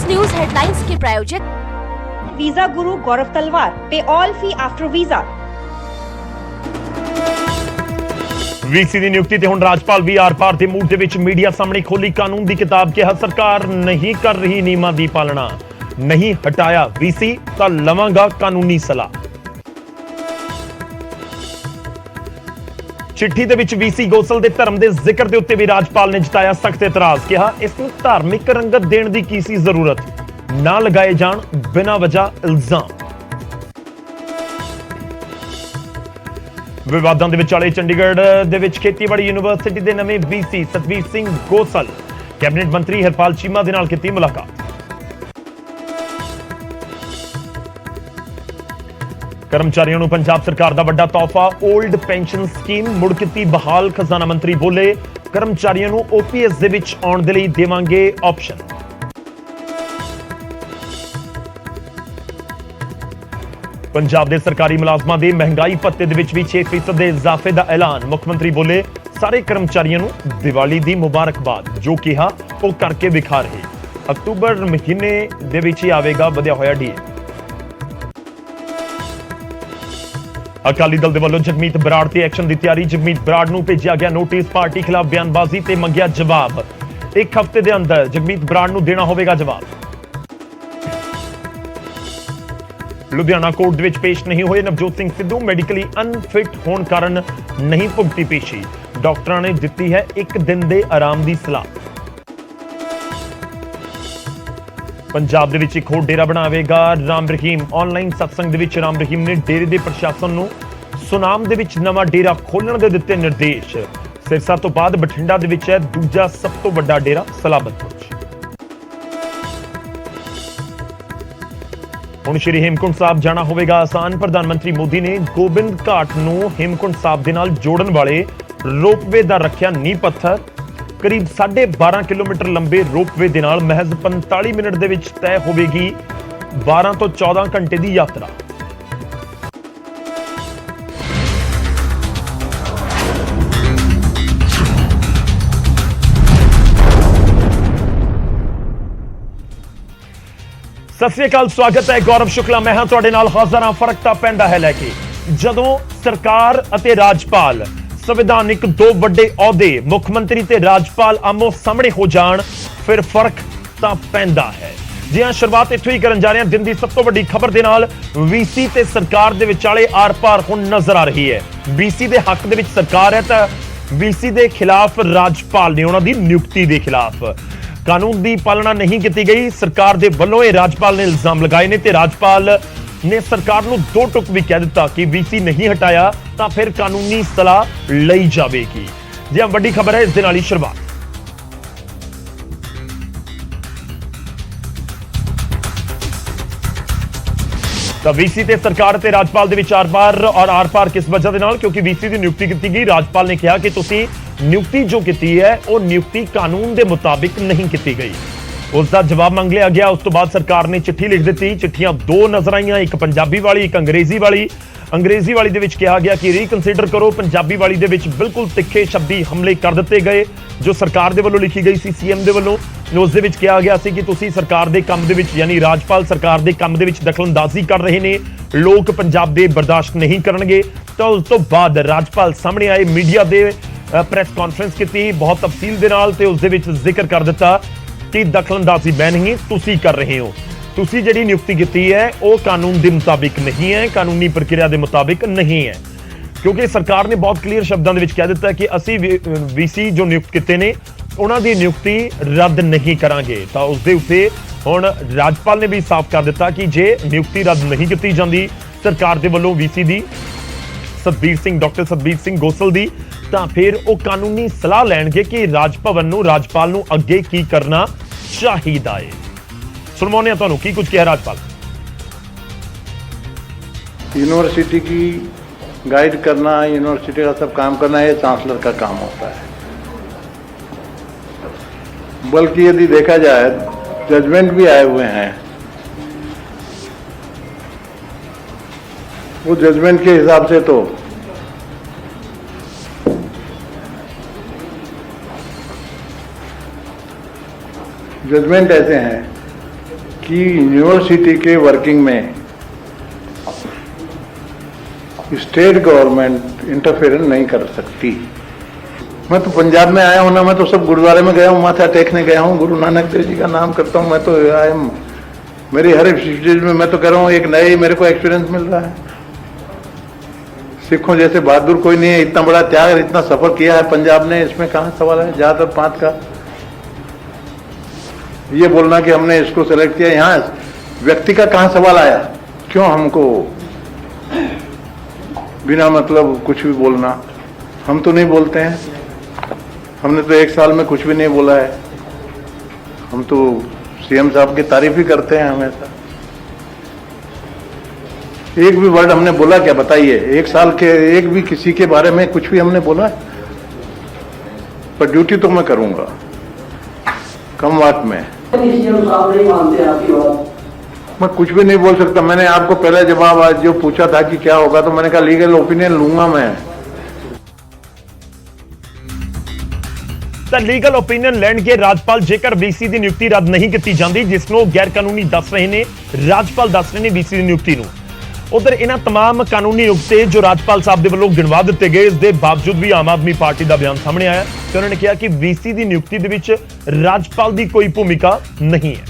News headlines के प्रायोजक visa गुरु गौरव तलवार, पे ऑल फी आफ्टर वीजा। वीसी ਦੀ ਨਿਯੁਕਤੀ ਤੇ ਹੁਣ ਰਾਜਪਾਲ ਵੀ ਆਰ-ਪਾਰ ਦੇ ਮੂਡ ਦੇ ਵਿੱਚ ਮੀਡੀਆ ਸਾਹਮਣੇ ਖੋਲੀ ਕਾਨੂੰਨ ਦੀ ਕਿਤਾਬ, ਕਿਹਾ ਸਰਕਾਰ ਨਹੀਂ ਕਰ ਰਹੀ ਨਿਯਮਾਂ ਦੀ ਪਾਲਣਾ, ਨਹੀਂ ਹਟਾਇਆ ਵੀਸੀ ਤਾਂ ਲਵਾਂਗਾ ਕਾਨੂੰਨੀ ਸਲਾਹ। ਚਿੱਠੀ ਦੇ ਵਿੱਚ ਵੀਸੀ ਗੋਸਲ ਦੇ ਧਰਮ ਦੇ ਜ਼ਿਕਰ ਦੇ ਉੱਤੇ ਵੀ ਰਾਜਪਾਲ ਨੇ ਜਤਾਇਆ ਸਖਤ ਇਤਰਾਜ਼, ਕਿਹਾ ਇਸ ਨੂੰ ਧਾਰਮਿਕ ਰੰਗਤ ਦੇਣ ਦੀ ਕੀ ਸੀ ਜ਼ਰੂਰਤ, ਨਾ ਲਗਾਏ ਜਾਣ ਬਿਨਾਂ ਵਜ੍ਹਾ ਇਲਜ਼ਾਮ। ਵਿਵਾਦਾਂ ਦੇ ਵਿਚਾਲੇ ਚੰਡੀਗੜ੍ਹ ਦੇ ਵਿੱਚ ਖੇਤੀਬਾੜੀ ਯੂਨੀਵਰਸਿਟੀ ਦੇ ਨਵੇਂ ਵੀਸੀ ਸਤਬੀਰ ਸਿੰਘ ਗੋਸਲ ਕੈਬਨਿਟ ਮੰਤਰੀ ਹਰਪਾਲ ਚੀਮਾ ਦੇ ਨਾਲ ਕੀਤੀ ਮੁਲਾਕਾਤ। ਕਰਮਚਾਰੀਆਂ ਨੂੰ ਪੰਜਾਬ ਸਰਕਾਰ ਦਾ ਵੱਡਾ ਤੋਹਫਾ, 올ਡ ਪੈਨਸ਼ਨ ਸਕੀਮ ਮੁੜ ਕੀਤੀ ਬਹਾਲ। ਖਜ਼ਾਨਾ ਮੰਤਰੀ ਬੋਲੇ ਕਰਮਚਾਰੀਆਂ ਨੂੰ ਓਪੀਐਸ ਦੇ ਵਿੱਚ ਆਉਣ ਦੇ ਲਈ ਦੇਵਾਂਗੇ ਆਪਸ਼ਨ। ਪੰਜਾਬ ਦੇ ਸਰਕਾਰੀ ਮੁਲਾਜ਼ਮਾਂ ਦੇ ਮਹਿੰਗਾਈ ਭੱਤੇ ਦੇ ਵਿੱਚ ਵੀ 6% ਦੇ ਇਜ਼ਾਫੇ ਦਾ ਐਲਾਨ। ਮੁੱਖ ਮੰਤਰੀ ਬੋਲੇ ਸਾਰੇ ਕਰਮਚਾਰੀਆਂ ਨੂੰ ਦੀਵਾਲੀ ਦੀ ਮੁਬਾਰਕਬਾਦ, ਜੋ ਕਿਹਾ ਉਹ ਕਰਕੇ ਵਿਖਾ ਰਹੇ। ਅਕਤੂਬਰ ਮਹੀਨੇ ਦੇ ਵਿੱਚ ਹੀ ਆਵੇਗਾ ਵਧਿਆ ਹੋਇਆ ਡੀਏ। ਅਕਾਲੀ ਦਲ ਦੇ ਵੱਲੋਂ ਜਗਮੀਤ ਬਰਾੜ ਤੇ ਐਕਸ਼ਨ ਦੀ ਤਿਆਰੀ। ਜਗਮੀਤ ਬਰਾੜ ਨੂੰ ਭੇਜਿਆ ਗਿਆ ਨੋਟਿਸ, ਪਾਰਟੀ ਖਿਲਾਫ ਬਿਆਨਬਾਜ਼ੀ ਤੇ ਮੰਗਿਆ ਜਵਾਬ। ਇੱਕ ਹਫ਼ਤੇ ਦੇ ਅੰਦਰ ਜਗਮੀਤ ਬਰਾੜ ਨੂੰ ਦੇਣਾ ਹੋਵੇਗਾ ਜਵਾਬ। ਲੁਧਿਆਣਾ ਕੋਰਟ ਦੇ ਵਿੱਚ ਪੇਸ਼ ਨਹੀਂ ਹੋਏ ਨਵਜੋਤ ਸਿੰਘ ਸਿੱਧੂ, ਮੈਡੀਕਲੀ ਅਨਫਿਟ ਹੋਣ ਕਾਰਨ ਨਹੀਂ ਭੁਗਤੀ ਪੇਸ਼ੀ। ਡਾਕਟਰਾਂ ਨੇ ਦਿੱਤੀ ਹੈ 1 ਦਿਨ ਦੇ ਆਰਾਮ ਦੀ ਸਲਾਹ। ਪੰਜਾਬ ਦੇ ਵਿੱਚ ਇੱਕ ਹੋਰ ਡੇਰਾ ਬਣਾਵੇਗਾ ਰਾਮ ਰਹੀਮ। ਆਨਲਾਈਨ ਸਤਸੰਗ ਦੇ ਵਿੱਚ ਰਾਮ ਰਹੀਮ ਨੇ ਡੇਰੇ ਦੇ ਪ੍ਰਸ਼ਾਸਨ ਨੂੰ ਸੁਨਾਮ ਦੇ ਵਿੱਚ ਨਵਾਂ ਡੇਰਾ ਖੋਲਣ ਦੇ ਦਿੱਤੇ ਨਿਰਦੇਸ਼। ਸਿਰਸਾ ਤੋਂ ਬਾਅਦ ਬਠਿੰਡਾ ਦੇ ਵਿੱਚ ਹੈ ਦੂਜਾ ਸਭ ਤੋਂ ਵੱਡਾ ਡੇਰਾ ਸਲਾਬਤਪੁਰ। ਹੁਣ ਸ਼੍ਰੀ ਹੇਮਕੁੰਟ ਸਾਹਿਬ ਜਾਣਾ ਹੋਵੇਗਾ ਆਸਾਨ। ਪ੍ਰਧਾਨ ਮੰਤਰੀ ਮੋਦੀ ਨੇ ਗੋਬਿੰਦ ਘਾਟ ਨੂੰ ਹੇਮਕੁੰਟ ਸਾਹਿਬ ਦੇ ਨਾਲ ਜੋੜਨ ਵਾਲੇ ਰੋਪਵੇ ਦਾ ਰੱਖਿਆ ਨੀਂਹ ਪੱਥਰ। ਕਰੀਬ 12.5 ਕਿਲੋਮੀਟਰ ਲੰਬੇ ਰੋਪਵੇ ਦੇ ਨਾਲ ਮਹਿਜ਼ 45 ਮਿੰਟ ਦੇ ਵਿੱਚ ਤੈਅ ਹੋਵੇਗੀ 12 ਤੋਂ 14 ਘੰਟੇ ਦੀ ਯਾਤਰਾ। ਸਤਿ ਸ੍ਰੀ ਅਕਾਲ, ਸਵਾਗਤ ਹੈ। ਗੌਰਵ ਸ਼ੁਕਲਾ ਮੈਂ ਹਾਂ ਤੁਹਾਡੇ ਨਾਲ ਹਾਜ਼ਰ ਹਾਂ ਫਰਕ ਤਾਂ ਪੈਂਦਾ ਹੈ ਲੈ ਕੇ। ਜਦੋਂ ਸਰਕਾਰ ਅਤੇ ਰਾਜਪਾਲ ਸੰਵਿਧਾਨਿਕ ਦੋ ਵੱਡੇ ਅਹੁਦੇ ਮੁੱਖ ਮੰਤਰੀ ਤੇ ਰਾਜਪਾਲ ਆਮੋ ਸਾਹਮਣੇ ਹੋ ਜਾਣ ਫਿਰ ਫਰਕ ਤਾਂ ਪੈਂਦਾ ਹੈ। ਜੀ ਹਾਂ, ਸ਼ੁਰੂਆਤ ਇੱਥੋਂ ਹੀ ਕਰਨ ਜਾ ਰਹੇ ਹਾਂ ਦਿਨ ਦੀ ਸਭ ਤੋਂ ਵੱਡੀ ਖਬਰ ਦੇ ਨਾਲ। ਵੀਸੀ ਤੇ ਸਰਕਾਰ ਦੇ ਵਿਚਾਲੇ ਆਰ-ਪਾਰ ਹੁਣ ਨਜ਼ਰ ਆ ਰਹੀ ਹੈ। ਵੀਸੀ ਦੇ ਹੱਕ ਦੇ ਵਿੱਚ ਸਰਕਾਰ ਹੈ ਤਾਂ ਵੀਸੀ ਦੇ ਖਿਲਾਫ ਰਾਜਪਾਲ ਨੇ ਉਹਨਾਂ ਦੀ ਨਿਯੁਕਤੀ ਦੇ ਖਿਲਾਫ। ਕਾਨੂੰਨ ਦੀ ਪਾਲਣਾ ਨਹੀਂ ਕੀਤੀ ਗਈ ਸਰਕਾਰ ਦੇ ਵੱਲੋਂ, ਇਹ ਰਾਜਪਾਲ ਨੇ ਇਲਜ਼ਾਮ ਲਗਾਏ ਨੇ ਤੇ ਰਾਜਪਾਲ ਨੇ ਸਰਕਾਰ ਨੂੰ ਦੋ ਟੁਕ ਵੀ ਕਹਿ ਦਿੱਤਾ ਕਿ ਵੀਸੀ ਨਹੀਂ ਹਟਾਇਆ ਤਾਂ ਫਿਰ ਕਾਨੂੰਨੀ ਸਲਾਹ ਲਈ ਜਾਵੇਗੀ। ਜੀ ਹਾਂ, ਵੱਡੀ ਖਬਰ ਹੈ ਇਸ ਦੇ ਨਾਲ ਹੀ ਸ਼ੁਰੂਆਤ। ਤਾਂ ਵੀਸੀ ਤੇ ਸਰਕਾਰ ਤੇ ਰਾਜਪਾਲ ਦੇ ਵਿੱਚ ਆਰ-ਪਾਰ, ਔਰ ਆਰ-ਪਾਰ ਕਿਸ ਵਜ੍ਹਾ ਦੇ ਨਾਲ? ਕਿਉਂਕਿ ਵੀਸੀ ਦੀ ਨਿਯੁਕਤੀ ਕੀਤੀ ਗਈ। ਰਾਜਪਾਲ ਨੇ ਕਿਹਾ ਕਿ ਤੁਸੀਂ ਨਿਯੁਕਤੀ ਜੋ ਕੀਤੀ ਹੈ ਉਹ ਨਿਯੁਕਤੀ ਕਾਨੂੰਨ ਦੇ ਮੁਤਾਬਿਕ ਨਹੀਂ ਕੀਤੀ ਗਈ। ਉਸ ਦਾ ਜਵਾਬ ਮੰਗ ਲਿਆ ਗਿਆ। ਉਸ ਤੋਂ ਬਾਅਦ ਸਰਕਾਰ ਨੇ ਚਿੱਠੀ ਲਿਖ ਦਿੱਤੀ। ਚਿੱਠੀਆਂ ਦੋ ਨਜ਼ਰ ਆਈਆਂ, ਇੱਕ ਪੰਜਾਬੀ ਵਾਲੀ, ਇੱਕ ਅੰਗਰੇਜ਼ੀ ਵਾਲੀ। ਅੰਗਰੇਜ਼ੀ ਵਾਲੀ ਦੇ ਵਿੱਚ ਕਿਹਾ ਗਿਆ ਕਿ ਰੀਕਨਸੀਡਰ ਕਰੋ। ਪੰਜਾਬੀ ਵਾਲੀ ਦੇ ਵਿੱਚ ਬਿਲਕੁਲ ਤਿੱਖੇ ਸ਼ਬਦੀ ਹਮਲੇ ਕਰ ਦਿੱਤੇ ਗਏ ਜੋ ਸਰਕਾਰ ਦੇ ਵੱਲੋਂ ਲਿਖੀ ਗਈ ਸੀ, ਸੀਐਮ ਦੇ ਵੱਲੋਂ। ਉਸ ਦੇ ਵਿੱਚ ਕਿਹਾ ਗਿਆ ਸੀ ਕਿ ਤੁਸੀਂ ਸਰਕਾਰ ਦੇ ਕੰਮ ਦੇ ਵਿੱਚ, ਯਾਨੀ ਰਾਜਪਾਲ ਸਰਕਾਰ ਦੇ ਕੰਮ ਦੇ ਵਿੱਚ ਦਖਲਅੰਦਾਜ਼ੀ ਕਰ ਰਹੇ ਨੇ, ਲੋਕ ਪੰਜਾਬ ਦੇ ਬਰਦਾਸ਼ਤ ਨਹੀਂ ਕਰਨਗੇ। ਤਾਂ ਉਸ ਤੋਂ ਬਾਅਦ ਰਾਜਪਾਲ ਸਾਹਮਣੇ ਆਏ, ਮੀਡੀਆ ਦੇ ਪ੍ਰੈਸ ਕਾਨਫਰੰਸ ਕੀਤੀ ਬਹੁਤ ਤਫਸੀਲ ਦੇ ਨਾਲ ਤੇ ਉਸ ਦੇ ਵਿੱਚ ਜ਼ਿਕਰ ਕਰ ਦਿੱਤਾ ਕਿ ਦਖਲਅੰਦਾਜ਼ੀ ਮੈਂ ਨਹੀਂ, ਤੁਸੀਂ ਕਰ ਰਹੇ ਹੋ। ਤੁਸੀਂ ਜਿਹੜੀ ਨਿਯੁਕਤੀ ਕੀਤੀ ਹੈ ਉਹ ਕਾਨੂੰਨ ਦੇ ਮੁਤਾਬਿਕ ਨਹੀਂ ਹੈ, ਕਾਨੂੰਨੀ ਪ੍ਰਕਿਰਿਆ ਦੇ ਮੁਤਾਬਿਕ ਨਹੀਂ ਹੈ। ਕਿਉਂਕਿ ਸਰਕਾਰ ਨੇ ਬਹੁਤ ਕਲੀਅਰ ਸ਼ਬਦਾਂ ਦੇ ਵਿੱਚ ਕਹਿ ਦਿੱਤਾ ਕਿ ਅਸੀਂ ਵੀਸੀ ਜੋ ਨਿਯੁਕਤ ਕੀਤੇ ਨੇ ਉਹਨਾਂ ਦੀ ਨਿਯੁਕਤੀ ਰੱਦ ਨਹੀਂ ਕਰਾਂਗੇ। ਤਾਂ ਉਸ ਦੇ ਉੱਤੇ ਹੁਣ ਰਾਜਪਾਲ ਨੇ ਵੀ ਸਾਫ਼ ਕਰ ਦਿੱਤਾ ਕਿ ਜੇ ਨਿਯੁਕਤੀ ਰੱਦ ਨਹੀਂ ਕੀਤੀ ਜਾਂਦੀ ਸਰਕਾਰ ਦੇ ਵੱਲੋਂ ਵੀਸੀ ਦੀ, ਡਾਕਟਰ ਸਤਬੀਰ ਸਿੰਘ ਗੋਸਲ ਦੀ, ਤਾਂ ਫਿਰ ਉਹ ਕਾਨੂੰਨੀ ਸਲਾਹ ਲੈਣਗੇ ਕਿ ਰਾਜ ਭਵਨ ਨੂੰ, ਰਾਜਪਾਲ ਨੂੰ ਅੱਗੇ ਕੀ ਕਰਨਾ ਚਾਹੀਦਾ ਹੈ। ਸੁਣਵਾਉਂਦੇ ਹਾਂ ਤੁਹਾਨੂੰ ਕੀ ਕੁਝ ਕਿਹਾ ਰਾਜਪਾਲ। यूनिवर्सिटी की गाइड करना, यूनिवर्सिटी का सब काम करना ये चांसलर का काम होता है। बल्कि यदि देखा जाए जजमेंट भी आए हुए हैं, वो जजमेंट के हिसाब से तो जजमेंट ऐसे हैं कि यूनिवर्सिटी के वर्किंग में स्टेट गवर्नमेंट इंटरफेरेंस नहीं कर सकती। मैं तो पंजाब में आया हूं ना, मैं तो सब गुरुद्वारे में गया हूं, माथा टेकने गया हूं, गुरु नानक देव जी का नाम करता हूं। मैं तो आई एम, मेरी हर चीज में मैं तो कह रहा हूं एक नए मेरे को एक्सपीरियंस मिल रहा है। सिखों जैसे बहादुर कोई नहीं है, इतना बड़ा त्याग, इतना सफर किया है पंजाब ने, इसमें कहां सवाल है। ज्यादातर 5 का ये बोलना कि हमने इसको सेलेक्ट किया, यहाँ व्यक्ति का कहां सवाल आया? क्यों हमको बिना मतलब कुछ भी बोलना? हम तो नहीं बोलते हैं, हमने तो 1 साल में कुछ भी नहीं बोला है। हम तो सीएम साहब की तारीफ ही करते हैं हमेशा। एक भी वर्ड हमने बोला क्या बताइए? 1 साल के एक भी किसी के बारे में कुछ भी हमने बोला है? पर ड्यूटी तो मैं करूंगा कम बात में। मैं कुछ भी नहीं बोल सकता। मैंने आपको पहले जवाब आज जो पूछा था कि क्या होगा, तो मैंने कहा लीगल ओपिनियन लूंगा मैं। ਤਾਂ ਲੀਗਲ ਓਪੀਨੀਅਨ ਲੈਣਗੇ ਰਾਜਪਾਲ ਜੇਕਰ ਵੀਸੀ ਦੀ ਨਿਯੁਕਤੀ ਰੱਦ ਨਹੀਂ ਕੀਤੀ ਜਾਂਦੀ, ਜਿਸ ਨੂੰ ਗੈਰ ਕਾਨੂੰਨੀ ਦੱਸ ਰਹੇ ਨੇ ਰਾਜਪਾਲ, ਦੱਸ ਰਹੇ ਨੇ ਵੀਸੀ ਦੀ ਨਿਯੁਕਤੀ ਨੂੰ। ਉਧਰ ਇਹਨਾਂ तमाम ਕਾਨੂੰਨੀ ਨੁਕਤੇ ਜੋ ਰਾਜਪਾਲ ਸਾਹਿਬ ਦੇ ਵੱਲੋਂ ਗਿਣਵਾ ਦਿੱਤੇ ਗਏ, ਇਸ ਦੇ ਬਾਵਜੂਦ ਵੀ ਆਮ ਆਦਮੀ ਪਾਰਟੀ ਦਾ ਬਿਆਨ ਸਾਹਮਣੇ ਆਇਆ ਤੇ ਉਹਨਾਂ ਨੇ ਕਿਹਾ ਕਿ ਵੀਸੀ ਦੀ ਨਿਯੁਕਤੀ ਦੇ ਵਿੱਚ ਰਾਜਪਾਲ ਦੀ ਕੋਈ ਭੂਮਿਕਾ ਨਹੀਂ ਹੈ।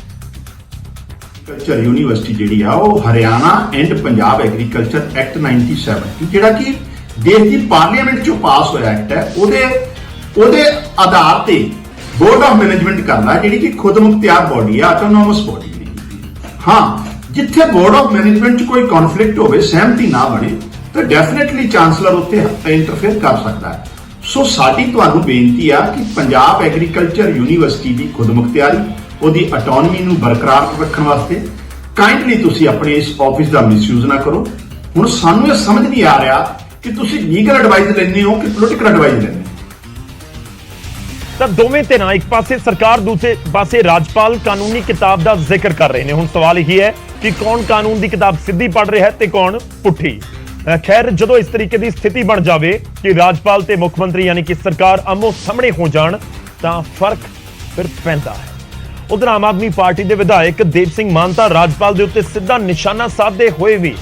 ਐਗਰੀਕਲਚਰ ਯੂਨੀਵਰਸਿਟੀ ਜਿਹੜੀ ਆ ਉਹ Haryana and Punjab agriculture act 97 ਜਿਹੜਾ ਕਿ ਦੇਸ਼ ਦੀ ਪਾਰਲੀਮੈਂਟ ਚੋਂ ਪਾਸ ਹੋਇਆ ਐਕਟ ਹੈ, ਉਹਦੇ ਆਧਾਰ ਤੇ ਬੋਰਡ ਆਫ ਮੈਨੇਜਮੈਂਟ ਕਰਦਾ, ਜਿਹੜੀ ਕਿ ਖੁਦ ਮੁਖਤਿਆਰ ਬੋਡੀ ਆ, ਆਟੋਨੋਮਸ ਬੋਡੀ। ਹਾਂ, ਜਿੱਥੇ ਬੋਰਡ ਆਫ ਮੈਨੇਜਮੈਂਟ 'ਚ ਕੋਈ ਕਨਫਲਿਕਟ ਹੋਵੇ, ਸਹਿਮਤੀ ਨਾ ਬਣੇ, ਤਾਂ ਡੈਫੀਨੇਟਲੀ ਚਾਂਸਲਰ ਉੱਤੇ ਇੰਟਰਫੇਅਰ ਕਰ ਸਕਦਾ ਹੈ। ਸੋ ਸਾਡੀ ਤੁਹਾਨੂੰ ਬੇਨਤੀ ਆ ਕਿ ਪੰਜਾਬ ਐਗਰੀਕਲਚਰ ਯੂਨੀਵਰਸਿਟੀ ਦੀ ਖੁਦ ਮੁਖਤਿਆਰੀ, ਉਹਦੀ ਆਟੋਨਮੀ ਨੂੰ ਬਰਕਰਾਰ ਰੱਖਣ ਵਾਸਤੇ ਕਾਈਂਡਲੀ ਤੁਸੀਂ ਆਪਣੇ ਇਸ ਆਫਿਸ ਦਾ ਮਿਸਯੂਜ਼ ਨਾ ਕਰੋ। ਹੁਣ ਸਾਨੂੰ ਇਹ ਸਮਝ ਨਹੀਂ ਆ ਰਿਹਾ ਕਿ ਤੁਸੀਂ ਲੀਗਲ ਐਡਵਾਈਸ ਲੈਂਦੇ ਹੋ ਕਿ ਪੋਲੀਟੀਕਲ ਐਡਵਾਈਸ ਲੈਂਦੇ ਹੋ। ਤਾਂ ਦੋਵੇਂ ਧਿਰਾਂ, ਇੱਕ ਪਾਸੇ ਸਰਕਾਰ, ਦੂਸਰੇ ਪਾਸੇ ਰਾਜਪਾਲ ਕਾਨੂੰਨੀ ਕਿਤਾਬ ਦਾ ਜ਼ਿਕਰ ਕਰ ਰਹੇ ਨੇ। ਹੁਣ ਸਵਾਲ ਇਹੀ ਹੈ ਕਿ ਕੌਣ ਕਾਨੂੰਨ ਦੀ ਕਿਤਾਬ ਸਿੱਧੀ ਪੜ੍ਹ ਰਿਹਾ ਹੈ ਤੇ ਕੌਣ ਪੁੱਠੀ। ਖੈਰ, ਜਦੋਂ ਇਸ ਤਰੀਕੇ ਦੀ ਸਥਿਤੀ ਬਣ ਜਾਵੇ ਕਿ ਰਾਜਪਾਲ ਤੇ ਮੁੱਖ ਮੰਤਰੀ ਯਾਨੀ ਕਿ ਸਰਕਾਰ ਆਮੋ ਸਾਹਮਣੇ ਹੋ ਜਾਣ, ਤਾਂ ਫਰਕ ਫਿਰ ਪੈਂਦਾ ਹੈ। ਉਧਰ ਆਮ ਆਦਮੀ ਪਾਰਟੀ ਦੇ ਵਿਧਾਇਕ ਦੇਵ ਸਿੰਘ ਮਾਨ ਤਾਂ ਰਾਜਪਾਲ ਦੇ ਉੱਤੇ ਸਿੱਧਾ ਨਿਸ਼ਾਨਾ ਸਾਧਦੇ ਹੋਏ ਵੀ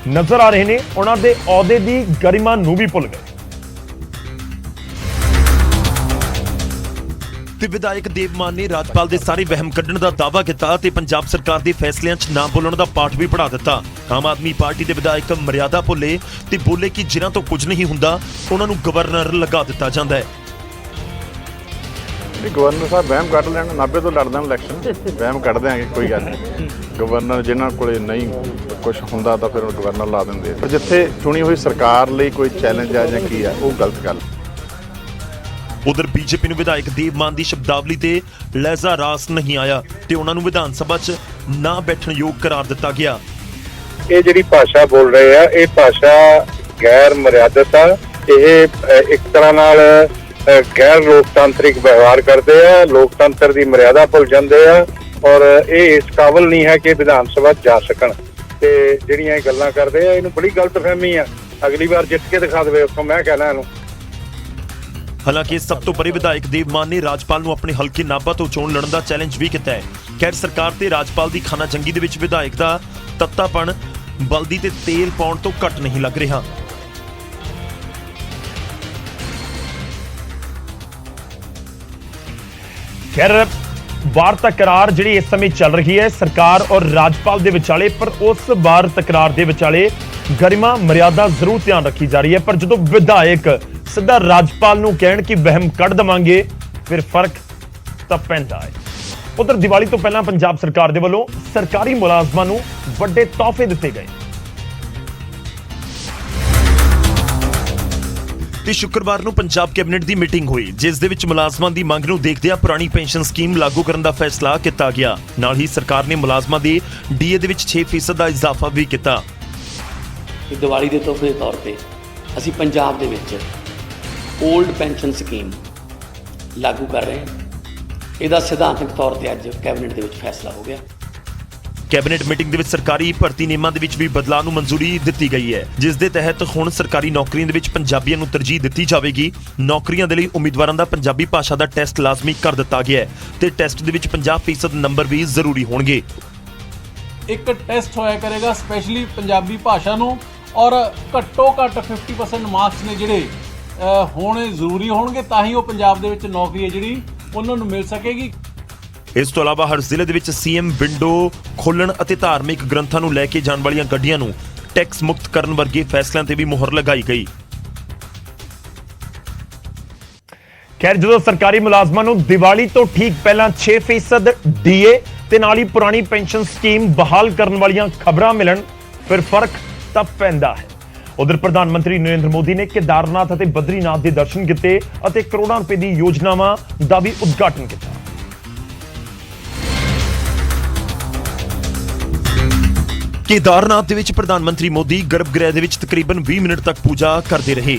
ਨਜ਼ਰ ਆ ਰਹੇ ਨੇ। ਉਹਨਾਂ ਦੇ ਅਹੁਦੇ ਦੀ ਗਰਿਮਾ ਨੂੰ ਵੀ ਭੁੱਲ ਗਏ। ਤੇ ਵਿਧਾਇਕ ਦੇਵ ਮਾਨ ਨੇ ਰਾਜਪਾਲ ਦੇ ਸਾਰੇ ਵਹਿਮ ਕੱਢਣ ਦਾ ਦਾਅਵਾ ਕੀਤਾ ਤੇ ਪੰਜਾਬ ਸਰਕਾਰ ਦੇ ਫੈਸਲਿਆਂ 'ਚ ਨਾ ਬੋਲਣ ਦਾ ਪਾਠ ਵੀ ਪੜ੍ਹਾ ਦਿੱਤਾ। ਆਮ ਆਦਮੀ ਪਾਰਟੀ ਦੇ ਵਿਧਾਇਕ ਮਰਿਆਦਾ ਭੁੱਲੇ ਤੇ ਬੋਲੇ ਕਿ ਜਿਨ੍ਹਾਂ ਤੋਂ ਕੁਝ ਨਹੀਂ ਹੁੰਦਾ ਉਹਨਾਂ ਨੂੰ ਗਵਰਨਰ ਲਗਾ ਦਿੱਤਾ ਜਾਂਦਾ ਹੈ। ਗਵਰਨਰ ਸਾਹਿਬ ਵਹਿਮ ਕੱਢ ਲੈਣ, 90 ਤੋਂ ਲੜਦਾ ਇਲੈਕਸ਼ਨ, ਵਹਿਮ ਕੱਢ ਦਿਆਂਗੇ, ਕੋਈ ਗੱਲ ਨਹੀਂ। ਗਵਰਨਰ ਜਿਨ੍ਹਾਂ ਕੋਲੇ ਨਹੀਂ ਕੁਝ ਹੁੰਦਾ ਤਾਂ ਫਿਰ ਗਵਰਨਰ ਲਾ ਦਿੰਦੇ। ਪਰ ਜਿੱਥੇ ਚੁਣੀ ਹੋਈ ਸਰਕਾਰ ਲਈ ਕੋਈ ਚੈਲੰਜ ਆ ਜਾਂ ਕੀ ਆ, ਉਹ ਗਲਤ ਗੱਲ। ਉਧਰ ਬੀਜੇਪੀ ਨੂੰ ਵਿਧਾਇਕ ਦੇਵ ਮਾਨ ਦੀ ਸ਼ਬਦਾਵਲੀ ਤੇ ਲਹਿਜ਼ਾ ਰਾਸ ਨਹੀਂ ਆਇਆ ਤੇ ਉਹਨਾਂ ਨੂੰ ਵਿਧਾਨ ਸਭਾ 'ਚ ਨਾ ਬੈਠਣ ਯੋਗ ਕਰਾਰ ਦਿੱਤਾ ਗਿਆ। ਇਹ ਜਿਹੜੀ ਭਾਸ਼ਾ ਬੋਲ ਰਹੇ ਆ, ਇਹ ਭਾਸ਼ਾ ਗੈਰ ਮਰਿਆਦਤ ਆ। ਇਹ ਇੱਕ ਤਰ੍ਹਾਂ ਨਾਲ ਗੈਰ ਲੋਕਤਾਂਤਰਿਕ ਵਿਵਹਾਰ ਕਰਦੇ ਆ, ਲੋਕਤੰਤਰ ਦੀ ਮਰਿਆਦਾ ਭੁੱਲ ਜਾਂਦੇ ਆ ਔਰ ਇਹ ਇਸ ਕਾਬਲ ਨਹੀਂ ਹੈ ਕਿ ਵਿਧਾਨ ਸਭਾ ਜਾ ਸਕਣ। ਤੇ ਜਿਹੜੀਆਂ ਇਹ ਗੱਲਾਂ ਕਰਦੇ ਆ, ਇਹਨੂੰ ਬੜੀ ਗਲਤਫਹਿਮੀ ਆ। ਅਗਲੀ ਵਾਰ ਜਿੱਤ ਕੇ ਦਿਖਾ ਦੇਵੇ ਉੱਥੋਂ, ਮੈਂ ਕਹਿਣਾ ਇਹਨੂੰ। ਹਾਲਾਂਕਿ ਸਭ ਤੋਂ ਪਰੇ ਵਿਧਾਇਕ ਦੇਵ ਮਾਨ ਨੇ ਰਾਜਪਾਲ ਨੂੰ ਆਪਣੇ ਹਲਕੇ ਨਾਭਾ ਤੋਂ ਚੋਣ ਲੜਨ ਦਾ ਚੈਲੰਜ ਵੀ ਕੀਤਾ ਹੈ। ਖੈਰ, ਸਰਕਾਰ ਤੇ ਰਾਜਪਾਲ ਦੀ ਖਾਨਾ ਜੰਗੀ ਦੇ ਵਿੱਚ ਵਿਧਾਇਕ ਦਾ ਤੱਤਾਪਣ ਬਲਦੀ ਤੇ ਤੇਲ ਪਾਉਣ ਤੋਂ ਘੱਟ ਨਹੀਂ ਲੱਗ ਰਿਹਾ। ਖੈਰ, ਵਾਰ ਤਕਰਾਰ ਜਿਹੜੀ ਇਸ ਸਮੇਂ ਚੱਲ ਰਹੀ ਹੈ ਸਰਕਾਰ ਔਰ ਰਾਜਪਾਲ ਦੇ ਵਿਚਾਲੇ, ਪਰ ਉਸ ਵਾਰ ਤਕਰਾਰ ਦੇ ਵਿਚਾਲੇ ਗਰਿਮਾ ਮਰਿਆਦਾ ਜ਼ਰੂਰ ਧਿਆਨ ਰੱਖੀ ਜਾ ਰਹੀ ਹੈ। ਪਰ ਜਦੋਂ ਵਿਧਾਇਕ ਸਿੱਧਾ ਰਾਜਪਾਲ ਨੂੰ ਕਹਿਣ ਕਿ ਵਹਿਮ ਕੱਢ ਦੇਵਾਂਗੇ, ਫਿਰ ਫਰਕ ਤਾਂ ਪੈਂਦਾ ਹੈ। ਉਧਰ ਦੀਵਾਲੀ ਤੋਂ ਪਹਿਲਾਂ ਪੰਜਾਬ ਸਰਕਾਰ ਦੇ ਵੱਲੋਂ ਸਰਕਾਰੀ ਮੁਲਾਜ਼ਮਾਂ ਨੂੰ ਵੱਡੇ ਤੋਹਫੇ ਦਿੱਤੇ ਗਏ ਤੇ ਸ਼ੁੱਕਰਵਾਰ ਨੂੰ ਪੰਜਾਬ ਕੈਬਨਿਟ ਦੀ ਮੀਟਿੰਗ ਹੋਈ, ਜਿਸ ਦੇ ਵਿੱਚ ਮੁਲਾਜ਼ਮਾਂ ਦੀ ਮੰਗ ਨੂੰ ਦੇਖਦਿਆਂ ਪੁਰਾਣੀ ਪੈਨਸ਼ਨ ਸਕੀਮ ਲਾਗੂ ਕਰਨ ਦਾ ਫੈਸਲਾ ਕੀਤਾ ਗਿਆ। ਨਾਲ ਹੀ ਸਰਕਾਰ ਨੇ ਮੁਲਾਜ਼ਮਾਂ ਦੇ ਡੀਏ ਦੇ ਵਿੱਚ 6% ਦਾ ਇਜ਼ਾਫਾ ਵੀ ਕੀਤਾ। ਦੀਵਾਲੀ ਦੇ ਤੋਹਫੇ ਦੇ ਤੌਰ ਤੇ ਅਸੀਂ ਪੰਜਾਬ ਦੇ ਵਿੱਚ 올ਡ ਪੈਨਸ਼ਨ ਸਕੀਮ ਲਾਗੂ ਕਰ ਰਹੇ ਹਾਂ। ਇਹਦਾ ਸਿਧਾਂਤਕ ਤੌਰ ਤੇ ਅੱਜ ਕੈਬਨਿਟ ਦੇ ਵਿੱਚ ਫੈਸਲਾ ਹੋ ਗਿਆ। ਕੈਬਨਿਟ ਮੀਟਿੰਗ ਦੇ ਵਿੱਚ ਸਰਕਾਰੀ ਭਰਤੀ ਨਿਯਮਾਂ ਦੇ ਵਿੱਚ ਵੀ ਬਦਲਾਅ ਨੂੰ ਮਨਜ਼ੂਰੀ ਦਿੱਤੀ ਗਈ ਹੈ, ਜਿਸ ਦੇ ਤਹਿਤ ਹੁਣ ਸਰਕਾਰੀ ਨੌਕਰੀਆਂ ਦੇ ਵਿੱਚ ਪੰਜਾਬੀਆਂ ਨੂੰ ਤਰਜੀਹ ਦਿੱਤੀ ਜਾਵੇਗੀ। ਨੌਕਰੀਆਂ ਦੇ ਲਈ ਉਮੀਦਵਾਰਾਂ ਦਾ ਪੰਜਾਬੀ ਭਾਸ਼ਾ ਦਾ ਟੈਸਟ ਲਾਜ਼ਮੀ ਕਰ ਦਿੱਤਾ ਗਿਆ ਹੈ ਤੇ ਟੈਸਟ ਦੇ ਵਿੱਚ 50% ਨੰਬਰ ਵੀ ਜ਼ਰੂਰੀ ਹੋਣਗੇ। ਇੱਕ ਟੈਸਟ ਹੋਇਆ ਕਰੇਗਾ ਸਪੈਸ਼ਲੀ ਪੰਜਾਬੀ ਭਾਸ਼ਾ ਨੂੰ, ਔਰ ਘੱਟੋ ਘੱਟ 50% ਮਾਰਕਸ ਨੇ ਜਿਹੜੇ ਹੋਣੇ ਜ਼ਰੂਰੀ ਹੋਣਗੇ, ਤਾਂ ਹੀ ਉਹ ਪੰਜਾਬ ਦੇ ਵਿੱਚ ਨੌਕਰੀ ਹੈ ਜਿਹੜੀ ਉਹਨਾਂ ਨੂੰ ਮਿਲ ਸਕੇਗੀ। ਇਸ ਤੋਂ ਇਲਾਵਾ ਹਰ ਜ਼ਿਲ੍ਹੇ ਦੇ ਵਿੱਚ ਸੀਐਮ ਵਿੰਡੋ ਖੋਲ੍ਹਣ ਅਤੇ ਧਾਰਮਿਕ ਗ੍ਰੰਥਾਂ ਨੂੰ ਲੈ ਕੇ ਜਾਣ ਵਾਲੀਆਂ ਗੱਡੀਆਂ ਨੂੰ ਟੈਕਸ ਮੁਕਤ ਕਰਨ ਵਰਗੇ ਫੈਸਲਿਆਂ ਤੇ ਵੀ ਮੁਹਰ ਲਗਾਈ ਗਈ। ਖੈਰ, ਜਦੋਂ ਸਰਕਾਰੀ ਮੁਲਾਜ਼ਮਾਂ ਨੂੰ ਦੀਵਾਲੀ ਤੋਂ ਠੀਕ ਪਹਿਲਾਂ 6% ਡੀਏ ਤੇ ਨਾਲ ਹੀ ਪੁਰਾਣੀ ਪੈਨਸ਼ਨ ਸਕੀਮ ਬਹਾਲ ਕਰਨ ਵਾਲੀਆਂ ਖਬਰਾਂ ਮਿਲਣ, ਫਿਰ ਫਰਕ ਤਾਂ ਪੈਂਦਾ ਹੈ। ਉਧਰ ਪ੍ਰਧਾਨ ਮੰਤਰੀ ਨਰਿੰਦਰ ਮੋਦੀ ਨੇ ਕੇਦਾਰਨਾਥ ਅਤੇ ਬਦਰੀਨਾਥ ਦੇ ਦਰਸ਼ਨ ਕੀਤੇ ਅਤੇ ਕਰੋੜਾਂ ਰੁਪਏ ਦੀ ਯੋਜਨਾਵਾਂ ਦਾ ਵੀ ਉਦਘਾਟਨ ਕੀਤਾ। ਕੇਦਾਰਨਾਥ ਦੇ ਵਿੱਚ ਪ੍ਰਧਾਨ ਮੰਤਰੀ ਮੋਦੀ ਗਰਭਗ੍ਰਹਿ ਦੇ ਵਿੱਚ ਤਕਰੀਬਨ 20 ਮਿੰਟ ਤੱਕ ਪੂਜਾ ਕਰਦੇ ਰਹੇ।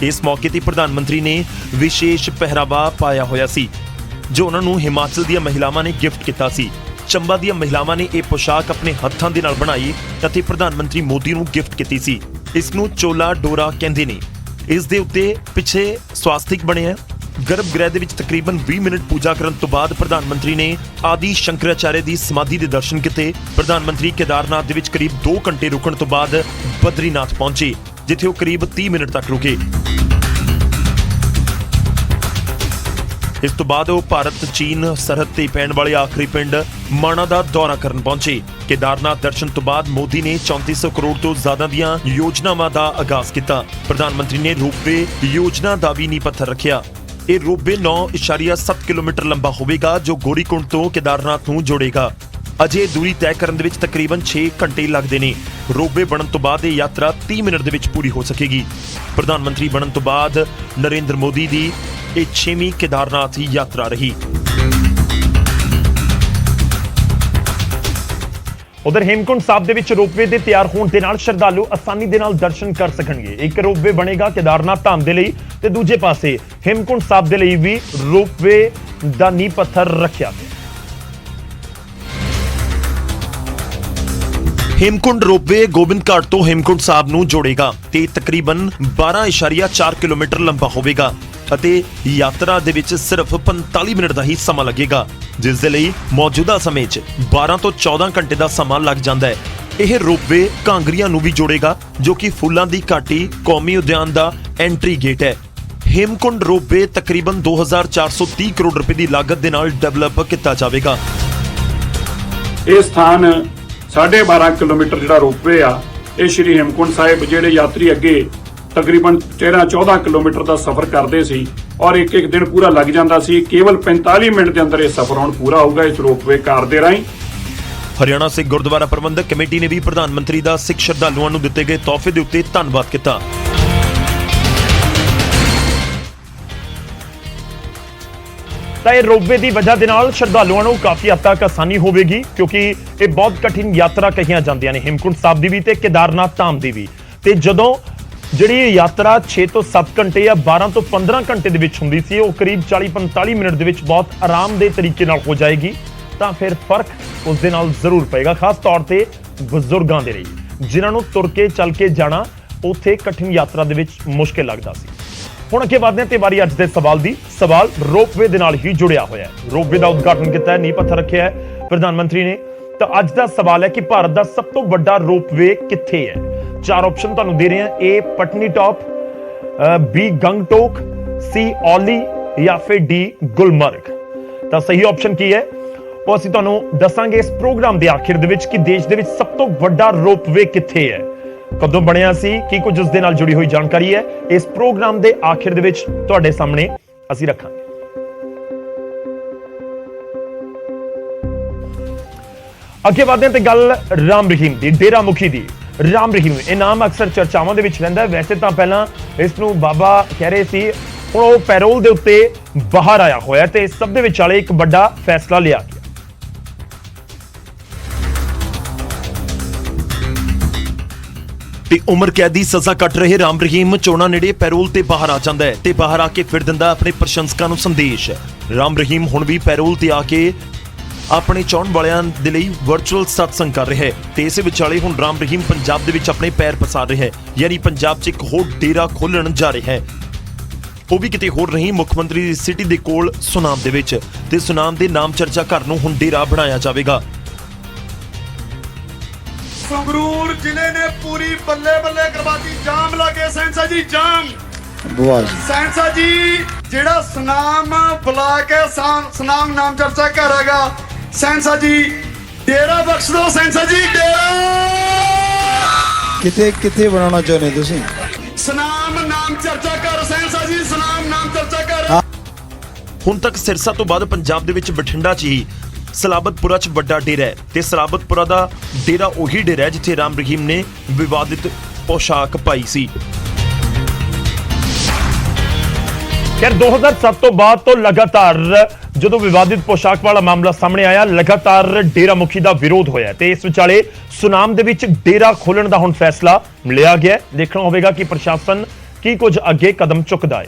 ਇਸ ਮੌਕੇ ਤੇ ਪ੍ਰਧਾਨ ਮੰਤਰੀ ਨੇ ਵਿਸ਼ੇਸ਼ ਪਹਿਰਾਵਾ ਪਾਇਆ ਹੋਇਆ ਸੀ ਜੋ ਉਹਨਾਂ ਨੂੰ ਹਿਮਾਚਲ ਦੀਆਂ ਮਹਿਲਾਵਾਂ ਨੇ ਗਿਫਟ ਕੀਤਾ ਸੀ। ਚੰਬਾ ਦੀਆਂ ਮਹਿਲਾਵਾਂ ਨੇ ਇਹ ਪੋਸ਼ਾਕ ਆਪਣੇ ਹੱਥਾਂ ਦੇ ਨਾਲ ਬਣਾਈ ਅਤੇ ਪ੍ਰਧਾਨ ਮੰਤਰੀ ਮੋਦੀ ਨੂੰ ਗਿਫਟ ਕੀਤੀ ਸੀ। ਇਸ ਨੂੰ ਚੋਲਾ ਡੋਰਾ ਕਹਿੰਦੇ ਨੇ। ਇਸ ਦੇ ਉੱਤੇ ਪਿੱਛੇ ਸਵਾਸਤਿਕ ਬਣਿਆ। ਗਰਭਗ੍ਰਹਿ ਦੇ ਵਿੱਚ ਤਕਰੀਬਨ 20 ਮਿੰਟ ਪੂਜਾ ਕਰਨ ਤੋਂ ਬਾਅਦ ਪ੍ਰਧਾਨ ਮੰਤਰੀ ਨੇ ਆਦਿ ਸ਼ੰਕਰਾਚਾਰਿਆ ਦੀ ਸਮਾਧੀ ਦੇ ਦਰਸ਼ਨ ਕੀਤੇ। ਪ੍ਰਧਾਨ ਮੰਤਰੀ ਕੇਦਾਰਨਾਥ ਦੇ ਵਿੱਚ ਕਰੀਬ 2 ਘੰਟੇ ਰੁਕਣ ਤੋਂ ਬਾਅਦ ਬਦਰੀਨਾਥ ਪਹੁੰਚੇ, ਜਿੱਥੇ ਉਹ ਕਰੀਬ 30 ਮਿੰਟ ਤੱਕ ਰੁਕੇ। ਇਸ ਤੋਂ ਬਾਅਦ ਉਹ ਭਾਰਤ ਚੀਨ ਸਰਹੱਦ ਤੇ ਪੈਣ ਵਾਲੇ ਆਖਰੀ ਪਿੰਡ ਮਾਣਾ ਦਾ ਦੌਰਾ ਕਰਨ ਪਹੁੰਚੇ। ਕੇਦਾਰਨਾਥ ਦਰਸ਼ਨ ਤੋਂ ਬਾਅਦ ਮੋਦੀ ਨੇ 3400 ਕਰੋੜ ਤੋਂ ਜ਼ਿਆਦਾ ਦੀਆਂ ਯੋਜਨਾਵਾਂ ਦਾ ਆਗਾਜ਼ ਕੀਤਾ। ਪ੍ਰਧਾਨ ਮੰਤਰੀ ਨੇ ਰੋਪਵੇ ਯੋਜਨਾ ਦਾ ਵੀ ਨੀਂਹ ਪੱਥਰ ਰੱਖਿਆ। ਇਹ ਰੋਪਵੇ 9.7 ਕਿਲੋਮੀਟਰ ਲੰਬਾ ਹੋਵੇਗਾ ਜੋ ਗੋਰੀਕੁੰਡ ਤੋਂ ਕੇਦਾਰਨਾਥ ਨੂੰ ਜੋੜੇਗਾ। ਅਜੇ ਦੂਰੀ ਤੈਅ ਕਰਨ ਦੇ ਵਿੱਚ ਤਕਰੀਬਨ 6 ਘੰਟੇ ਲੱਗਦੇ ਨੇ। ਰੋਪਵੇ ਬਣਨ ਤੋਂ ਬਾਅਦ ਇਹ ਯਾਤਰਾ 30 ਮਿੰਟ ਦੇ ਵਿੱਚ ਪੂਰੀ ਹੋ ਸਕੇਗੀ। ਪ੍ਰਧਾਨ ਮੰਤਰੀ ਬਣਨ ਤੋਂ ਬਾਅਦ ਨਰਿੰਦਰ ਮੋਦੀ ਦੀ ਇਹ 6ਵੀਂ ਕੇਦਾਰਨਾਥ ਯਾਤਰਾ ਰਹੀ। ਉਧਰ ਹੇਮਕੁੰਟ ਸਾਹਿਬ ਦੇ ਵਿੱਚ ਰੋਪਵੇ ਦੇ ਤਿਆਰ ਹੋਣ ਦੇ ਨਾਲ ਸ਼ਰਧਾਲੂ ਆਸਾਨੀ ਦੇ ਨਾਲ ਦਰਸ਼ਨ ਕਰ ਸਕਣਗੇ। ਇੱਕ ਰੋਪਵੇ ਬਣੇਗਾ ਕੇਦਾਰਨਾਥ ਧਾਮ ਦੇ ਲਈ ਤੇ ਦੂਜੇ ਪਾਸੇ ਹੇਮਕੁੰਟ ਸਾਹਿਬ ਦੇ ਲਈ ਵੀ ਰੋਪਵੇ ਦਾ ਨੀਂਹ ਪੱਥਰ ਰੱਖਿਆ ਗਿਆ। ਹੇਮਕੁੰਡ ਰੋਪਵੇ ਗੋਬਿੰਦ ਘਾਟ ਤੋਂ ਹੇਮਕੁੰਡ ਸਾਹਿਬ ਨੂੰ ਜੋੜੇਗਾ ਤੇ ਤਕਰੀਬਨ 12.4 ਕਿਲੋਮੀਟਰ ਲੰਬਾ ਹੋਵੇਗਾ ਅਤੇ ਯਾਤਰਾ ਦੇ ਵਿੱਚ ਸਿਰਫ 45 ਮਿੰਟ ਦਾ ਹੀ ਸਮਾਂ ਲੱਗੇਗਾ, ਜਿਸ ਦੇ ਲਈ ਮੌਜੂਦਾ ਸਮੇਂ 'ਚ 12 ਤੋਂ 14 ਘੰਟੇ ਦਾ ਸਮਾਂ ਲੱਗ ਜਾਂਦਾ ਹੈ। ਇਹ ਰੋਪਵੇ ਕਾਂਗਰੀਆਂ ਨੂੰ ਵੀ ਜੋੜੇਗਾ ਜੋ ਕਿ ਫੁੱਲਾਂ ਦੀ ਘਾਟੀ ਕੌਮੀ ਉਦਿਆਨ ਦਾ ਐਂਟਰੀ ਗੇਟ ਹੈ। ਹੇਮਕੁੰਡ ਰੋਪਵੇ ਤਕਰੀਬਨ 2430 ਕਰੋੜ ਰੁਪਏ ਦੀ ਲਾਗਤ ਦੇ ਨਾਲ ਡਿਵੈਲਪ ਕੀਤਾ ਜਾਵੇਗਾ। ਇਹ ਸਥਾਨ 12.5 ਕਿਲੋਮੀਟਰ ਜਿਹੜਾ ਰੋਪਵੇ ਆ, ਇਹ ਸ਼੍ਰੀ ਹੇਮਕੁੰਟ ਸਾਹਿਬ ਜਿਹੜੇ ਯਾਤਰੀ ਅੱਗੇ ਤਕਰੀਬਨ 13-14 ਕਿਲੋਮੀਟਰ ਦਾ ਸਫ਼ਰ ਕਰਦੇ ਸੀ ਔਰ ਇੱਕ ਦਿਨ ਪੂਰਾ ਲੱਗ ਜਾਂਦਾ ਸੀ, ਕੇਵਲ 45 ਮਿੰਟ ਦੇ ਅੰਦਰ ਇਹ ਸਫ਼ਰ ਹੁਣ ਪੂਰਾ ਹੋਊਗਾ ਇਸ ਰੋਪਵੇ ਕਾਰ ਦੇ ਰਾਹੀਂ। ਹਰਿਆਣਾ ਸਿੱਖ ਗੁਰਦੁਆਰਾ ਪ੍ਰਬੰਧਕ ਕਮੇਟੀ ਨੇ ਵੀ ਪ੍ਰਧਾਨ ਮੰਤਰੀ ਦਾ ਸਿੱਖ ਸ਼ਰਧਾਲੂਆਂ ਨੂੰ ਦਿੱਤੇ ਗਏ ਤੋਹਫੇ ਦੇ ਉੱਤੇ ਧੰਨਵਾਦ ਕੀਤਾ। ਤਾਂ ਇਹ ਰੋਪਵੇ ਦੀ ਵਜ੍ਹਾ ਦੇ ਨਾਲ ਸ਼ਰਧਾਲੂਆਂ ਨੂੰ ਕਾਫੀ ਹੱਦ ਤੱਕ ਆਸਾਨੀ ਹੋਵੇਗੀ ਕਿਉਂਕਿ ਇਹ ਬਹੁਤ ਕਠਿਨ ਯਾਤਰਾ ਕਹੀਆਂ ਜਾਂਦੀਆਂ ਨੇ ਹੇਮਕੁੰਟ ਸਾਹਿਬ ਦੀ ਵੀ ਤੇ ਕੇਦਾਰਨਾਥ ਧਾਮ ਦੀ ਵੀ। ਤੇ ਜਦੋਂ ਜਿਹੜੀ ਯਾਤਰਾ 6 ਤੋਂ 7 ਘੰਟੇ ਜਾਂ 12 ਤੋਂ 15 ਘੰਟੇ ਦੇ ਵਿੱਚ ਹੁੰਦੀ ਸੀ, ਉਹ ਕਰੀਬ 40-45 ਮਿੰਟ ਦੇ ਵਿੱਚ ਬਹੁਤ ਆਰਾਮਦੇਹ ਤਰੀਕੇ ਨਾਲ ਹੋ ਜਾਏਗੀ। ਤਾਂ ਫਿਰ ਫਰਕ ਉਸ ਦੇ ਨਾਲ ਜ਼ਰੂਰ ਪਏਗਾ, ਖਾਸ ਤੌਰ ਤੇ ਬਜ਼ੁਰਗਾਂ ਦੇ ਲਈ ਜਿਨ੍ਹਾਂ ਨੂੰ ਤੁਰ ਕੇ ਚੱਲ ਕੇ ਜਾਣਾ ਉੱਥੇ ਕਠਿਨ ਯਾਤਰਾ ਦੇ ਵਿੱਚ ਮੁਸ਼ਕਿਲ ਲੱਗਦਾ ਸੀ। ਹੁਣ ਅੱਗੇ ਵਧਦੇ ਹਾਂ ਤੇ ਵਾਰੀ ਅੱਜ ਦੇ ਸਵਾਲ ਦੀ। ਸਵਾਲ ਰੋਪਵੇ ਦੇ ਨਾਲ ਹੀ ਜੁੜਿਆ ਹੋਇਆ ਹੈ। ਰੋਪਵੇ ਦਾ ਉਦਘਾਟਨ ਕੀਤਾ ਹੈ, ਨੀਂਹ ਪੱਥਰ ਰੱਖਿਆ ਹੈ ਪ੍ਰਧਾਨ ਮੰਤਰੀ ਨੇ। ਤਾਂ ਅੱਜ ਦਾ ਸਵਾਲ ਹੈ ਕਿ ਭਾਰਤ ਦਾ ਸਭ ਤੋਂ ਵੱਡਾ ਰੋਪਵੇ ਕਿੱਥੇ ਹੈ? 4 ਆਪਸ਼ਨ ਤੁਹਾਨੂੰ ਦੇ ਰਹੇ ਹਾਂ। A Patnitop, B Gangtok, C Auli ਜਾਂ ਫਿਰ D ਗੁਲਮਰਗ। ਤਾਂ ਸਹੀ ਆਪਸ਼ਨ ਕੀ ਹੈ ਉਹ ਅਸੀਂ ਤੁਹਾਨੂੰ ਦੱਸਾਂਗੇ ਇਸ ਪ੍ਰੋਗਰਾਮ ਦੇ ਆਖਿਰ ਦੇ ਵਿੱਚ ਕਿ ਦੇਸ਼ ਦੇ ਵਿੱਚ ਸਭ ਤੋਂ ਵੱਡਾ ਰੋਪਵੇ ਕਿੱਥੇ ਹੈ, ਕਦੋਂ ਬਣਿਆ ਸੀ, ਕੀ ਕੁਝ ਉਸ ਦੇ ਨਾਲ ਜੁੜੀ ਹੋਈ ਜਾਣਕਾਰੀ ਹੈ ਇਸ ਪ੍ਰੋਗਰਾਮ ਦੇ ਆਖਿਰ ਦੇ ਵਿੱਚ ਤੁਹਾਡੇ ਸਾਹਮਣੇ ਅਸੀਂ ਰੱਖਾਂਗੇ। ਅੱਗੇ ਵਧਦੇ ਹਾਂ ਤੇ ਗੱਲ ਰਾਮ ਰਹੀਮ ਦੀ, ਡੇਰਾ ਮੁਖੀ ਦੀ। ਰਾਮ ਰਹੀਮ ਇਹ ਨਾਮ ਅਕਸਰ ਚਰਚਾਵਾਂ ਦੇ ਵਿੱਚ ਰਹਿੰਦਾ ਹੈ। ਵੈਸੇ ਤਾਂ ਪਹਿਲਾਂ ਇਸ ਨੂੰ ਬਾਬਾ ਕਹਿ ਰਹੇ ਸੀ, ਹੁਣ ਉਹ ਪੈਰੋਲ ਦੇ ਉੱਤੇ ਬਾਹਰ ਆਇਆ ਹੋਇਆ ਤੇ ਇਸ ਸਭ ਦੇ ਵਿਚਾਲੇ ਇੱਕ ਵੱਡਾ ਫੈਸਲਾ ਲਿਆ ਗਿਆ। ਤੇ ਉਮਰ ਕੈਦ ਦੀ ਸਜ਼ਾ ਕੱਟ ਰਹੇ ਰਾਮ ਰਹੀਮ ਚੋਣਾਂ ਨੇੜੇ ਪੈਰੋਲ ਤੇ ਬਾਹਰ ਆ ਜਾਂਦਾ ਹੈ ਤੇ ਬਾਹਰ ਆ ਕੇ ਫਿਰ ਦਿੰਦਾ ਆਪਣੇ ਪ੍ਰਸ਼ੰਸਕਾਂ ਨੂੰ ਸੰਦੇਸ਼। ਰਾਮ ਰਹੀਮ ਹੁਣ ਵੀ ਪੈਰੋਲ ਤੇ ਆ ਕੇ ਆਪਣੇ ਚਾਹਣ ਵਾਲਿਆਂ ਦੇ ਲਈ ਵਰਚੁਅਲ ਸਤਸੰਗ ਕਰ ਰਿਹਾ ਹੈ ਤੇ ਇਸੇ ਵਿਚਾਲੇ ਹੁਣ ਰਾਮ ਰਹੀਮ ਪੰਜਾਬ ਦੇ ਵਿੱਚ ਆਪਣੇ ਪੈਰ ਪਸਾਰ ਰਿਹਾ ਹੈ, ਯਾਨੀ ਪੰਜਾਬ 'ਚ ਇੱਕ ਹੋਰ ਡੇਰਾ ਖੋਲਣ ਜਾ ਰਿਹਾ ਹੈ। ਉਹ ਵੀ ਕਿਤੇ ਹੋਰ ਨਹੀਂ, ਮੁੱਖ ਮੰਤਰੀ ਦੀ ਸਿਟੀ ਦੇ ਕੋਲ ਸੁਨਾਮ ਦੇ ਵਿੱਚ। ਤੇ ਸੁਨਾਮ ਦੇ ਨਾਮ ਚਰਚਾ ਘਰ ਨੂੰ ਹੁਣ ਡੇਰਾ ਬਣਾਇਆ ਜਾਵੇਗਾ। ਸੰਗਰੂਰ ਜ਼ਿਲ੍ਹੇ ਨੇ ਪੂਰੀ ਬੱਲੇ ਬੱਲੇ ਕਰਵਾਤੀ। ਜਾਮ ਲੱਗੇ ਸੈਂਸਾ ਜੀ, ਜਾਮ ਸੈਂਸਾ ਜੀ। ਜਿਹੜਾ ਸੁਨਾਮ ਬੁਲਾ ਕੇ ਸੁਨਾਮ ਨਾਮ ਚਰਚਾ ਕਰੇਗਾ ਸੈਂਸਾ ਜੀ, ਡੇਰਾ ਬਖਸ਼ ਦੋ ਸੈਂਸਾ ਜੀ, ਡੇਰਾ ਕਿੱਥੇ ਬਣਾਉਣਾ ਚਾਹੁੰਦੇ ਤੁਸੀਂ? ਸੁਨਾਮ ਨਾਮ ਚਰਚਾ ਕਰ ਸੈਂਸਾ ਜੀ, ਸੁਨਾਮ ਨਾਮ ਚਰਚਾ ਕਰ। ਹੁਣ ਤੱਕ ਸਿਰਸਾ ਤੋਂ ਬਾਅਦ ਪੰਜਾਬ ਦੇ ਵਿੱਚ ਬਠਿੰਡਾ 'ਚ ਹੀ ਸਲਾਬਤਪੁਰਾ 'ਚ ਵੱਡਾ ਡੇਰਾ ਹੈ ਤੇ ਸਲਾਬਤਪੁਰਾ ਦਾ ਡੇਰਾ ਉਹੀ ਡੇਰਾ ਹੈ ਜਿੱਥੇ ਰਾਮ ਰਹੀਮ ਨੇ ਵਿਵਾਦਿਤ ਪੋਸ਼ਾਕ ਪਾਈ ਸੀ। ਖੈਰ 2007 ਤੋਂ ਬਾਅਦ ਤੋਂ ਲਗਾਤਾਰ ਜਦੋਂ ਵਿਵਾਦਿਤ ਪੋਸ਼ਾਕ ਵਾਲਾ ਮਾਮਲਾ ਸਾਹਮਣੇ ਆਇਆ, ਲਗਾਤਾਰ ਡੇਰਾ ਮੁਖੀ ਦਾ ਵਿਰੋਧ ਹੋਇਆ ਤੇ ਇਸ ਵਿਚਾਲੇ ਸੁਨਾਮ ਦੇ ਵਿੱਚ ਡੇਰਾ ਖੋਲਣ ਦਾ ਹੁਣ ਫੈਸਲਾ ਲਿਆ ਗਿਆ। ਦੇਖਣਾ ਹੋਵੇਗਾ ਕਿ ਪ੍ਰਸ਼ਾਸਨ ਕੀ ਕੁਝ ਅੱਗੇ ਕਦਮ ਚੁੱਕਦਾ ਹੈ।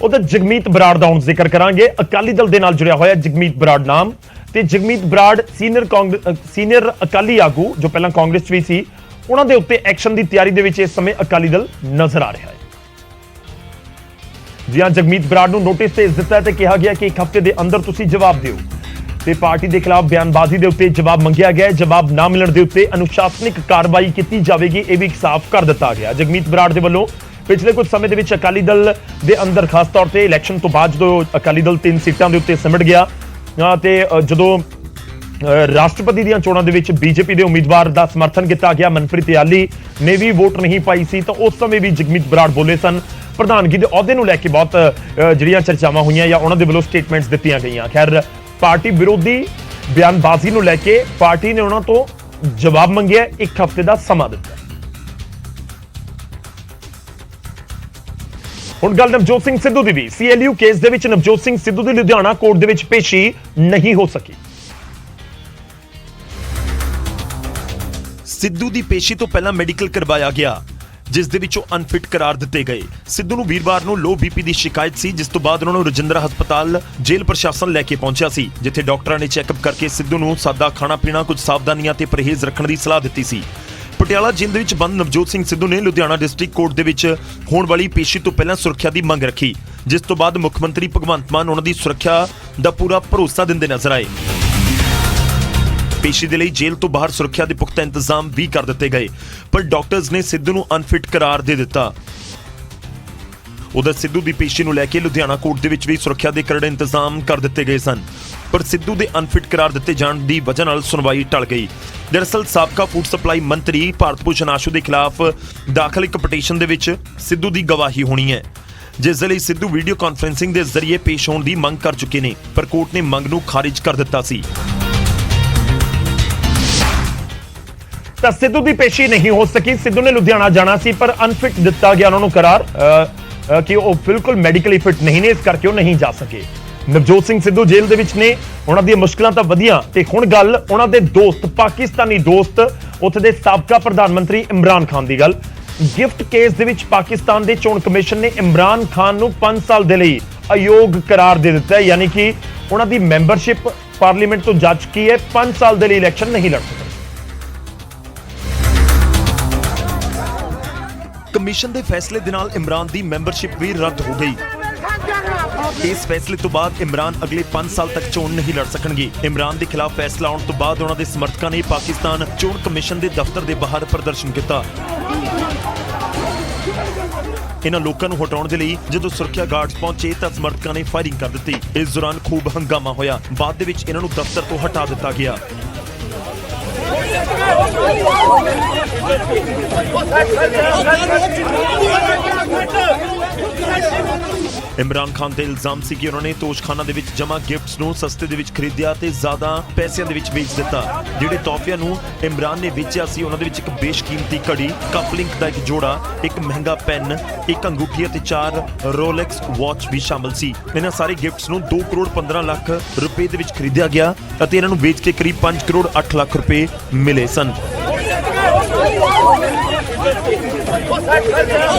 ਉਹਦਾ ਜਗਮੀਤ ਬਰਾੜ ਦਾ ਹੁਣ ਜ਼ਿਕਰ ਕਰਾਂਗੇ। ਅਕਾਲੀ ਦਲ ਦੇ ਨਾਲ ਜੁੜਿਆ ਹੋਇਆ ਜਗਮੀਤ ਬਰਾੜ ਨਾਮ ਤੇ ਜਗਮੀਤ ਬਰਾੜ ਸੀਨੀਅਰ ਅਕਾਲੀ ਆਗੂ ਜੋ ਪਹਿਲਾਂ ਕਾਂਗਰਸ 'ਚ ਵੀ ਸੀ, ਉਹਨਾਂ ਦੇ ਉੱਤੇ ਐਕਸ਼ਨ ਦੀ ਤਿਆਰੀ ਦੇ ਵਿੱਚ ਇਸ ਸਮੇਂ ਅਕਾਲੀ ਦਲ ਨਜ਼ਰ ਆ ਰਿਹਾ ਹੈ। ਜੀ ਹਾਂ, ਜਗਮੀਤ ਬਰਾੜ ਨੂੰ ਨੋਟਿਸ ਭੇਜ ਦਿੱਤਾ ਹੈ ਤੇ ਕਿਹਾ ਗਿਆ ਕਿ 1 ਹਫ਼ਤੇ ਦੇ ਅੰਦਰ ਤੁਸੀਂ ਜਵਾਬ ਦਿਓ ਤੇ ਪਾਰਟੀ ਦੇ ਖਿਲਾਫ ਬਿਆਨਬਾਜ਼ੀ ਦੇ ਉੱਤੇ ਜਵਾਬ ਮੰਗਿਆ ਗਿਆ ਹੈ। ਜਵਾਬ ਨਾ ਮਿਲਣ ਦੇ ਉੱਤੇ ਅਨੁਸ਼ਾਸਨਿਕ ਕਾਰਵਾਈ ਕੀਤੀ ਜਾਵੇਗੀ, ਇਹ ਵੀ ਸਾਫ਼ ਕਰ ਦਿੱਤਾ ਗਿਆ। ਜਗਮੀਤ ਬਰਾੜ ਦੇ ਵੱਲੋਂ ਪਿਛਲੇ ਕੁਝ ਸਮੇਂ ਦੇ ਵਿੱਚ ਅਕਾਲੀ ਦਲ ਦੇ ਅੰਦਰ ਖਾਸ ਤੌਰ ਤੇ ਇਲੈਕਸ਼ਨ ਤੋਂ ਬਾਅਦ ਜਦੋਂ ਅਕਾਲੀ ਦਲ 3 ਸੀਟਾਂ ਦੇ ਉੱਤੇ ਸਿਮਟ ਗਿਆ ਤੇ ਜਦੋਂ ਰਾਸ਼ਟਰਪਤੀ ਦੀਆਂ ਚੋਣਾਂ ਦੇ ਵਿੱਚ ਬੀਜੇਪੀ ਦੇ ਉਮੀਦਵਾਰ ਦਾ ਸਮਰਥਨ ਕੀਤਾ ਗਿਆ, ਮਨਪ੍ਰੀਤ ਇਆਲੀ ਨੇ ਵੀ ਵੋਟ ਨਹੀਂ ਪਾਈ ਸੀ, ਤਾਂ ਉਸ ਸਮੇਂ ਵੀ ਜਗਮੀਤ ਬਰਾੜ ਬੋਲੇ ਸਨ। ਪ੍ਰਧਾਨਗੀ ਦੇ ਅਹੁਦੇ ਨੂੰ ਲੈ ਕੇ ਬਹੁਤ ਜਿਹੜੀਆਂ ਚਰਚਾਵਾਂ ਹੋਈਆਂ ਜਾਂ ਉਹਨਾਂ ਦੇ ਵੱਲੋਂ ਸਟੇਟਮੈਂਟਸ ਦਿੱਤੀਆਂ ਗਈਆਂ। ਖੈਰ ਪਾਰਟੀ ਵਿਰੋਧੀ ਬਿਆਨਬਾਜ਼ੀ ਨੂੰ ਲੈ ਕੇ ਪਾਰਟੀ ਨੇ ਉਹਨਾਂ ਤੋਂ ਜਵਾਬ ਮੰਗਿਆ, 1 ਹਫ਼ਤੇ ਦਾ ਸਮਾਂ ਦਿੱਤਾ। ਹੁਣ ਗੱਲ ਨਵਜੋਤ ਸਿੰਘ ਸਿੱਧੂ ਦੀ ਵੀ। CLU ਕੇਸ ਦੇ ਵਿੱਚ ਨਵਜੋਤ ਸਿੰਘ ਸਿੱਧੂ ਦੀ ਲੁਧਿਆਣਾ ਕੋਰਟ ਦੇ ਵਿੱਚ ਪੇਸ਼ੀ ਨਹੀਂ ਹੋ ਸਕੀ। ਸਿੱਧੂ ਦੀ ਪੇਸ਼ੀ ਤੋਂ ਪਹਿਲਾਂ ਮੈਡੀਕਲ ਕਰਵਾਇਆ ਗਿਆ ਜਿਸ ਦੇ ਵਿੱਚ ਉਹ ਅਨਫਿਟ ਕਰਾਰ ਦਿੱਤੇ ਗਏ। ਸਿੱਧੂ ਨੂੰ ਵੀਰਵਾਰ ਨੂੰ ਲੋ BP ਦੀ ਸ਼ਿਕਾਇਤ ਸੀ, ਜਿਸ ਤੋਂ ਬਾਅਦ ਉਹਨਾਂ ਨੂੰ ਰਜਿੰਦਰਾ ਹਸਪਤਾਲ ਜੇਲ੍ਹ ਪ੍ਰਸ਼ਾਸਨ ਲੈ ਕੇ ਪਹੁੰਚਿਆ ਸੀ, ਜਿੱਥੇ ਡਾਕਟਰਾਂ ਨੇ ਚੈੱਕਅਪ ਕਰਕੇ ਸਿੱਧੂ ਨੂੰ ਸਾਦਾ ਖਾਣਾ ਪੀਣਾ, ਕੁਝ ਸਾਵਧਾਨੀਆਂ ਤੇ ਪਰਹੇਜ਼ ਰੱਖਣ ਦੀ ਸਲਾਹ ਦਿੱਤੀ ਸੀ। ਪਟਿਆਲਾ ਜੇਲ੍ਹ ਦੇ ਵਿੱਚ ਬੰਦ ਨਵਜੋਤ ਸਿੰਘ ਸਿੱਧੂ ਨੇ ਲੁਧਿਆਣਾ ਡਿਸਟ੍ਰਿਕਟ ਕੋਰਟ ਦੇ ਵਿੱਚ ਹੋਣ ਵਾਲੀ ਪੇਸ਼ੀ ਤੋਂ ਪਹਿਲਾਂ ਸੁਰੱਖਿਆ ਦੀ ਮੰਗ ਰੱਖੀ, ਜਿਸ ਤੋਂ ਬਾਅਦ ਮੁੱਖ ਮੰਤਰੀ ਭਗਵੰਤ ਮਾਨ ਉਹਨਾਂ ਦੀ ਸੁਰੱਖਿਆ ਦਾ ਪੂਰਾ ਭਰੋਸਾ ਦਿੰਦੇ ਨਜ਼ਰ ਆਏ। ਪੇਸ਼ੀ ਦੇ ਲਈ ਜੇਲ੍ਹ ਤੋਂ ਬਾਹਰ ਸੁਰੱਖਿਆ ਦੇ ਪੁਖਤਾ ਇੰਤਜ਼ਾਮ ਵੀ ਕਰ ਦਿੱਤੇ ਗਏ, ਪਰ ਡਾਕਟਰਜ਼ ਨੇ ਸਿੱਧੂ ਨੂੰ ਅਨਫਿਟ ਕਰਾਰ ਦੇ ਦਿੱਤਾ। ਉਧਰ ਸਿੱਧੂ ਦੀ ਪੇਸ਼ੀ ਨੂੰ ਲੈ ਕੇ ਲੁਧਿਆਣਾ ਕੋਰਟ ਦੇ ਵਿੱਚ ਵੀ ਸੁਰੱਖਿਆ ਦੇ ਕਰੜੇ ਇੰਤਜ਼ਾਮ ਕਰ ਦਿੱਤੇ ਗਏ ਸਨ, ਪਰ ਸਿੱਧੂ ਦੇ ਅਨਫਿਟ ਕਰਾਰ ਦਿੱਤੇ ਜਾਣ ਦੀ ਵਜ੍ਹਾ ਨਾਲ ਸੁਣਵਾਈ ਟਲ ਗਈ। ਦਰਅਸਲ ਸਾਬਕਾ ਫੂਡ ਸਪਲਾਈ ਮੰਤਰੀ ਭਾਰਤ ਭੂਸ਼ਣ ਆਸ਼ੂ ਦੇ ਖਿਲਾਫ ਦਾਖਲ ਇੱਕ ਪਟੀਸ਼ਨ ਦੇ ਵਿੱਚ ਸਿੱਧੂ ਦੀ ਗਵਾਹੀ ਹੋਣੀ ਹੈ, ਜਿਸ ਦੇ ਲਈ ਸਿੱਧੂ ਵੀਡੀਓ ਕਾਨਫਰੰਸਿੰਗ ਦੇ ਜ਼ਰੀਏ ਪੇਸ਼ ਹੋਣ ਦੀ ਮੰਗ ਕਰ ਚੁੱਕੇ ਨੇ, ਪਰ ਕੋਰਟ ਨੇ ਮੰਗ ਨੂੰ ਖਾਰਿਜ ਕਰ ਦਿੱਤਾ ਸੀ। ਤਾਂ ਸਿੱਧੂ ਦੀ ਪੇਸ਼ੀ ਨਹੀਂ ਹੋ ਸਕੀ। ਸਿੱਧੂ ਨੇ ਲੁਧਿਆਣਾ ਜਾਣਾ ਸੀ ਪਰ ਅਨਫਿਟ ਦਿੱਤਾ ਗਿਆ ਉਹਨਾਂ ਨੂੰ ਕਰਾਰ ਕਿ ਉਹ ਬਿਲਕੁਲ ਮੈਡੀਕਲੀ ਫਿਟ ਨਹੀਂ ਨੇ, ਇਸ ਕਰਕੇ ਉਹ ਨਹੀਂ ਜਾ ਸਕੇ। ਨਵਜੋਤ ਸਿੰਘ ਸਿੱਧੂ ਜੇਲ੍ਹ ਦੇ ਵਿੱਚ ਨੇ, ਉਹਨਾਂ ਦੀਆਂ ਮੁਸ਼ਕਲਾਂ ਤਾਂ ਵਧੀਆਂ ਤੇ ਹੁਣ ਗੱਲ ਉਹਨਾਂ ਦੇ ਦੋਸਤ, ਪਾਕਿਸਤਾਨੀ ਦੋਸਤ, ਉੱਥੇ ਦੇ ਸਾਬਕਾ ਪ੍ਰਧਾਨ ਮੰਤਰੀ ਇਮਰਾਨ ਖਾਨ ਦੀ ਗੱਲ। ਗਿਫਟ ਕੇਸ ਦੇ ਵਿੱਚ ਪਾਕਿਸਤਾਨ ਦੇ ਚੋਣ ਕਮਿਸ਼ਨ ਨੇ ਇਮਰਾਨ ਖਾਨ ਨੂੰ 5 ਸਾਲ ਦੇ ਲਈ ਅਯੋਗ ਕਰਾਰ ਦੇ ਦਿੱਤਾ ਹੈ, ਯਾਨੀ ਕਿ ਉਹਨਾਂ ਦੀ ਮੈਂਬਰਸ਼ਿਪ ਪਾਰਲੀਮੈਂਟ ਤੋਂ ਜਾ ਚੁੱਕੀ ਹੈ, 5 ਸਾਲ ਦੇ ਲਈ ਇਲੈਕਸ਼ਨ ਨਹੀਂ ਲੜ ਸਕਦੇ। ਕਮਿਸ਼ਨ ਦੇ ਫੈਸਲੇ ਦੇ ਨਾਲ ਇਮਰਾਨ ਦੀ ਮੈਂਬਰਸ਼ਿਪ ਵੀ ਰੱਦ ਹੋ ਗਈ। ਇਸ ਫੈਸਲੇ ਤੋਂ ਬਾਅਦ ਇਮਰਾਨ ਅਗਲੇ 5 ਸਾਲ ਤੱਕ ਚੋਣ ਨਹੀਂ ਲੜ ਸਕਣਗੇ। ਇਮਰਾਨ ਦੇ ਖਿਲਾਫ ਫੈਸਲਾ ਆਉਣ ਤੋਂ ਬਾਅਦ ਉਹਨਾਂ ਦੇ ਸਮਰਥਕਾਂ ਨੇ ਪਾਕਿਸਤਾਨ ਚੋਣ ਕਮਿਸ਼ਨ ਦੇ ਦਫ਼ਤਰ ਦੇ ਬਾਹਰ ਪ੍ਰਦਰਸ਼ਨ ਕੀਤਾ। ਇਹਨਾਂ ਲੋਕਾਂ ਨੂੰ ਹਟਾਉਣ ਦੇ ਲਈ ਜਦੋਂ ਸੁਰੱਖਿਆ ਗਾਰਡਸ ਪਹੁੰਚੇ ਤਾਂ ਸਮਰਥਕਾਂ ਨੇ ਫਾਇਰਿੰਗ ਕਰ ਦਿੱਤੀ। ਇਸ ਦੌਰਾਨ ਖੂਬ ਹੰਗਾਮਾ ਹੋਇਆ। ਬਾਅਦ ਦੇ ਵਿੱਚ ਇਹਨਾਂ ਨੂੰ ਦਫ਼ਤਰ ਤੋਂ ਹਟਾ ਦਿੱਤਾ ਗਿਆ। ਇਮਰਾਨ ਖਾਨ ਤੇ ਇਲਜ਼ਾਮ ਸੀ ਕਿ ਉਹਨਾਂ ਨੇ ਤੋਸ਼ਖਾਨਾ ਦੇ ਵਿੱਚ ਜਮ੍ਹਾਂ ਗਿਫਟਸ ਨੂੰ ਸਸਤੇ ਦੇ ਵਿੱਚ ਖਰੀਦਿਆ ਤੇ ਜ਼ਿਆਦਾ ਪੈਸਿਆਂ ਦੇ ਵਿੱਚ ਵੇਚ ਦਿੱਤਾ। ਜਿਹੜੇ ਤੋਹਫਿਆਂ ਨੂੰ ਇਮਰਾਨ ਨੇ ਵੇਚਿਆ ਸੀ ਉਹਨਾਂ ਦੇ ਵਿੱਚ ਇੱਕ ਬੇਸ਼ਕੀਮਤੀ ਘੜੀ, ਕਪਲਿੰਕ ਦਾ ਇੱਕ ਜੋੜਾ, ਇੱਕ ਮਹਿੰਗਾ ਪੈਨ, ਇੱਕ ਅੰਗੂਠੀ ਅਤੇ 4 ਰੋਲੈਕਸ ਵਾਚ ਵੀ ਸ਼ਾਮਲ ਸੀ। ਇਹਨਾਂ ਸਾਰੇ ਗਿਫਟਸ ਨੂੰ 2 ਕਰੋੜ 15 ਲੱਖ ਰੁਪਏ ਦੇ ਵਿੱਚ ਖਰੀਦਿਆ ਗਿਆ ਅਤੇ ਇਹਨਾਂ ਨੂੰ ਵੇਚ ਕੇ ਕਰੀਬ 5 ਕਰੋੜ 8 ਲੱਖ ਰੁਪਏ ਮਿਲੇ ਸਨ।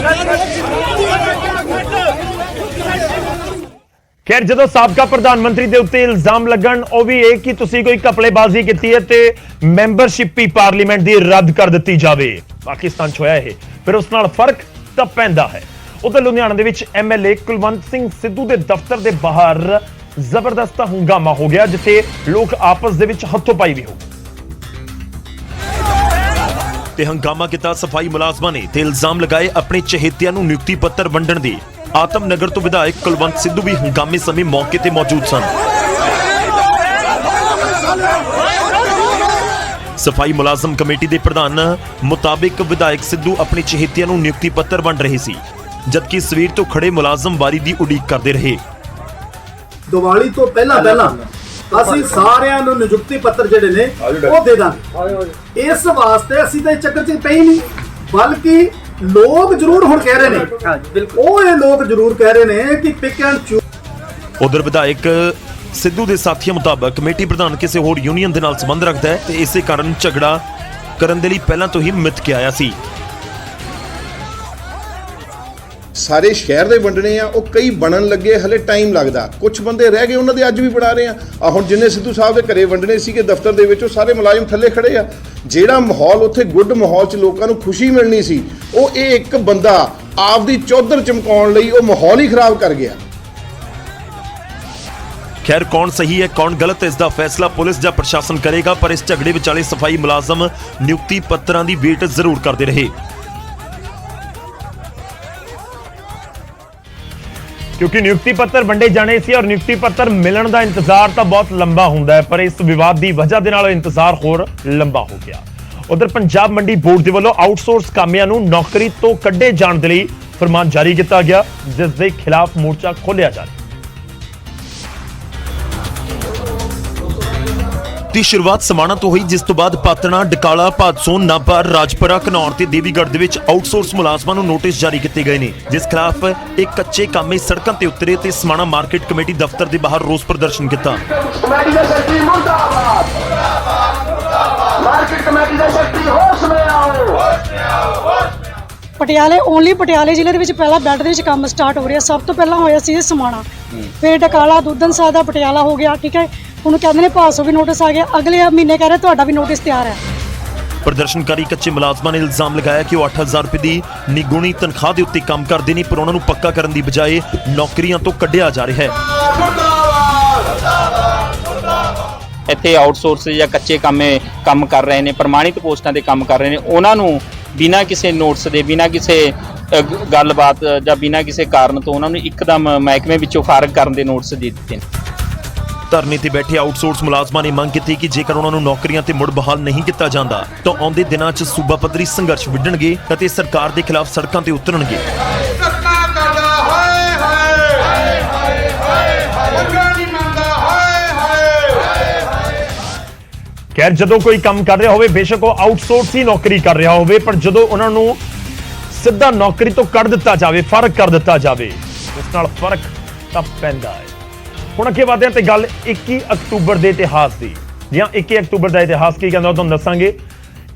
ਖੈਰ ਜਦੋਂ ਸਾਬਕਾ ਪ੍ਰਧਾਨ ਮੰਤਰੀ ਦੇ ਉੱਤੇ ਇਲਜ਼ਾਮ ਲੱਗਣ, ਉਹ ਵੀ ਇਹ ਕਿ ਤੁਸੀਂ ਕੋਈ ਘਪਲੇਬਾਜ਼ੀ ਕੀਤੀ ਹੈ ਤੇ ਮੈਂਬਰਸ਼ਿਪ ਹੀ ਪਾਰਲੀਮੈਂਟ ਦੀ ਰੱਦ ਕਰ ਦਿੱਤੀ ਜਾਵੇ। ਪਾਕਿਸਤਾਨ 'ਚ ਹੋਇਆ ਇਹ, ਫਿਰ ਉਸ ਨਾਲ ਫਰਕ ਤਾਂ ਪੈਂਦਾ ਹੈ। ਉਧਰ ਲੁਧਿਆਣਾ ਦੇ ਵਿੱਚ MLA ਕੁਲਵੰਤ ਸਿੰਘ ਸਿੱਧੂ ਦੇ ਦਫ਼ਤਰ ਦੇ ਬਾਹਰ ਜ਼ਬਰਦਸਤ ਹੰਗਾਮਾ ਹੋ ਗਿਆ, ਜਿੱਥੇ ਲੋਕ ਆਪਸ ਦੇ ਵਿੱਚ ਹੱਥੋਂ ਪਾਈ ਵੀ ਹੋ ਗਏ। ਤੇ ਹੰਗਾਮਾ ਕੀਤਾ ਸਫਾਈ ਮੁਲਾਜ਼ਮਾਂ ਨੇ ਤੇ ਇਲਜ਼ਾਮ ਲਗਾਏ ਆਪਣੇ ਚਹੇਤਿਆਂ ਨੂੰ ਨਿਯੁਕਤੀ ਪੱਤਰ ਵੰਡਣ ਦੇ। ਆਤਮ ਨਗਰ ਤੋਂ ਵਿਧਾਇਕ ਕੁਲਵੰਤ ਸਿੱਧੂ ਵੀ ਹੰਗਾਮੇ ਸਮੇਂ ਮੌਕੇ ਤੇ ਮੌਜੂਦ ਸਨ। ਸਫਾਈ ਮੁਲਾਜ਼ਮ ਕਮੇਟੀ ਦੇ ਪ੍ਰਧਾਨ ਮੁਤਾਬਿਕ ਵਿਧਾਇਕ ਸਿੱਧੂ ਆਪਣੇ ਚਹੇਤਿਆਂ ਨੂੰ ਨਿਯੁਕਤੀ ਪੱਤਰ ਵੰਡ ਰਹੇ ਸੀ, ਜਦਕਿ ਸਵੇਰ ਤੋਂ ਖੜੇ ਮੁਲਾਜ਼ਮ ਵਾਰੀ ਦੀ ਉਡੀਕ ਕਰਦੇ ਰਹੇ। ਦੀਵਾਲੀ ਤੋਂ ਪਹਿਲਾਂ ਅਸੀਂ ਸਾਰਿਆਂ ਨੂੰ ਨਿਯੁਕਤੀ ਪੱਤਰ ਜਿਹੜੇ ਨੇ ਉਹ ਦੇ ਦਾਂਗੇ। ਇਸ ਵਾਸਤੇ ਅਸੀਂ ਤਾਂ ਚੱਕਰ 'ਚ ਪਈ ਨਹੀਂ, ਬਲਕਿ ਲੋਕ ਜ਼ਰੂਰ ਹੁਣ ਕਹਿ ਰਹੇ ਨੇ, ਇਹ ਲੋਕ ਜ਼ਰੂਰ ਕਹਿ ਰਹੇ ਨੇ ਕਿ ਪਿਕ ਐਂਡ ਚੂਜ਼। ਉਧਰ ਵਿਧਾਇਕ ਸਿੱਧੂ ਦੇ ਸਾਥੀਆਂ ਮੁਤਾਬਕ ਕਮੇਟੀ ਪ੍ਰਧਾਨ ਕਿਸੇ ਹੋਰ ਯੂਨੀਅਨ ਦੇ ਨਾਲ ਸੰਬੰਧ ਰੱਖਦਾ ਹੈ ਤੇ ਇਸੇ ਕਾਰਨ ਝਗੜਾ ਕਰਨ ਦੇ ਲਈ ਪਹਿਲਾਂ ਤੋਂ ਹੀ ਮਿੱਥ ਕੇ ਆਇਆ ਸੀ। ਸਾਰੇ ਸ਼ਹਿਰ ਦੇ ਵੰਡਣੇ ਆ, ਉਹ ਕਈ ਬਣਨ ਲੱਗੇ, ਹਲੇ ਟਾਈਮ ਲੱਗਦਾ। ਕੁਝ ਬੰਦੇ ਰਹਿ ਗਏ, ਉਹਨਾਂ ਦੇ ਅੱਜ ਵੀ ਬਣਾ ਰਹੇ ਆ। ਹੁਣ ਜਿੰਨੇ ਸਿੱਧੂ ਸਾਹਿਬ ਦੇ ਘਰੇ ਵੰਡਣੇ ਸੀਗੇ ਦਫ਼ਤਰ ਦੇ ਵਿੱਚ, ਉਹ ਸਾਰੇ ਮੁਲਾਜ਼ਮ ਥੱਲੇ ਖੜੇ ਆ। ਜਿਹੜਾ ਮਾਹੌਲ ਉੱਥੇ ਗੁੱਡ ਮਾਹੌਲ 'ਚ ਲੋਕਾਂ ਨੂੰ ਖੁਸ਼ੀ ਮਿਲਣੀ ਸੀ, ਉਹ ਇਹ ਇੱਕ ਬੰਦਾ ਆਪਦੀ ਚੌਧਰ ਚਮਕਾਉਣ ਲਈ ਉਹ ਮਾਹੌਲ ਹੀ ਖਰਾਬ ਕਰ ਗਿਆ। ਖੈਰ ਕੌਣ ਸਹੀ ਹੈ ਕੌਣ ਗਲਤ ਹੈ, ਇਸ ਦਾ ਫੈਸਲਾ ਪੁਲਿਸ ਜਾਂ ਪ੍ਰਸ਼ਾਸਨ ਕਰੇਗਾ, ਪਰ ਇਸ ਝਗੜੇ ਵਿਚਾਲੇ ਸਫਾਈ ਮੁਲਾਜ਼ਮ ਨਿਯੁਕਤੀ ਪੱਤਰਾਂ ਦੀ ਵੇਟ ਜ਼ਰੂਰ ਕਰਦੇ ਰਹੇ। ਕਿਉਂਕਿ ਨਿਯੁਕਤੀ ਪੱਤਰ ਵੰਡੇ ਜਾਣੇ ਸੀ ਔਰ ਨਿਯੁਕਤੀ ਪੱਤਰ ਮਿਲਣ ਦਾ ਇੰਤਜ਼ਾਰ ਤਾਂ ਬਹੁਤ ਲੰਬਾ ਹੁੰਦਾ ਹੈ, ਪਰ ਇਸ ਵਿਵਾਦ ਦੀ ਵਜ੍ਹਾ ਦੇ ਨਾਲ ਇੰਤਜ਼ਾਰ ਹੋਰ ਲੰਬਾ ਹੋ ਗਿਆ। ਉਧਰ ਪੰਜਾਬ ਮੰਡੀ ਬੋਰਡ ਦੇ ਵੱਲੋਂ ਆਊਟਸੋਰਸ ਕਾਮਿਆਂ ਨੂੰ ਨੌਕਰੀ ਤੋਂ ਕੱਢੇ ਜਾਣ ਦੇ ਲਈ ਫਰਮਾਨ ਜਾਰੀ ਕੀਤਾ ਗਿਆ, ਜਿਸ ਦੇ ਖਿਲਾਫ ਮੋਰਚਾ ਖੋਲ੍ਹਿਆ ਜਾ ਰਿਹਾ। ਦੀ ਸ਼ੁਰੂਆਤ ਸਮਾਣਾ ਤੋਂ ਹੋਈ, ਜਿਸ ਤੋਂ ਬਾਅਦ ਪਾਤਣਾ, ਡਕਾਲਾ, ਭਾਦਸੋਂ, ਨਾਭਾ, ਰਾਜਪੁਰਾ, ਘਨੌਰ ਤੇ ਦੇਵੀਗੜ੍ਹ ਦੇ ਵਿੱਚ ਆਊਟਸੋਰਸ ਮੁਲਾਜ਼ਮਾਂ ਨੂੰ ਨੋਟਿਸ ਜਾਰੀ ਕੀਤੇ ਗਏ ਨੇ, ਜਿਸ ਖਿਲਾਫ ਇੱਕ ਕੱਚੇ ਕਾਮੇ ਸੜਕਾਂ ਤੇ ਉਤਰੇ ਤੇ ਸਮਾਣਾ ਮਾਰਕੀਟ ਕਮੇਟੀ ਦਫ਼ਤਰ ਦੇ ਬਾਹਰ ਰੋਸ ਪ੍ਰਦਰਸ਼ਨ ਕੀਤਾ। ਪਟਿਆਲੇ ਓਨਲੀ ਪਟਿਆਲੇ ਜ਼ਿਲ੍ਹੇ ਦੇ ਵਿੱਚ ਪਹਿਲਾ ਬੈੱਡ ਦੇ ਵਿੱਚ ਕੰਮ ਸਟਾਰਟ ਹੋ ਰਿਹਾ। ਸਭ ਤੋਂ ਪਹਿਲਾਂ ਹੋਇਆ ਸੀ ਸਮਾਣਾ, ਫਿਰ ਡਕਾਲਾ, ਦੁੱਧਨ ਸਾਹਿਬ ਦਾ ਪਟਿਆਲਾ ਹੋ ਗਿਆ। ਠੀਕ ਹੈ, ਹੁਣ ਕਹਿੰਦੇ ਨੇ ਭਾਸੋ ਵੀ ਨੋਟਿਸ ਆ ਗਿਆ, ਅਗਲੇ ਮਹੀਨੇ ਕਹਿ ਰਹੇ ਤੁਹਾਡਾ ਵੀ ਨੋਟਿਸ ਤਿਆਰ ਹੈ। ਪ੍ਰਦਰਸ਼ਨਕਾਰੀ ਕੱਚੇ ਮੁਲਾਜ਼ਮਾਂ ਨੇ ਇਲਜ਼ਾਮ ਲਗਾਇਆ ਕਿ ਉਹ 8000 ਰੁਪਏ ਦੀ ਨਿਗੁਣੀ ਤਨਖਾਹ ਦੇ ਉੱਤੇ ਕੰਮ ਕਰਦੇ ਨੇ, ਪਰ ਉਹਨਾਂ ਨੂੰ ਪੱਕਾ ਕਰਨ ਦੀ ਬਜਾਏ ਨੌਕਰੀਆਂ ਤੋਂ ਕੱਢਿਆ ਜਾ ਰਿਹਾ ਹੈ। ਇੱਥੇ ਆਊਟਸੋਰਸ ਜਾਂ ਕੱਚੇ ਕੰਮ ਕਰ ਰਹੇ ਨੇ, ਪ੍ਰਮਾਣਿਤ ਪੋਸਟਾਂ ਤੇ ਕੰਮ ਕਰ ਰਹੇ ਨੇ, ਉਹਨਾਂ ਨੂੰ ਬਿਨਾਂ ਕਿਸੇ ਨੋਟਿਸ ਦੇ, ਬਿਨਾਂ ਕਿਸੇ ਗੱਲਬਾਤ ਜਾਂ ਬਿਨਾਂ ਕਿਸੇ ਕਾਰਨ ਤੋਂ ਉਹਨਾਂ ਨੂੰ ਇੱਕਦਮ ਮਹਿਕਮੇ ਵਿੱਚੋਂ ਫਾਰਗ ਕਰਨ ਦੇ ਨੋਟਿਸ ਦੇ ਦਿੱਤੇ ਨੇ। ਧਰਨੇ ਤੇ ਬੈਠੇ ਆਊਟਸੋਰਸ ਮੁਲਾਜ਼ਮਾਂ ਨੇ ਮੰਗ ਕੀਤੀ ਕਿ ਜੇਕਰ ਉਹਨਾਂ ਨੂੰ ਨੌਕਰੀਆਂ ਤੇ ਮੁੜ ਬਹਾਲ ਨਹੀਂ ਕੀਤਾ ਜਾਂਦਾ ਤਾਂ ਆਉਂਦੇ ਦਿਨਾਂ 'ਚ ਸੂਬਾ ਪੱਧਰੀ ਸੰਘਰਸ਼ ਵਿੱਢਣਗੇ ਅਤੇ ਸਰਕਾਰ ਦੇ ਖਿਲਾਫ ਸੜਕਾਂ ਤੇ ਉਤਰਨਗੇ। ਖੈਰ ਜਦੋਂ ਕੋਈ ਕੰਮ ਕਰ ਰਿਹਾ ਹੋਵੇ, ਬੇਸ਼ੱਕ ਉਹ ਆਊਟਸੋਰਸ ਹੀ ਨੌਕਰੀ ਕਰ ਰਿਹਾ ਹੋਵੇ, ਪਰ ਜਦੋਂ ਉਹਨਾਂ ਨੂੰ ਸਿੱਧਾ ਨੌਕਰੀ ਤੋਂ ਕੱਢ ਦਿੱਤਾ ਜਾਵੇ, ਫਰਕ ਕਰ ਦਿੱਤਾ ਜਾਵੇ, ਇਸ ਨਾਲ ਫਰਕ ਤਾਂ ਪੈਂਦਾ ਹੈ। ਹੁਣ ਅੱਗੇ ਵਧਦੇ ਹਾਂ ਤੇ ਗੱਲ 21 ਅਕਤੂਬਰ ਦੇ ਇਤਿਹਾਸ ਦੀ। ਜੀ ਹਾਂ, 21 ਅਕਤੂਬਰ ਦਾ ਇਤਿਹਾਸ ਕੀ ਕਹਿੰਦਾ ਉਹ ਤੁਹਾਨੂੰ ਦੱਸਾਂਗੇ।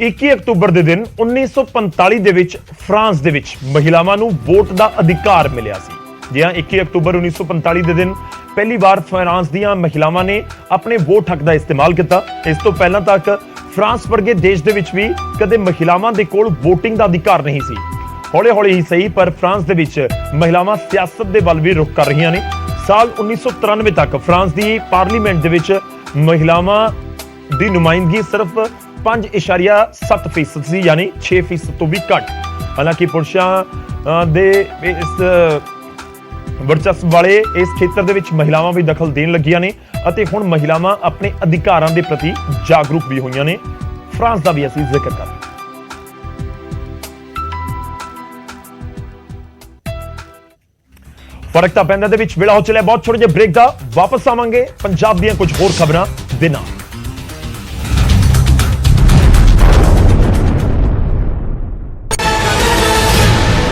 21 ਅਕਤੂਬਰ ਦੇ ਦਿਨ 1945 ਦੇ ਵਿੱਚ ਫਰਾਂਸ ਦੇ ਵਿੱਚ ਮਹਿਲਾਵਾਂ ਨੂੰ ਵੋਟ ਦਾ ਅਧਿਕਾਰ ਮਿਲਿਆ ਸੀ। ਜੀ ਹਾਂ, 21 ਅਕਤੂਬਰ 1945 ਦੇ ਦਿਨ ਪਹਿਲੀ ਵਾਰ ਫਰਾਂਸ ਦੀਆਂ ਮਹਿਲਾਵਾਂ ਨੇ ਆਪਣੇ ਵੋਟ ਹੱਕ ਦਾ ਇਸਤੇਮਾਲ ਕੀਤਾ। ਇਸ ਤੋਂ ਪਹਿਲਾਂ ਤੱਕ ਫਰਾਂਸ ਵਰਗੇ ਦੇਸ਼ ਦੇ ਵਿੱਚ ਵੀ ਕਦੇ ਮਹਿਲਾਵਾਂ ਦੇ ਕੋਲ VOTING ਦਾ ਅਧਿਕਾਰ ਨਹੀਂ ਸੀ। ਹੌਲੀ ਹੌਲੀ ਹੀ ਸਹੀ, ਪਰ ਫਰਾਂਸ ਦੇ ਵਿੱਚ ਮਹਿਲਾਵਾਂ ਸਿਆਸਤ ਦੇ ਵੱਲ ਵੀ ਰੁਖ ਕਰ ਰਹੀਆਂ ਨੇ। ਸਾਲ 1993 ਤੱਕ ਫਰਾਂਸ ਦੀ ਪਾਰਲੀਮੈਂਟ ਦੇ ਵਿੱਚ ਮਹਿਲਾਵਾਂ ਦੀ ਨੁਮਾਇੰਦਗੀ ਸਿਰਫ 5.7% ਸੀ, ਯਾਨੀ 6% ਤੋਂ ਵੀ ਘੱਟ। ਹਾਲਾਂਕਿ ਪੁਰਸ਼ਾਂ ਦੇ ਇਸ ਵਰਚਸਵ ਵਾਲੇ ਇਸ ਖੇਤਰ ਦੇ ਵਿੱਚ ਮਹਿਲਾਵਾਂ ਵੀ ਦਖਲ ਦੇਣ ਲੱਗੀਆਂ ਨੇ ਅਤੇ ਹੁਣ ਮਹਿਲਾਵਾਂ ਆਪਣੇ ਅਧਿਕਾਰਾਂ ਦੇ ਪ੍ਰਤੀ ਜਾਗਰੂਕ ਵੀ ਹੋਈਆਂ ਨੇ। ਫਰਾਂਸ ਦਾ ਵੀ ਅਸੀਂ ਜ਼ਿਕਰ ਕਰਾਂਗੇ। ਫਰਕ ਤਾਂ ਪੈਂਦਾ ਦੇ ਵਿੱਚ ਵੇਲਾ ਹੋ ਚੱਲਿਆ ਬਹੁਤ ਛੋਟੇ ਜਿਹੇ ਬ੍ਰੇਕ ਦਾ। ਵਾਪਸ ਆਵਾਂਗੇ ਪੰਜਾਬ ਦੀਆਂ ਕੁਝ ਹੋਰ ਖਬਰਾਂ ਦੇ ਨਾਲ।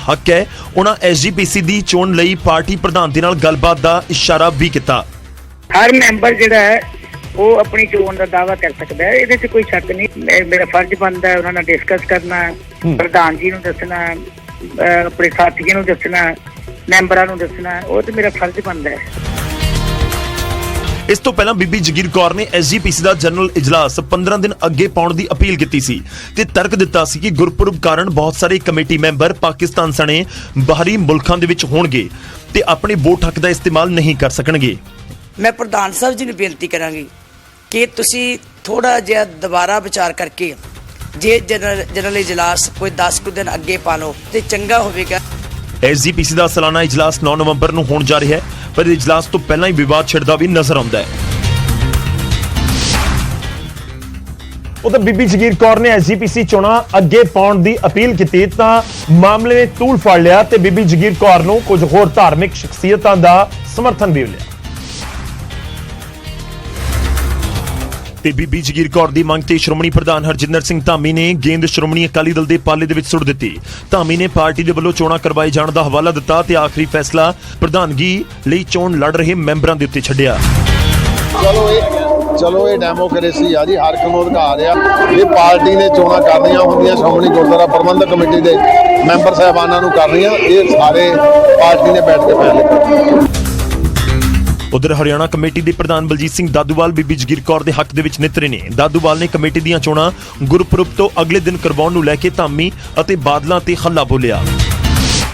ਹੱਕ ਹੈ ਉਹਨਾਂ SGPC ਦੀ ਚੋਣ ਲਈ ਪਾਰਟੀ ਪ੍ਰਧਾਨ ਦੇ ਨਾਲ ਗੱਲਬਾਤ ਦਾ ਇਸ਼ਾਰਾ ਵੀ ਕੀਤਾ। ਹਰ ਮੈਂਬਰ ਜਿਹੜਾ ਹੈ ਉਹ ਆਪਣੀ ਚੋਣ ਦਾ ਦਾਅਵਾ ਕਰ ਸਕਦਾ ਹੈ, ਇਹਦੇ 'ਚ ਕੋਈ ਸ਼ੱਕ ਨਹੀਂ। ਮੇਰਾ ਫਰਜ਼ ਬਣਦਾ ਹੈ ਉਹਨਾਂ ਨਾਲ ਡਿਸਕਸ ਕਰਨਾ, ਪ੍ਰਧਾਨ ਜੀ ਨੂੰ ਦੱਸਣਾ, ਆਪਣੇ ਸਾਥੀਆਂ ਨੂੰ ਦੱਸਣਾ, ਮੈਂਬਰਾਂ ਨੂੰ ਦੱਸਣਾ, ਉਹ ਤੇ ਮੇਰਾ ਫਰਜ਼ ਬਣਦਾ ਹੈ। ਇਸ ਤੋਂ ਪਹਿਲਾਂ ਬੀਬੀ ਜਗੀਰ ਕੌਰ ਨੇ SGPC ਦਾ ਜਨਰਲ ਇਜਲਾਸ 15 ਦਿਨ ਅੱਗੇ ਪਾਉਣ ਦੀ ਅਪੀਲ ਕੀਤੀ ਸੀ ਤੇ ਤਰਕ ਦਿੱਤਾ ਸੀ ਕਿ ਗੁਰਪੁਰਬ ਕਾਰਨ ਬਹੁਤ ਸਾਰੇ ਕਮੇਟੀ ਮੈਂਬਰ ਪਾਕਿਸਤਾਨ ਸਣੇ ਬਾਹਰੀ ਮੁਲਕਾਂ ਦੇ ਵਿੱਚ ਹੋਣਗੇ ਤੇ ਆਪਣੇ ਵੋਟ ਹੱਕ ਦਾ ਇਸਤੇਮਾਲ ਨਹੀਂ ਕਰ ਸਕਣਗੇ। ਮੈਂ ਪ੍ਰਧਾਨ ਸਾਹਿਬ ਜੀ ਨੂੰ ਬੇਨਤੀ ਕਰਾਂਗੀ ਕਿ ਤੁਸੀਂ ਥੋੜਾ ਜਿਹਾ ਦੁਬਾਰਾ ਵਿਚਾਰ ਕਰਕੇ ਜੇ ਜਨਰਲ ਇਜਲਾਸ ਕੋਈ 10 ਕੁ ਦਿਨ ਅੱਗੇ ਪਾ ਲਓ ਤੇ ਚੰਗਾ ਹੋਵੇਗਾ। ਐਸਜੀਪੀਸੀ ਦਾ ਸਾਲਾਨਾ ਇਜਲਾਸ 9 ਨਵੰਬਰ ਨੂੰ ਹੋਣ ਜਾ ਰਿਹਾ ਹੈ, ਪਰ ਇਜਲਾਸ ਤੋਂ ਪਹਿਲਾਂ ਹੀ ਵਿਵਾਦ ਛਿੜਦਾ ਵੀ ਨਜ਼ਰ ਆਉਂਦਾ ਹੈ। ਉਧਰ ਬੀਬੀ ਜਗੀਰ ਕੌਰ ਨੇ ਐਸਜੀਪੀਸੀ ਚੋਣਾਂ ਅੱਗੇ ਪਾਉਣ ਦੀ ਅਪੀਲ ਕੀਤੀ ਤਾਂ ਮਾਮਲੇ ਨੇ ਤੂਲ ਫੜ ਲਿਆ ਤੇ ਬੀਬੀ ਜਗੀਰ ਕੌਰ ਨੂੰ ਕੁਝ ਹੋਰ ਧਾਰਮਿਕ ਸ਼ਖਸੀਅਤਾਂ ਦਾ ਸਮਰਥਨ ਵੀ ਮਿਲਿਆ। ਤੇ ਬੀਬੀ ਜਗੀਰ ਕੌਰ ਦੀ ਮੰਗ ਤੇ ਸ਼੍ਰੋਮਣੀ ਪ੍ਰਧਾਨ ਹਰਜਿੰਦਰ ਸਿੰਘ ਧਾਮੀ ਨੇ ਗੇਂਦ ਸ਼੍ਰੋਮਣੀ ਅਕਾਲੀ ਦਲ ਦੇ ਪਾਲੇ ਦੇ ਵਿੱਚ ਸੁੱਟ ਦਿੱਤੀ। ਧਾਮੀ ਨੇ ਪਾਰਟੀ ਦੇ ਵੱਲੋਂ ਚੋਣਾਂ ਕਰਵਾਏ ਜਾਣ ਦਾ ਹਵਾਲਾ ਦਿੱਤਾ ਤੇ ਆਖਰੀ ਫੈਸਲਾ ਪ੍ਰਧਾਨਗੀ ਲਈ ਚੋਣ ਲੜ ਰਹੇ ਮੈਂਬਰਾਂ ਦੇ ਉੱਤੇ ਛੱਡਿਆ। ਚਲੋ ਇਹ ਡੈਮੋਕ੍ਰੇਸੀ ਆ ਜੀ, ਹਰ ਕਾਨੂੰਨ ਅਧਿਕਾਰ ਆ। ਇਹ ਪਾਰਟੀ ਨੇ ਚੋਣਾਂ ਕਰਨੀਆਂ ਹੁੰਦੀਆਂ, ਸ਼੍ਰੋਮਣੀ ਗੁਰਦੁਆਰਾ ਪ੍ਰਬੰਧਕ ਕਮੇਟੀ ਦੇ ਮੈਂਬਰ ਸਾਹਿਬਾਨਾਂ ਨੂੰ ਕਰਨੀਆਂ, ਇਹ ਸਾਰੇ ਪਾਰਟੀ ਨੇ ਬੈਠ ਕੇ ਫੈਸਲੇ ਕਰਨੇ। ਉਧਰ ਹਰਿਆਣਾ ਕਮੇਟੀ ਦੇ ਪ੍ਰਧਾਨ ਬਲਜੀਤ ਸਿੰਘ ਦਾਦੂਵਾਲ ਬੀਬੀ ਜਗੀਰ ਕੌਰ ਦੇ ਹੱਕ ਦੇ ਵਿੱਚ ਨਿਤਰੇ ਨੇ। ਦਾਦੂਵਾਲ ਨੇ ਕਮੇਟੀ ਦੀਆਂ ਚੋਣਾਂ ਗੁਰਪੁਰਬ ਤੋਂ ਅਗਲੇ ਦਿਨ ਕਰਵਾਉਣ ਨੂੰ ਲੈ ਕੇ ਧਾਮੀ ਅਤੇ ਬਾਦਲਾਂ ਤੇ ਹੱਲਾ ਬੋਲਿਆ।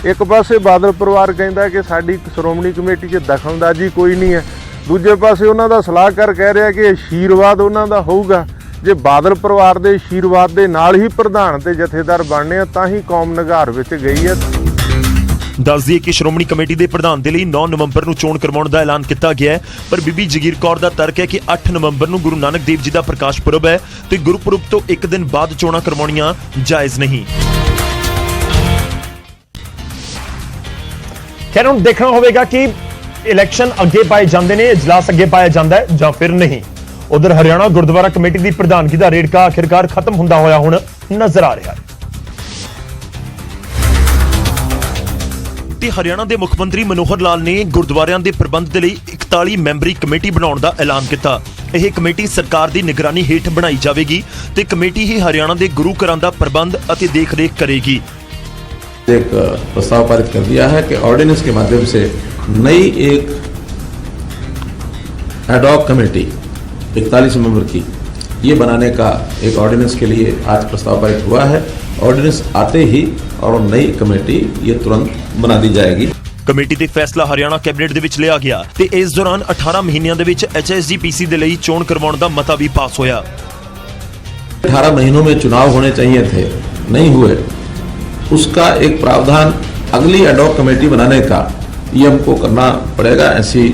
ਇੱਕ ਪਾਸੇ ਬਾਦਲ ਪਰਿਵਾਰ ਕਹਿੰਦਾ ਕਿ ਸਾਡੀ ਸ਼੍ਰੋਮਣੀ ਕਮੇਟੀ 'ਚ ਦਖਲਅੰਦਾਜ਼ੀ ਕੋਈ ਨਹੀਂ ਹੈ, ਦੂਜੇ ਪਾਸੇ ਉਹਨਾਂ ਦਾ ਸਲਾਹਕਾਰ ਕਹਿ ਰਿਹਾ ਕਿ ਅਸ਼ੀਰਵਾਦ ਉਹਨਾਂ ਦਾ ਹੋਊਗਾ। ਜੇ ਬਾਦਲ ਪਰਿਵਾਰ ਦੇ ਅਸ਼ੀਰਵਾਦ ਦੇ ਨਾਲ ਹੀ ਪ੍ਰਧਾਨ ਤੇ ਜਥੇਦਾਰ ਬਣਨੇ ਆ ਤਾਂ ਹੀ ਕੌਮ ਨਿਘਾਰ ਵਿੱਚ ਗਈ ਹੈ। ਦੱਸ ਦਈਏ ਕਿ ਸ਼੍ਰੋਮਣੀ ਕਮੇਟੀ ਦੇ ਪ੍ਰਧਾਨ ਦੇ ਲਈ 9 ਨਵੰਬਰ ਨੂੰ ਚੋਣ ਕਰਵਾਉਣ ਦਾ ਐਲਾਨ ਕੀਤਾ ਗਿਆ ਹੈ, ਪਰ ਬੀਬੀ ਜਗੀਰ ਕੌਰ ਦਾ ਤਰਕ ਹੈ ਕਿ 8 ਨਵੰਬਰ ਨੂੰ ਗੁਰੂ ਨਾਨਕ ਦੇਵ ਜੀ ਦਾ ਪ੍ਰਕਾਸ਼ ਪੁਰਬ ਹੈ ਤੇ ਗੁਰਪੁਰਬ ਤੋਂ ਇੱਕ ਦਿਨ ਬਾਅਦ ਚੋਣਾਂ ਕਰਵਾਉਣੀਆਂ ਜਾਇਜ਼ ਨਹੀਂ। ਖੈਰ ਹੁਣ ਦੇਖਣਾ ਹੋਵੇਗਾ ਕਿ ਇਲੈਕਸ਼ਨ ਅੱਗੇ ਪਾਏ ਜਾਂਦੇ ਨੇ, ਇਜਲਾਸ ਅੱਗੇ ਪਾਇਆ ਜਾਂਦਾ ਹੈ ਜਾਂ ਫਿਰ ਨਹੀਂ। ਉਧਰ ਹਰਿਆਣਾ ਗੁਰਦੁਆਰਾ ਕਮੇਟੀ ਦੀ ਪ੍ਰਧਾਨਗੀ ਦਾ ਰੇੜਕਾ ਆਖਿਰਕਾਰ ਖਤਮ ਹੁੰਦਾ ਹੋਇਆ ਹੁਣ ਨਜ਼ਰ ਆ ਰਿਹਾ ਹੈ। ਤੇ ਹਰਿਆਣਾ ਦੇ ਮੁੱਖ ਮੰਤਰੀ ਮਨੋਹਰ ਲਾਲ ਨੇ ਗੁਰਦੁਆਰਿਆਂ ਦੇ ਪ੍ਰਬੰਧ ਦੇ ਲਈ 41 ਮੈਂਬਰੀ ਕਮੇਟੀ ਬਣਾਉਣ ਦਾ ਐਲਾਨ ਕੀਤਾ। ਇਹ ਕਮੇਟੀ ਸਰਕਾਰ ਦੀ ਨਿਗਰਾਨੀ ਹੇਠ ਬਣਾਈ ਜਾਵੇਗੀ ਤੇ ਕਮੇਟੀ ਹੀ ਹਰਿਆਣਾ ਦੇ ਗੁਰੂ ਘਰਾਂ ਦਾ ਪ੍ਰਬੰਧ ਅਤੇ ਦੇਖ-ਰੇਖ ਕਰੇਗੀ। एक प्रस्ताव पारित कर दिया है कि ऑर्डिनेंस के माध्यम से नई एक एडॉक कमेटी 41 मेंबर की ये बनाने का एक ऑर्डिनेंस के लिए आज प्रस्ताव पारित हुआ है। ऑर्डिनेंस आते ही और नई कमेटी ये तुरंत बना दी जाएगी। ਕਮੇਟੀ ਤੇ ਫੈਸਲਾ ਹਰਿਆਣਾ ਕੈਬਨਿਟ ਦੇ ਵਿੱਚ ਲਿਆ ਗਿਆ ਤੇ ਇਸ ਦੌਰਾਨ 18 ਮਹੀਨਿਆਂ ਦੇ ਵਿੱਚ HSGPC ਦੇ ਲਈ ਚੋਣ ਕਰਵਾਉਣ ਦਾ ਮਤਾ ਵੀ ਪਾਸ ਹੋਇਆ। 18 महीनों में चुनाव होने चाहिए थे, नहीं हुए। उसका एक प्रावधान अगली एडॉक कमेटी बनाने का ये हमको करना पड़ेगा, ऐसी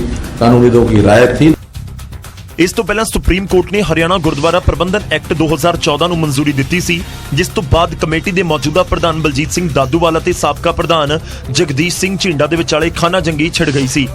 कानूनीदों की राय थी। ਇਸ ਤੋਂ ਪਹਿਲਾਂ ਸੁਪਰੀਮ ਕੋਰਟ ਨੇ ਹਰਿਆਣਾ ਗੁਰਦੁਆਰਾ ਪ੍ਰਬੰਧਨ ਐਕਟ 2014 ਨੂੰ ਮਨਜ਼ੂਰੀ ਦਿੱਤੀ ਸੀ, ਜਿਸ ਤੋਂ ਬਾਅਦ ਕਮੇਟੀ ਦੇ ਮੌਜੂਦਾ ਪ੍ਰਧਾਨ ਬਲਜੀਤ ਸਿੰਘ ਦਾਦੂਵਾਲ ਅਤੇ ਸਾਬਕਾ ਪ੍ਰਧਾਨ ਜਗਦੀਸ਼ ਸਿੰਘ ਝਿੰਡਾ ਦੇ ਵਿਚਾਲੇ ਖਾਨਾ ਜੰਗੀ ਛਿੜ ਗਈ ਸੀ।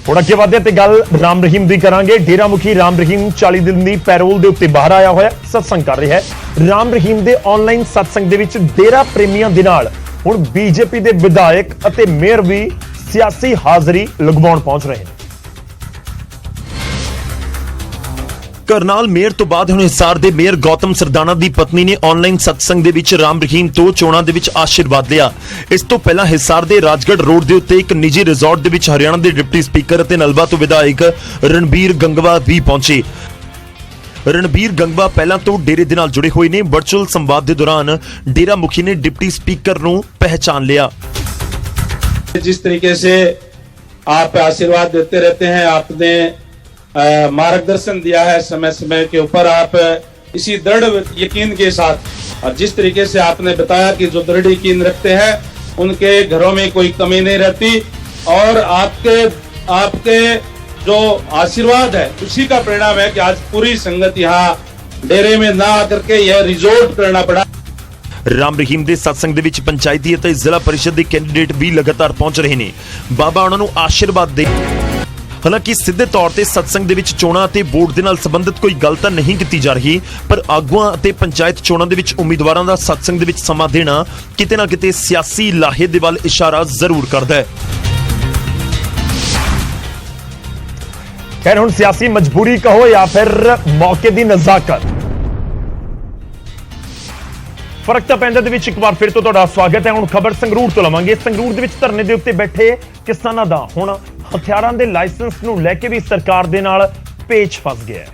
ਹੁਣ ਅੱਗੇ ਵਧਦੇ ਤੇ ਗੱਲ ਰਾਮ ਰਹੀਮ ਦੀ ਕਰਾਂਗੇ। ਡੇਰਾ ਮੁਖੀ ਰਾਮ ਰਹੀਮ 40 ਦਿਨ ਦੀ ਪੈਰੋਲ ਦੇ ਉੱਤੇ ਬਾਹਰ ਆਇਆ ਹੋਇਆ ਸਤਸੰਗ ਕਰ ਰਿਹਾ ਹੈ। ਰਾਮ ਰਹੀਮ ਦੇ ਆਨਲਾਈਨ ਸਤਸੰਗ ਦੇ ਵਿੱਚ ਡੇਰਾ ਪ੍ਰੇਮੀਆਂ ਦੇ ਨਾਲ ਹੁਣ ਬੀਜੇਪੀ ਦੇ ਵਿਧਾਇਕ ਅਤੇ ਮੇਅਰ ਵੀ ਸਿਆਸੀ ਹਾਜ਼ਰੀ ਲਗਵਾਉਣ ਪਹੁੰਚ ਰਹੇ ਨੇ। ਕਰਨਾਲ ਮੇਅਰ ਤੋਂ ਬਾਅਦ ਹੁਣ ਹਿਸਾਰ ਦੇ ਮੇਅਰ ਗੌਤਮ ਸਰਦਾਨਾ ਦੀ ਪਤਨੀ ਨੇ ਆਨਲਾਈਨ ਸਤਸੰਗ ਦੇ ਵਿੱਚ ਰਾਮ ਰਹੀਮ ਤੋਂ ਚੋਣਾਂ ਦੇ ਵਿੱਚ ਆਸ਼ੀਰਵਾਦ ਲਿਆ। ਇਸ ਤੋਂ ਪਹਿਲਾਂ ਹਿਸਾਰ ਦੇ ਰਾਜਗੜ੍ਹ ਰੋਡ ਦੇ ਉੱਤੇ ਇੱਕ ਨਿੱਜੀ ਰਿਜ਼ੋਰਟ ਦੇ ਵਿੱਚ ਹਰਿਆਣਾ ਦੇ ਡਿਪਟੀ ਸਪੀਕਰ ਅਤੇ ਨਲਵਾ ਤੋਂ ਵਿਧਾਇਕ ਰਣਬੀਰ ਗੰਗਵਾ ਵੀ ਪਹੁੰਚੇ। ਰਣਬੀਰ ਗੰਗਵਾ ਪਹਿਲਾਂ ਤੋਂ ਡੇਰੇ ਦੇ ਨਾਲ ਜੁੜੇ ਹੋਏ ਨੇ। ਵਰਚੁਅਲ ਸੰਵਾਦ ਦੇ ਦੌਰਾਨ ਡੇਰਾ ਮੁਖੀ ਨੇ ਡਿਪਟੀ ਸਪੀਕਰ ਨੂੰ ਪਹਿਚਾਨ ਲਿਆ। जिस तरीके से आप आशीर्वाद देते रहते हैं, आपने मार्गदर्शन दिया है समय समय के ऊपर, आप इसी दृढ़ यकीन के साथ और जिस तरीके से आपने बताया कि जो दृढ़ यकीन रखते हैं उनके घरों में कोई कमी नहीं रहती और आपके जो आशीर्वाद है उसी का परिणाम है कि आज पूरी संगत यहाँ डेरे में ना आकर के यह रिजोर्ट करना पड़ा। ਰਾਮ ਰਹੀਮ ਦੇ ਸਤਸੰਗ ਦੇ ਵਿੱਚ ਪੰਚਾਇਤੀ ਅਤੇ ਜ਼ਿਲ੍ਹਾ ਪਰਿਸ਼ਦ ਦੇ ਕੈਂਡੀਡੇਟ ਵੀ ਲਗਾਤਾਰ ਪਹੁੰਚ ਰਹੇ ਨੇ। ਬਾਬਾ ਉਹਨਾਂ ਨੂੰ ਆਸ਼ੀਰਵਾਦ ਦੇ। ਹਾਲਾਂਕਿ ਸਿੱਧੇ ਤੌਰ ਤੇ ਸਤਸੰਗ ਦੇ ਵਿੱਚ ਚੋਣਾਂ ਅਤੇ ਵੋਟ ਦੇ ਨਾਲ ਸੰਬੰਧਿਤ ਕੋਈ ਗੱਲ ਤਾਂ ਨਹੀਂ ਕੀਤੀ ਜਾ ਰਹੀ, ਪਰ ਆਗੂਆਂ ਅਤੇ ਪੰਚਾਇਤ ਚੋਣਾਂ ਦੇ ਵਿੱਚ ਉਮੀਦਵਾਰਾਂ ਦਾ ਸਤਸੰਗ ਦੇ ਵਿੱਚ ਸਮਾਂ ਦੇਣਾ ਕਿਤੇ ਨਾ ਕਿਤੇ ਸਿਆਸੀ ਲਾਹੇ ਦੇ ਵੱਲ ਇਸ਼ਾਰਾ ਜ਼ਰੂਰ ਕਰਦਾ ਹੈ। ਖੈਰ ਹੁਣ ਸਿਆਸੀ ਮਜਬੂਰੀ ਕਹੋ ਜਾਂ ਫਿਰ ਮੌਕੇ ਦੀ ਨਜ਼ਾਕਤ, ਫਰਕ ਤਾਂ ਪੈਂਦਾ ਦੇ ਵਿੱਚ ਇੱਕ ਵਾਰ ਫਿਰ ਤੋਂ ਤੁਹਾਡਾ ਸਵਾਗਤ ਹੈ। ਹੁਣ ਖਬਰ ਸੰਗਰੂਰ ਤੋਂ ਲਵਾਂਗੇ। ਸੰਗਰੂਰ ਦੇ ਵਿੱਚ ਧਰਨੇ ਦੇ ਉੱਤੇ ਬੈਠੇ ਕਿਸਾਨਾਂ ਦਾ ਹੁਣ ਹਥਿਆਰਾਂ ਦੇ ਲਾਇਸੈਂਸ ਨੂੰ ਲੈ ਕੇ ਵੀ ਸਰਕਾਰ ਦੇ ਨਾਲ ਪੇਚ ਫਸ ਗਿਆ ਹੈ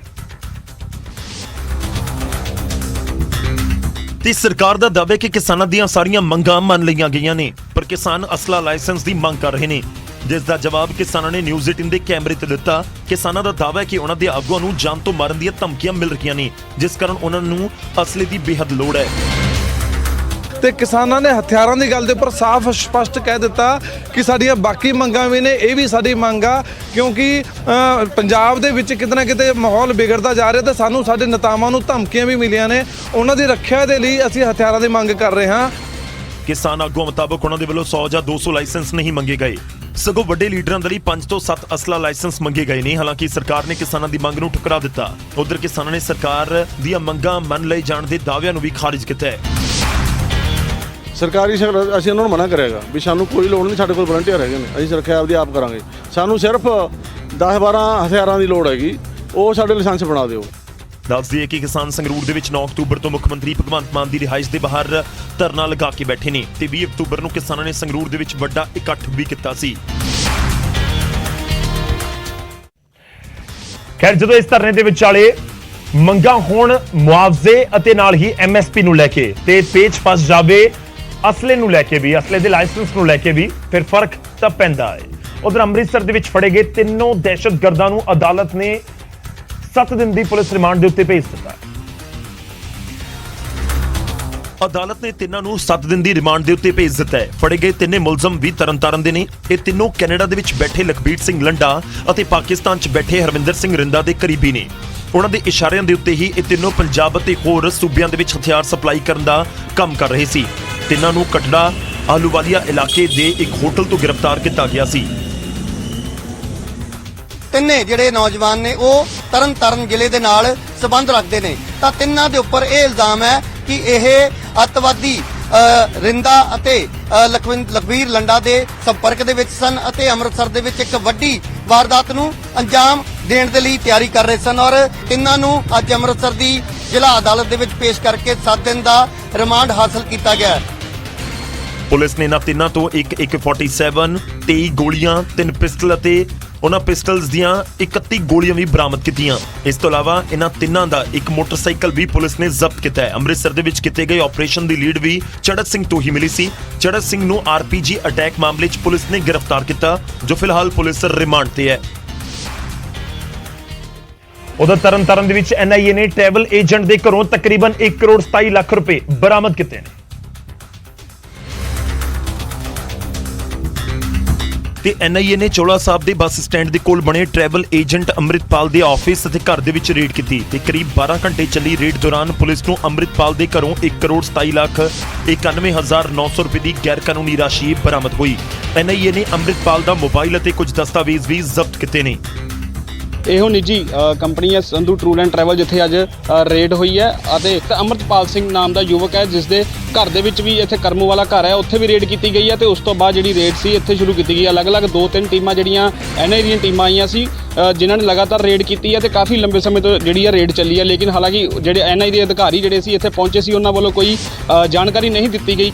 ਤੇ ਸਰਕਾਰ ਦਾ ਦਾਅਵਾ ਹੈ ਕਿ ਕਿਸਾਨਾਂ ਦੀਆਂ ਸਾਰੀਆਂ ਮੰਗਾਂ ਮੰਨ ਲਈਆਂ ਗਈਆਂ ਨੇ, ਪਰ ਕਿਸਾਨ ਅਸਲਾ ਲਾਇਸੈਂਸ ਦੀ ਮੰਗ ਕਰ ਰਹੇ ਨੇ। ਜਿਸ ਦਾ ਜਵਾਬ ਕਿਸਾਨਾਂ ਨੇ ਨਿਊਜ਼ 18 ਦੇ ਕੈਮਰੇ ਤੇ ਦਿੱਤਾ। ਕਿਸਾਨਾਂ ਦਾ ਦਾਅਵਾ ਹੈ ਕਿ ਉਹਨਾਂ ਦੇ ਆਗੂਆਂ ਨੂੰ ਜਾਨ ਤੋਂ ਮਾਰਨ ਦੀਆਂ ਧਮਕੀਆਂ ਮਿਲ ਰਹੀਆਂ ਨੇ, ਜਿਸ ਕਾਰਨ ਉਹਨਾਂ ਨੂੰ ਅਸਲੇ ਦੀ ਬੇਹੱਦ ਲੋੜ ਹੈ। ਤੇ ਕਿਸਾਨਾਂ ਨੇ ਹਥਿਆਰਾਂ ਦੀ ਗੱਲ ਦੇ ਉੱਪਰ ਸਾਫ਼ ਸਪਸ਼ਟ ਕਹਿ ਦਿੱਤਾ ਕਿ ਸਾਡੀਆਂ ਬਾਕੀ ਮੰਗਾਂ ਵੀ ਨੇ, ਇਹ ਵੀ ਸਾਡੀ ਮੰਗ ਆ, ਕਿਉਂਕਿ ਪੰਜਾਬ ਦੇ ਵਿੱਚ ਕਿਤੇ ਨਾ ਕਿਤੇ ਮਾਹੌਲ ਵਿਗੜਦਾ ਜਾ ਰਿਹਾ ਤੇ ਸਾਨੂੰ ਸਾਡੇ ਨੇਤਾਵਾਂ ਨੂੰ ਧਮਕੀਆਂ ਵੀ ਮਿਲੀਆਂ ਨੇ। ਉਹਨਾਂ ਦੀ ਰੱਖਿਆ ਦੇ ਲਈ ਅਸੀਂ ਹਥਿਆਰਾਂ ਦੀ ਮੰਗ ਕਰ ਰਹੇ ਹਾਂ। ਕਿਸਾਨ ਆਗੂਆਂ ਮੁਤਾਬਕ ਉਹਨਾਂ ਦੇ ਵੱਲੋਂ 100 ਜਾਂ 200 ਲਾਇਸੈਂਸ ਨਹੀਂ ਮੰਗੇ ਗਏ, ਸਗੋਂ ਵੱਡੇ ਲੀਡਰਾਂ ਦੇ ਲਈ 5 ਤੋਂ 7 ਅਸਲਾ ਲਾਇਸੈਂਸ ਮੰਗੇ ਗਏ ਨੇ। ਹਾਲਾਂਕਿ ਸਰਕਾਰ ਨੇ ਕਿਸਾਨਾਂ ਦੀ ਮੰਗ ਨੂੰ ਠੁਕਰਾ ਦਿੱਤਾ। ਉਧਰ ਕਿਸਾਨਾਂ ਨੇ ਸਰਕਾਰ ਦੀਆਂ ਮੰਗਾਂ ਮੰਨ ਲਏ ਜਾਣ ਦੇ ਦਾਅਵਿਆਂ ਨੂੰ ਵੀ ਖਾਰਿਜ ਕੀਤਾ ਹੈ। ਸਰਕਾਰੀ ਅਸੀਂ ਉਹਨਾਂ ਨੂੰ ਮਨਾ ਕਰਿਆਗਾ ਵੀ ਸਾਨੂੰ ਕੋਈ ਲੋੜ ਨਹੀਂ, ਸਾਡੇ ਕੋਲ ਵਲੰਟੀਅਰ ਹੈਗੇ ਨੇ, ਅਸੀਂ ਸੁਰੱਖਿਆ ਆਪਦੀ ਆਪ ਕਰਾਂਗੇ। ਸਾਨੂੰ ਸਿਰਫ 10-12 ਹਥਿਆਰਾਂ ਦੀ ਲੋੜ ਹੈਗੀ, ਉਹ ਸਾਡੇ ਲਾਇਸੈਂਸ ਬਣਾ ਦਿਓ। ਦੱਸ ਦਈਏ ਕਿ ਕਿਸਾਨ ਸੰਗਰੂਰ ਦੇ ਵਿੱਚ 9 ਅਕਤੂਬਰ ਤੋਂ ਮੁੱਖ ਮੰਤਰੀ ਭਗਵੰਤ ਮਾਨ ਦੀ ਰਿਹਾਇਸ਼ ਦੇ ਬਾਹਰ ਧਰਨਾ ਲਗਾ ਕੇ ਬੈਠੇ ਨੇ ਤੇ 20 ਅਕਤੂਬਰ ਨੂੰ ਕਿਸਾਨਾਂ ਨੇ ਸੰਗਰੂਰ ਦੇ ਵਿੱਚ ਵੱਡਾ ਇਕੱਠ ਵੀ ਕੀਤਾ ਸੀ। ਖੈਰ, ਜਦੋਂ ਇਸ ਧਰਨੇ ਦੇ ਵਿਚਾਲੇ ਮੰਗਾਂ ਹੋਣ ਮੁਆਵਜ਼ੇ ਅਤੇ ਨਾਲ ਹੀ MSP ਨੂੰ ਲੈ ਕੇ ਤੇ ਪੇਚ ਫਸ ਜਾਵੇ ਅਸਲੇ ਨੂੰ ਲੈ ਕੇ ਵੀ, ਅਸਲੇ ਦੇ ਲਾਇਸੈਂਸ ਨੂੰ ਲੈ ਕੇ ਵੀ, ਫਿਰ ਫਰਕ ਤਾਂ ਪੈਂਦਾ ਹੈ। ਉਧਰ ਅੰਮ੍ਰਿਤਸਰ ਦੇ ਵਿੱਚ ਫੜੇ ਗਏ ਤਿੰਨੋਂ ਦਹਿਸ਼ਤਗਰਦਾਂ ਨੂੰ ਅਦਾਲਤ ਨੇ 7 ਦਿਨ ਦੀ ਪੁਲਿਸ ਰਿਮਾਂਡ ਦੇ ਉੱਤੇ ਭੇਜ ਦਿੱਤਾ। ਅਦਾਲਤ ਨੇ ਤਿੰਨਾਂ ਨੂੰ 7 ਦਿਨ ਦੀ ਰਿਮਾਂਡ ਦੇ ਉੱਤੇ ਭੇਜ ਦਿੱਤਾ ਹੈ। ਫੜੇ ਗਏ ਤਿੰਨੇ ਮੁਲਜ਼ਮ ਵੀ ਤਰਨਤਾਰਨ ਦੇ ਨੇ। ਇਹ ਤਿੰਨੋਂ ਕੈਨੇਡਾ ਦੇ ਵਿੱਚ ਬੈਠੇ ਲਖਬੀਰ ਸਿੰਘ ਲੰਡਾ ਅਤੇ ਪਾਕਿਸਤਾਨ 'ਚ ਬੈਠੇ ਹਰਵਿੰਦਰ ਸਿੰਘ ਰਿੰਦਾ ਦੇ ਕਰੀਬੀ ਨੇ। ਉਹਨਾਂ ਦੇ ਇਸ਼ਾਰਿਆਂ ਦੇ ਉੱਤੇ ਹੀ ਇਹ ਤਿੰਨੋਂ ਪੰਜਾਬ ਅਤੇ ਹੋਰ ਸੂਬਿਆਂ ਦੇ ਵਿੱਚ ਹਥਿਆਰ ਸਪਲਾਈ ਕਰਨ ਦਾ ਕੰਮ ਕਰ ਰਹੇ ਸੀ। ਤਿੰਨਾਂ ਨੂੰ ਕਟੜਾ ਆਲੂਵਾਲੀਆ ਇਲਾਕੇ ਦੇ ਇੱਕ ਹੋਟਲ ਤੋਂ ਗ੍ਰਿਫਤਾਰ ਕੀਤਾ ਗਿਆ ਸੀ। ਤਿੰਨੇ ਜਿਹੜੇ ਨੌਜਵਾਨ ਨੇ ਉਹ ਤਰਨਤਾਰਨ ਜ਼ਿਲ੍ਹੇ ਦੇ ਨਾਲ ਸੰਬੰਧ ਰੱਖਦੇ ਨੇ। ਤਾਂ ਤਿੰਨਾਂ ਦੇ ਉੱਪਰ ਇਹ ਇਲਜ਼ਾਮ ਹੈ ਕਿ ਇਹ ਅੱਤਵਾਦੀ ਰਿੰਦਾ ਅਤੇ ਲਖਬੀਰ ਲੰਡਾ ਦੇ ਸੰਪਰਕ ਦੇ ਵਿੱਚ ਸਨ ਅਤੇ ਅੰਮ੍ਰਿਤਸਰ ਦੇ ਵਿੱਚ ਇੱਕ ਵੱਡੀ ਵਾਰਦਾਤ ਨੂੰ ਅੰਜਾਮ ਦੇਣ ਦੇ ਲਈ ਤਿਆਰੀ ਕਰ ਰਹੇ ਸਨ। ਔਰ ਤਿੰਨਾਂ ਨੂੰ ਅੱਜ ਅੰਮ੍ਰਿਤਸਰ ਦੀ ਜ਼ਿਲ੍ਹਾ ਅਦਾਲਤ ਦੇ ਵਿੱਚ ਪੇਸ਼ ਕਰਕੇ 7 ਦਿਨ ਦਾ ਰਿਮਾਂਡ ਹਾਸਲ ਕੀਤਾ ਗਿਆ। ਪੁਲਿਸ ਨੇ ਇਹਨਾਂ ਤਿੰਨਾਂ ਤੋਂ ਇੱਕ AK-47, 23 ਗੋਲੀਆਂ, 3 ਪਿਸਟਲ ਅਤੇ ਉਹਨਾਂ ਪਿਸਟਲਸ ਦੀਆਂ 31 ਗੋਲੀਆਂ ਵੀ ਬਰਾਮਦ ਕੀਤੀਆਂ। ਇਸ ਤੋਂ ਇਲਾਵਾ ਇਹਨਾਂ ਤਿੰਨਾਂ ਦਾ ਇੱਕ ਮੋਟਰਸਾਈਕਲ ਵੀ ਪੁਲਿਸ ਨੇ ਜ਼ਬਤ ਕੀਤਾ ਹੈ। ਅੰਮ੍ਰਿਤਸਰ ਦੇ ਵਿੱਚ ਕੀਤੇ ਗਏ ਆਪਰੇਸ਼ਨ ਦੀ ਲੀਡ ਵੀ ਚੜ੍ਹਤ ਸਿੰਘ ਤੋਂ ਹੀ ਮਿਲੀ ਸੀ। ਚੜ੍ਹਤ ਸਿੰਘ ਨੂੰ RPG ਅਟੈਕ ਮਾਮਲੇ 'ਚ ਪੁਲਿਸ ਨੇ ਗ੍ਰਿਫਤਾਰ ਕੀਤਾ, ਜੋ ਫਿਲਹਾਲ ਪੁਲਿਸ ਰਿਮਾਂਡ ਤੇ ਹੈ। ਉਧਰ ਤਰਨਤਾਰਨ ਦੇ ਵਿੱਚ NIA ਨੇ ਟਰੈਵਲ ਏਜੰਟ ਦੇ ਘਰੋਂ ਤਕਰੀਬਨ 1 ਕਰੋੜ 27 ਲੱਖ ਰੁਪਏ ਬਰਾਮਦ ਕੀਤੇ ਨੇ ਤੇ NIA ਨੇ ਚੋਲਾ ਸਾਹਿਬ ਦੇ ਬੱਸ ਸਟੈਂਡ ਦੇ ਕੋਲ ਬਣੇ ਟਰੈਵਲ ਏਜੰਟ ਅੰਮ੍ਰਿਤਪਾਲ ਦੇ ਆਫਿਸ ਅਤੇ ਘਰ ਦੇ ਵਿੱਚ ਰੇਡ ਕੀਤੀ ਤੇ ਕਰੀਬ 12 ਘੰਟੇ ਚੱਲੀ ਰੇਡ ਦੌਰਾਨ ਪੁਲਿਸ ਨੂੰ ਅੰਮ੍ਰਿਤਪਾਲ ਦੇ ਘਰੋਂ 1 ਕਰੋੜ 27 ਲੱਖ 91,900 ਰੁਪਏ ਦੀ ਗੈਰ ਕਾਨੂੰਨੀ ਰਾਸ਼ੀ ਬਰਾਮਦ ਹੋਈ। NIA ਨੇ ਅੰਮ੍ਰਿਤਪਾਲ ਦਾ ਮੋਬਾਈਲ ਅਤੇ ਕੁਝ ਦਸਤਾਵੇਜ਼ ਵੀ ਜ਼ਬਤ ਕੀਤੇ ਨੇ। ਇਹੋ ਨਿੱਜੀ ਕੰਪਨੀ ਹੈ ਸੰਧੂ ਟੂਰ ਐਂਡ ਟਰੈਵਲ, ਜਿੱਥੇ ਅੱਜ ਰੇਡ ਹੋਈ ਹੈ ਅਤੇ ਅੰਮ੍ਰਿਤਪਾਲ ਸਿੰਘ ਨਾਮ ਦਾ ਯੁਵਕ ਹੈ ਜਿਸ ਦੇ ਘਰ ਦੇ ਵਿੱਚ ਵੀ ਇੱਥੇ ਕਰਮੂ ਵਾਲਾ ਘਰ ਹੈ, ਉੱਥੇ ਵੀ ਰੇਡ ਕੀਤੀ ਗਈ ਹੈ ਤੇ ਉਸ ਤੋਂ ਬਾਅਦ ਜਿਹੜੀ ਰੇਡ ਸੀ ਇੱਥੇ ਸ਼ੁਰੂ ਕੀਤੀ ਗਈ। ਅਲੱਗ-ਅਲੱਗ 2-3 ਟੀਮਾਂ ਜਿਹੜੀਆਂ NIA ਦੀਆਂ ਟੀਮਾਂ ਆਈਆਂ ਸੀ ਜਿਨ੍ਹਾਂ ਨੇ ਲਗਾਤਾਰ ਰੇਡ ਕੀਤੀ ਹੈ ਤੇ ਕਾਫੀ ਲੰਬੇ ਸਮੇਂ ਤੋਂ ਜਿਹੜੀ ਹੈ ਰੇਡ ਚੱਲੀ ਹੈ। ਲੇਕਿਨ ਹਾਲਾਂਕਿ ਜਿਹੜੇ NIA ਦੇ ਅਧਿਕਾਰੀ ਜਿਹੜੇ ਸੀ ਇੱਥੇ ਪਹੁੰਚੇ ਸੀ ਉਹਨਾਂ ਵੱਲੋਂ ਕੋਈ ਜਾਣਕਾਰੀ ਨਹੀਂ ਦਿੱਤੀ ਗਈ।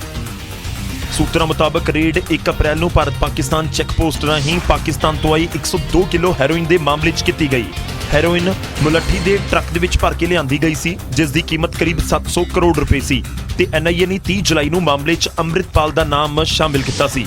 ਸੂਤਰਾਂ ਮੁਤਾਬਕ ਰੇਡ 1 ਅਪ੍ਰੈਲ ਨੂੰ ਭਾਰਤ ਪਾਕਿਸਤਾਨ ਚੈੱਕ ਪੋਸਟ ਰਾਹੀਂ ਪਾਕਿਸਤਾਨ ਤੋਂ ਆਈ 102 ਕਿਲੋ ਹੈਰੋਇਨ ਦੇ ਮਾਮਲੇ 'ਚ ਕੀਤੀ ਗਈ। ਹੈਰੋਇਨ ਮੁਲੱਠੀ ਦੇ ਟਰੱਕ ਦੇ ਵਿੱਚ ਭਰ ਕੇ ਲਿਆਂਦੀ ਗਈ ਸੀ ਜਿਸ ਦੀ ਕੀਮਤ ਕਰੀਬ 700 ਕਰੋੜ ਰੁਪਏ ਸੀ ਤੇ NIA ਨੇ 30 ਜੁਲਾਈ ਨੂੰ ਮਾਮਲੇ 'ਚ ਅੰਮ੍ਰਿਤਪਾਲ ਦਾ ਨਾਮ ਸ਼ਾਮਿਲ ਕੀਤਾ ਸੀ।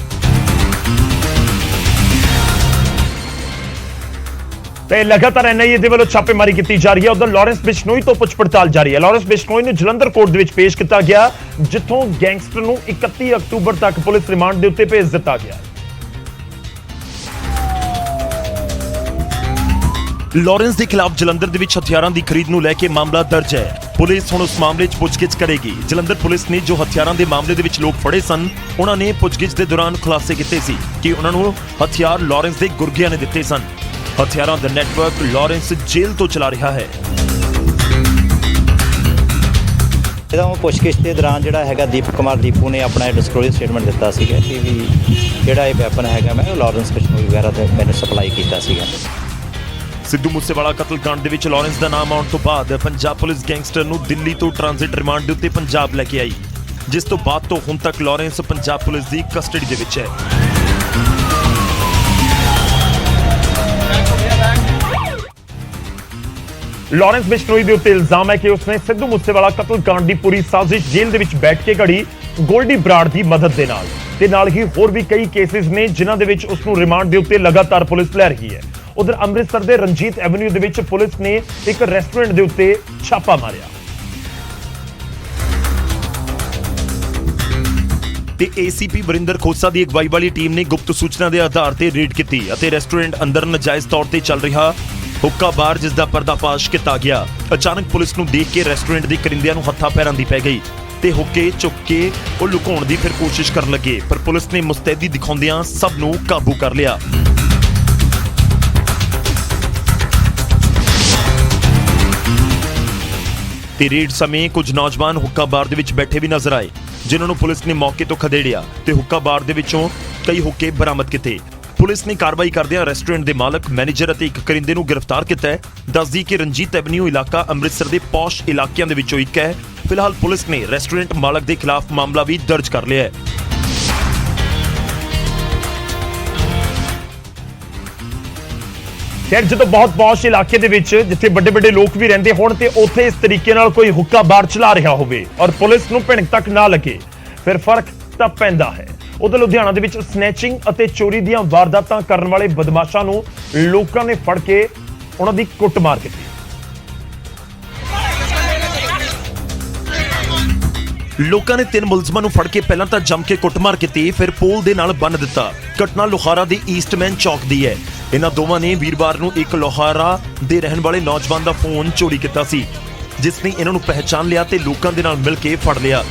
ਤੇ ਲਗਾਤਾਰ NIA ਦੇ ਵੱਲੋਂ ਛਾਪੇਮਾਰੀ ਕੀਤੀ ਜਾ ਰਹੀ ਹੈ। ਉਧਰ ਲਾਰੈਂਸ ਬਿਸ਼ਨੋਈ ਤੋਂ ਪੁੱਛ ਪੜਤਾਲ ਜਾਰੀ ਹੈ। ਲਾਰੈਂਸ ਬਿਸ਼ਨੋਈ ਨੂੰ ਜਲੰਧਰ ਕੋਰਟ ਦੇ ਵਿੱਚ ਪੇਸ਼ ਕੀਤਾ ਗਿਆ ਜਿੱਥੋਂ ਗੈਂਗਸਟਰ ਨੂੰ 31 ਅਕਤੂਬਰ ਤੱਕ ਪੁਲਿਸ ਰਿਮਾਂਡ ਦੇ ਉੱਤੇ ਭੇਜ ਦਿੱਤਾ ਗਿਆ। ਲਾਰੈਂਸ ਦੇ ਖਿਲਾਫ ਜਲੰਧਰ ਦੇ ਵਿੱਚ ਹਥਿਆਰਾਂ ਦੀ ਖਰੀਦ ਨੂੰ ਲੈ ਕੇ ਮਾਮਲਾ ਦਰਜ ਹੈ। ਪੁਲਿਸ ਹੁਣ ਉਸ ਮਾਮਲੇ 'ਚ ਪੁੱਛਗਿੱਛ ਕਰੇਗੀ। ਜਲੰਧਰ ਪੁਲਿਸ ਨੇ ਜੋ ਹਥਿਆਰਾਂ ਦੇ ਮਾਮਲੇ ਦੇ ਵਿੱਚ ਲੋਕ ਫੜੇ ਸਨ ਉਹਨਾਂ ਨੇ ਪੁੱਛਗਿੱਛ ਦੇ ਦੌਰਾਨ ਖੁਲਾਸੇ ਕੀਤੇ ਸੀ ਕਿ ਉਹਨਾਂ ਨੂੰ ਹਥਿਆਰ ਲਾਰੈਂਸ ਦੇ ਗੁਰਗਿਆਂ ਨੇ ਦਿੱਤੇ ਸਨ। ਹਥਿਆਰਾਂ ਦਾ ਨੈਟਵਰਕ ਲਾਰੈਂਸ ਜੇਲ੍ਹ ਤੋਂ ਚਲਾ ਰਿਹਾ ਹੈ। ਇਹਦਾ ਪੁੱਛਗਿੱਛ ਦੇ ਦੌਰਾਨ ਜਿਹੜਾ ਹੈਗਾ ਦੀਪਕ ਕੁਮਾਰ ਦੀਪੂ ਨੇ ਆਪਣਾ ਡਿਸਕਲੋਜ਼ਰ ਸਟੇਟਮੈਂਟ ਦਿੱਤਾ ਸੀਗਾ ਕਿ ਵੀ ਜਿਹੜਾ ਇਹ ਵੈਪਨ ਹੈਗਾ ਮੈਂ ਲਾਰੈਂਸ ਬਿਸ਼ਨੋਈ ਵਗੈਰਾ ਤੇ ਮੈਨੂੰ ਸਪਲਾਈ ਕੀਤਾ ਸੀਗਾ। ਸਿੱਧੂ ਮੂਸੇਵਾਲਾ ਕਤਲकांड ਦੇ ਵਿੱਚ ਲਾਰੈਂਸ ਦਾ ਨਾਮ ਆਉਣ ਤੋਂ ਬਾਅਦ ਪੰਜਾਬ ਪੁਲਿਸ ਗੈਂਗਸਟਰ ਨੂੰ ਦਿੱਲੀ ਤੋਂ ਟ੍ਰਾਂਜ਼ਿਟ ਰਿਮਾਂਡ ਦੇ ਉੱਤੇ ਪੰਜਾਬ ਲੈ ਕੇ ਆਈ, ਜਿਸ ਤੋਂ ਬਾਅਦ ਤੋਂ ਹੁਣ ਤੱਕ ਲਾਰੈਂਸ ਪੰਜਾਬ ਪੁਲਿਸ ਦੀ ਕਸਟਡੀ ਦੇ ਵਿੱਚ ਹੈ। ਲਾਰੈਂਸ ਬਿਸ਼ਨੋਈ ਦੇ ਉੱਤੇ ਇਲਜ਼ਾਮ ਹੈ ਕਿ ਉਸਨੇ ਸਿੱਧੂ ਮੂਸੇਵਾਲਾ ਕਤਲकांड ਦੀ ਪੂਰੀ ਸਾਜ਼ਿਸ਼ ਜੇਲ੍ਹ ਦੇ ਵਿੱਚ ਬੈਠ ਕੇ ਘੜੀ ਗੋਲਡੀ ਬਰਾੜ ਦੀ ਮਦਦ ਦੇ ਨਾਲ ਤੇ ਨਾਲ ਹੀ ਹੋਰ ਵੀ ਕਈ ਕੇਸਿਸ ਨੇ ਜਿਨ੍ਹਾਂ ਦੇ ਵਿੱਚ ਉਸ ਨੂੰ ਰਿਮਾਂਡ ਦੇ ਉੱਤੇ ਲਗਾਤਾਰ ਪੁਲਿਸ ਲੈ ਰਹੀ ਹੈ। ਉਧਰ ਅੰਮ੍ਰਿਤਸਰ ਦੇ ਰਣਜੀਤ ਐਵਨਿਊ ਦੇ ਵਿੱਚ ਪੁਲਿਸ ਨੇ ਇੱਕ ਰੈਸਟੋਰੈਂਟ ਦੇ ਉੱਤੇ ਛਾਪਾ ਮਾਰਿਆ ਤੇ ਏਸੀਪੀ ਵਰਿੰਦਰ ਖੋਸਾ ਦੀ ਅਗਵਾਈ ਵਾਲੀ ਟੀਮ ਨੇ ਗੁਪਤ ਸੂਚਨਾ ਦੇ ਆਧਾਰ ਤੇ ਰੇਡ ਕੀਤੀ ਅਤੇ ਰੈਸਟੋਰੈਂਟ ਅੰਦਰ ਨਜਾਇਜ਼ ਤੌਰ ਤੇ ਚੱਲ ਰਿਹਾ ਹੁੱਕਾ ਬਾਰ ਜਿਸ ਦਾ ਪਰਦਾਫਾਸ਼ ਕੀਤਾ ਗਿਆ। ਅਚਾਨਕ ਪੁਲਿਸ ਨੂੰ ਦੇਖ ਕੇ ਰੈਸਟੋਰੈਂਟ ਦੇ ਕਰਿੰਦਿਆਂ ਨੂੰ ਹੱਥਾਂ ਪੈਰਾਂ ਦੀ ਪੈ ਗਈ ਤੇ ਹੁੱਕੇ ਚੁੱਕ ਕੇ ਉਹ ਲੁਕਾਉਣ ਦੀ ਫਿਰ ਕੋਸ਼ਿਸ਼ ਕਰਨ ਲੱਗੇ, ਪਰ ਪੁਲਿਸ ਨੇ ਮੁਸਤੈਦੀ ਦਿਖਾਉਂਦਿਆਂ ਸਭ ਨੂੰ ਕਾਬੂ ਕਰ ਲਿਆ। ਤੇ ਰੇਡ ਸਮੇਂ ਕੁਝ ਨੌਜਵਾਨ ਹੁੱਕਾ ਬਾਰ ਦੇ ਵਿੱਚ ਬੈਠੇ ਵੀ ਨਜ਼ਰ ਆਏ, ਜਿਨ੍ਹਾਂ ਨੂੰ ਪੁਲਿਸ ਨੇ ਮੌਕੇ ਤੋਂ ਖਦੇੜਿਆ ਤੇ ਹੁੱਕਾ ਬਾਰ ਦੇ ਵਿੱਚੋਂ ਕਈ ਹੁੱਕੇ ਬਰਾਮਦ ਕੀਤੇ। ਪੁਲਿਸ ਨੇ ਕਾਰਵਾਈ ਕਰਦਿਆਂ ਰੈਸਟੋਰੈਂਟ ਦੇ ਮਾਲਕ, ਮੈਨੇਜਰ ਅਤੇ ਇੱਕ ਕਰਿੰਦੇ ਨੂੰ ਗ੍ਰਿਫਤਾਰ ਕੀਤਾ ਹੈ। ਦੱਸਦੀ ਕਿ ਰਣਜੀਤ ਐਵਨਿਊ ਇਲਾਕਾ ਅੰਮ੍ਰਿਤਸਰ ਦੇ ਪੌਸ਼ ਇਲਾਕਿਆਂ ਦੇ ਵਿੱਚੋਂ ਇੱਕ ਹੈ। ਫਿਲਹਾਲ ਪੁਲਿਸ ਨੇ ਰੈਸਟੋਰੈਂਟ ਮਾਲਕ ਦੇ ਖਿਲਾਫ ਮਾਮਲਾ ਵੀ ਦਰਜ ਕਰ ਲਿਆ ਹੈ। ਖੈਰ ਜਦੋਂ ਬਹੁਤ ਪੌਸ਼ ਇਲਾਕੇ ਦੇ ਵਿੱਚ ਜਿੱਥੇ ਵੱਡੇ ਵੱਡੇ ਲੋਕ ਵੀ ਰਹਿੰਦੇ ਹੋਣ ਤੇ ਉੱਥੇ ਇਸ ਤਰੀਕੇ ਨਾਲ ਕੋਈ ਹੁੱਕਾ ਬਾਰ ਚਲਾ ਰਿਹਾ ਹੋਵੇ ਔਰ ਪੁਲਿਸ ਨੂੰ ਭਿਣਕ ਤੱਕ ਨਾ ਲੱਗੇ, ਫਿਰ ਫਰਕ ਤਾਂ ਪੈਂਦਾ ਹੈ। ਉਧਰ ਲੁਧਿਆਣਾ ਦੇ ਵਿੱਚ ਸਨੈਚਿੰਗ ਅਤੇ ਚੋਰੀ ਦੀਆਂ ਵਾਰਦਾਤਾਂ ਕਰਨ ਵਾਲੇ ਬਦਮਾਸ਼ਾਂ ਨੂੰ ਲੋਕਾਂ ਨੇ ਫੜ ਕੇ ਉਹਨਾਂ ਦੀ ਕੁੱਟਮਾਰ ਕੀਤੀ। ਲੋਕਾਂ ਨੇ 3 ਮੁਲਜ਼ਮਾਂ ਨੂੰ ਫੜ ਕੇ ਪਹਿਲਾਂ ਤਾਂ ਜੰਮ ਕੇ ਕੁੱਟਮਾਰ ਕੀਤੀ, ਫਿਰ ਪੋਲ ਦੇ ਨਾਲ ਬੰਨ੍ਹ ਦਿੱਤਾ। ਘਟਨਾ ਲੋਹਾਰਾ ਦੇ ਈਸਟਮੈਨ ਚੌਕ ਦੀ ਹੈ। ਇਹਨਾਂ ਦੋਵਾਂ ਨੇ ਵੀਰਵਾਰ ਨੂੰ ਇੱਕ ਲੋਹਾਰਾ ਦੇ ਰਹਿਣ ਵਾਲੇ ਨੌਜਵਾਨ ਦਾ ਫੋਨ ਚੋਰੀ ਕੀਤਾ ਸੀ, ਜਿਸ ਨੇ ਇਹਨਾਂ ਨੂੰ ਪਹਿਚਾਨ ਲਿਆ ਤੇ ਲੋਕਾਂ ਦੇ ਨਾਲ ਮਿਲ ਕੇ ਫੜ ਲਿਆ।